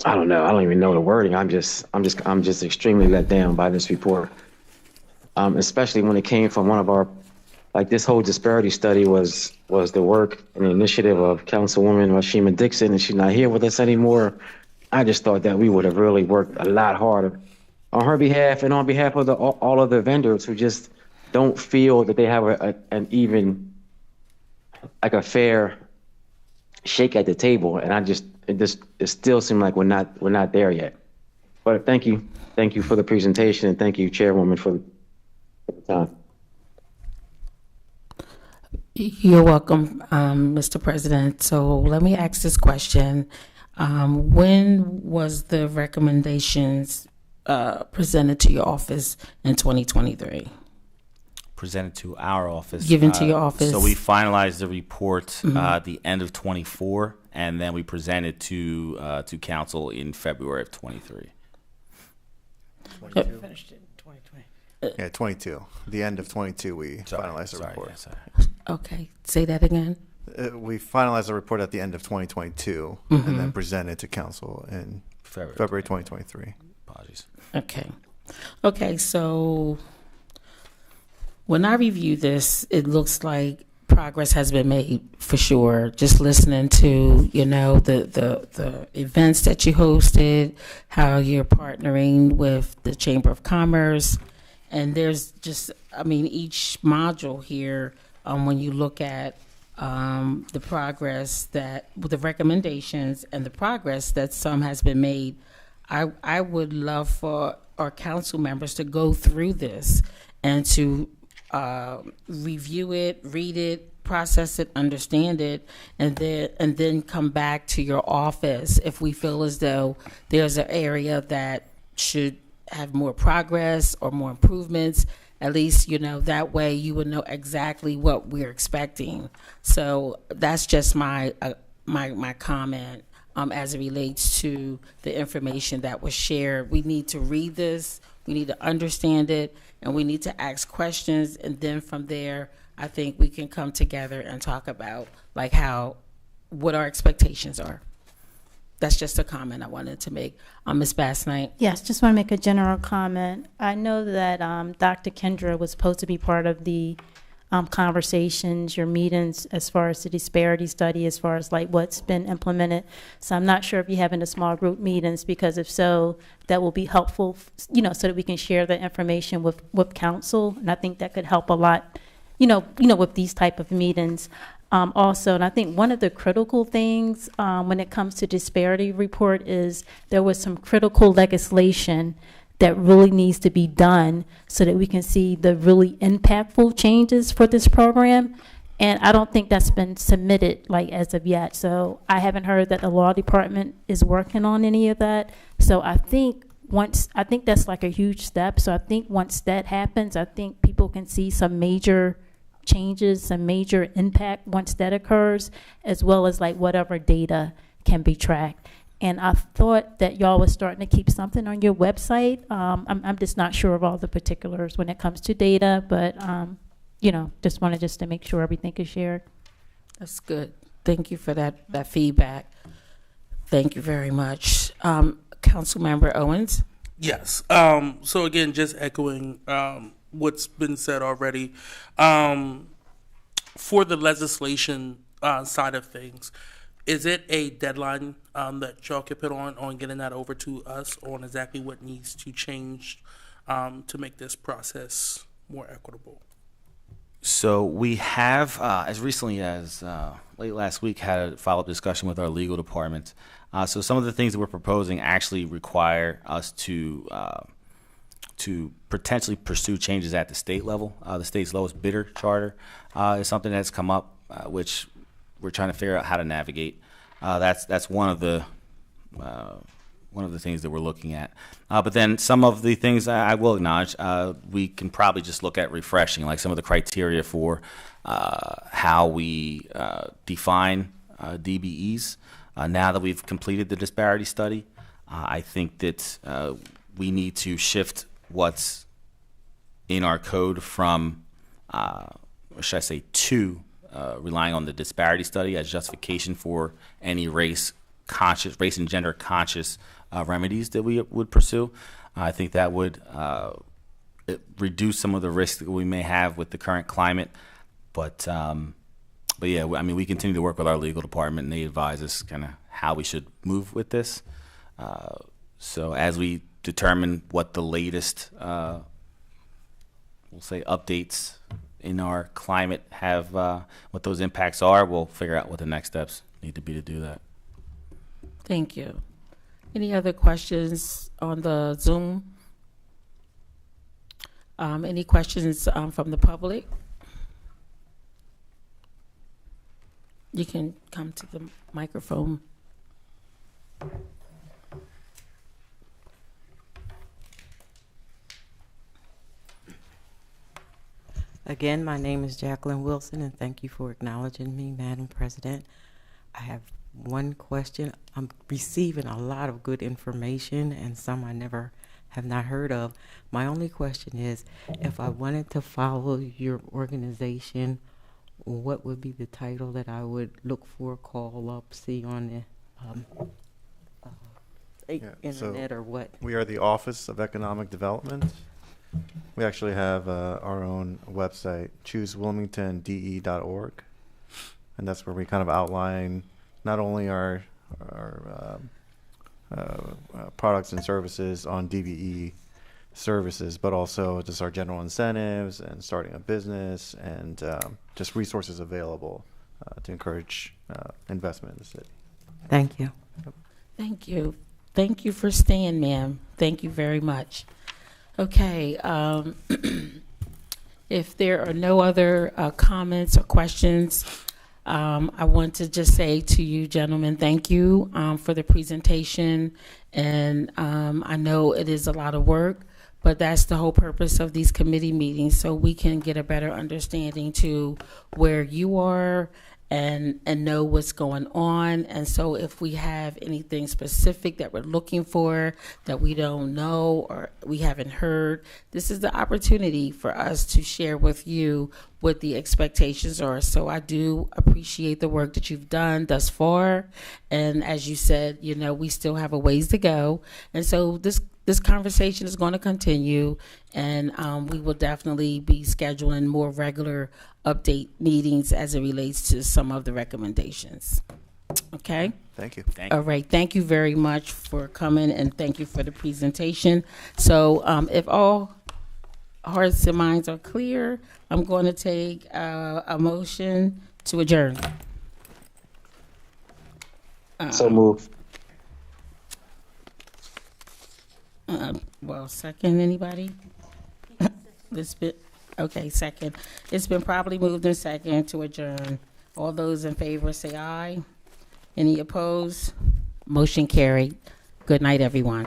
I don't know. I don't even know the wording. I'm just extremely let down by this report, especially when it came from one of our, like this whole disparity study was the work and the initiative of Councilwoman Rashima Dixon, and she's not here with us anymore. I just thought that we would have really worked a lot harder on her behalf and on behalf of all of the vendors who just don't feel that they have an even, like a fair shake at the table. And it still seems like we're not there yet. But thank you for the presentation, and thank you, Chairwoman, for the time. You're welcome, Mr. President. So let me ask this question. When was the recommendations presented to your office in 2023? Presented to our office. Given to your office. So we finalized the report at the end of 24, and then we presented to council in February of 23. Finished it in 2020. Yeah, 22. The end of 22, we finalized the report. Yeah, sorry. Okay, say that again. We finalized the report at the end of 2022 and then presented to council in February 2023. Apologies. Okay, so when I review this, it looks like progress has been made for sure. Just listening to, you know, the events that you hosted, how you're partnering with the Chamber of Commerce. And there's just, I mean, each module here, when you look at the progress that, with the recommendations and the progress that some has been made, I would love for our council members to go through this and to review it, read it, process it, understand it, and then come back to your office if we feel as though there's an area that should have more progress or more improvements. At least, you know, that way you would know exactly what we're expecting. So that's just my my comment as it relates to the information that was shared. We need to read this, we need to understand it, and we need to ask questions, and then from there, I think we can come together and talk about like what our expectations are. That's just a comment I wanted to make. Ms. Bass Knight. Yes, just want to make a general comment. I know that Dr. Kendra was supposed to be part of the conversations, your meetings, as far as the disparity study, as far as like what's been implemented. So I'm not sure if you're having a small group meetings, because if so, that will be helpful, you know, so that we can share the information with council. And I think that could help a lot, you know, with these type of meetings. Also, and I think one of the critical things when it comes to disparity report is there was some critical legislation that really needs to be done so that we can see the really impactful changes for this program. And I don't think that's been submitted like as of yet. So I haven't heard that the law department is working on any of that. So I think that's like a huge step. So I think once that happens, I think people can see some major changes, some major impact once that occurs, as well as like whatever data can be tracked. And I thought that y'all was starting to keep something on your website. I'm just not sure of all the particulars when it comes to data, but you know, just wanted to make sure everything is shared. That's good. Thank you for that feedback. Thank you very much. Councilmember Owens? Yes. So again, just echoing what's been said already. For the legislation side of things, is it a deadline that y'all could put on getting that over to us on exactly what needs to change to make this process more equitable? So we have, as recently as late last week, had a follow-up discussion with our legal department. So some of the things that we're proposing actually require us to potentially pursue changes at the state level. The state's lowest bidder charter is something that's come up, which we're trying to figure out how to navigate. That's one of the things that we're looking at. But then some of the things I will acknowledge, we can probably just look at refreshing, like some of the criteria for how we define DBEs. Now that we've completed the disparity study, I think that we need to shift what's in our code from, or should I say, to relying on the disparity study as justification for any race and gender conscious remedies that we would pursue. I think that would reduce some of the risks that we may have with the current climate. But yeah, I mean, we continue to work with our legal department, and they advise us kind of how we should move with this. So as we determine what the latest, we'll say, updates in our climate have, what those impacts are, we'll figure out what the next steps need to be to do that. Thank you. Any other questions on the Zoom? Any questions from the public? You can come to the microphone. Again, my name is Jacqueline Wilson, and thank you for acknowledging me, Madam President. I have one question. I'm receiving a lot of good information, and some I have not heard of. My only question is, if I wanted to follow your organization, what would be the title that I would look for, call up, see on the internet, or what? We are the Office of Economic Development. We actually have our own website, choosewilmingtonde.org, and that's where we kind of outline not only our products and services on DVE services, but also just our general incentives and starting a business and just resources available to encourage investment in the city. Thank you. Thank you. Thank you for staying, ma'am. Thank you very much. Okay. If there are no other comments or questions, I want to just say to you, gentlemen, thank you for the presentation. And I know it is a lot of work, but that's the whole purpose of these committee meetings, so we can get a better understanding to where you are and know what's going on. And so if we have anything specific that we're looking for that we don't know or we haven't heard, this is the opportunity for us to share with you what the expectations are. So I do appreciate the work that you've done thus far. And as you said, you know, we still have a ways to go. And so this conversation is going to continue, and we will definitely be scheduling more regular update meetings as it relates to some of the recommendations. Okay? Thank you. Thank you. All right. Thank you very much for coming, and thank you for the presentation. So if all hearts and minds are clear, I'm going to take a motion to adjourn. So move. Well, second, anybody? Okay, second. It's been properly moved and second to adjourn. All those in favor say aye. Any opposed? Motion carried. Good night, everyone.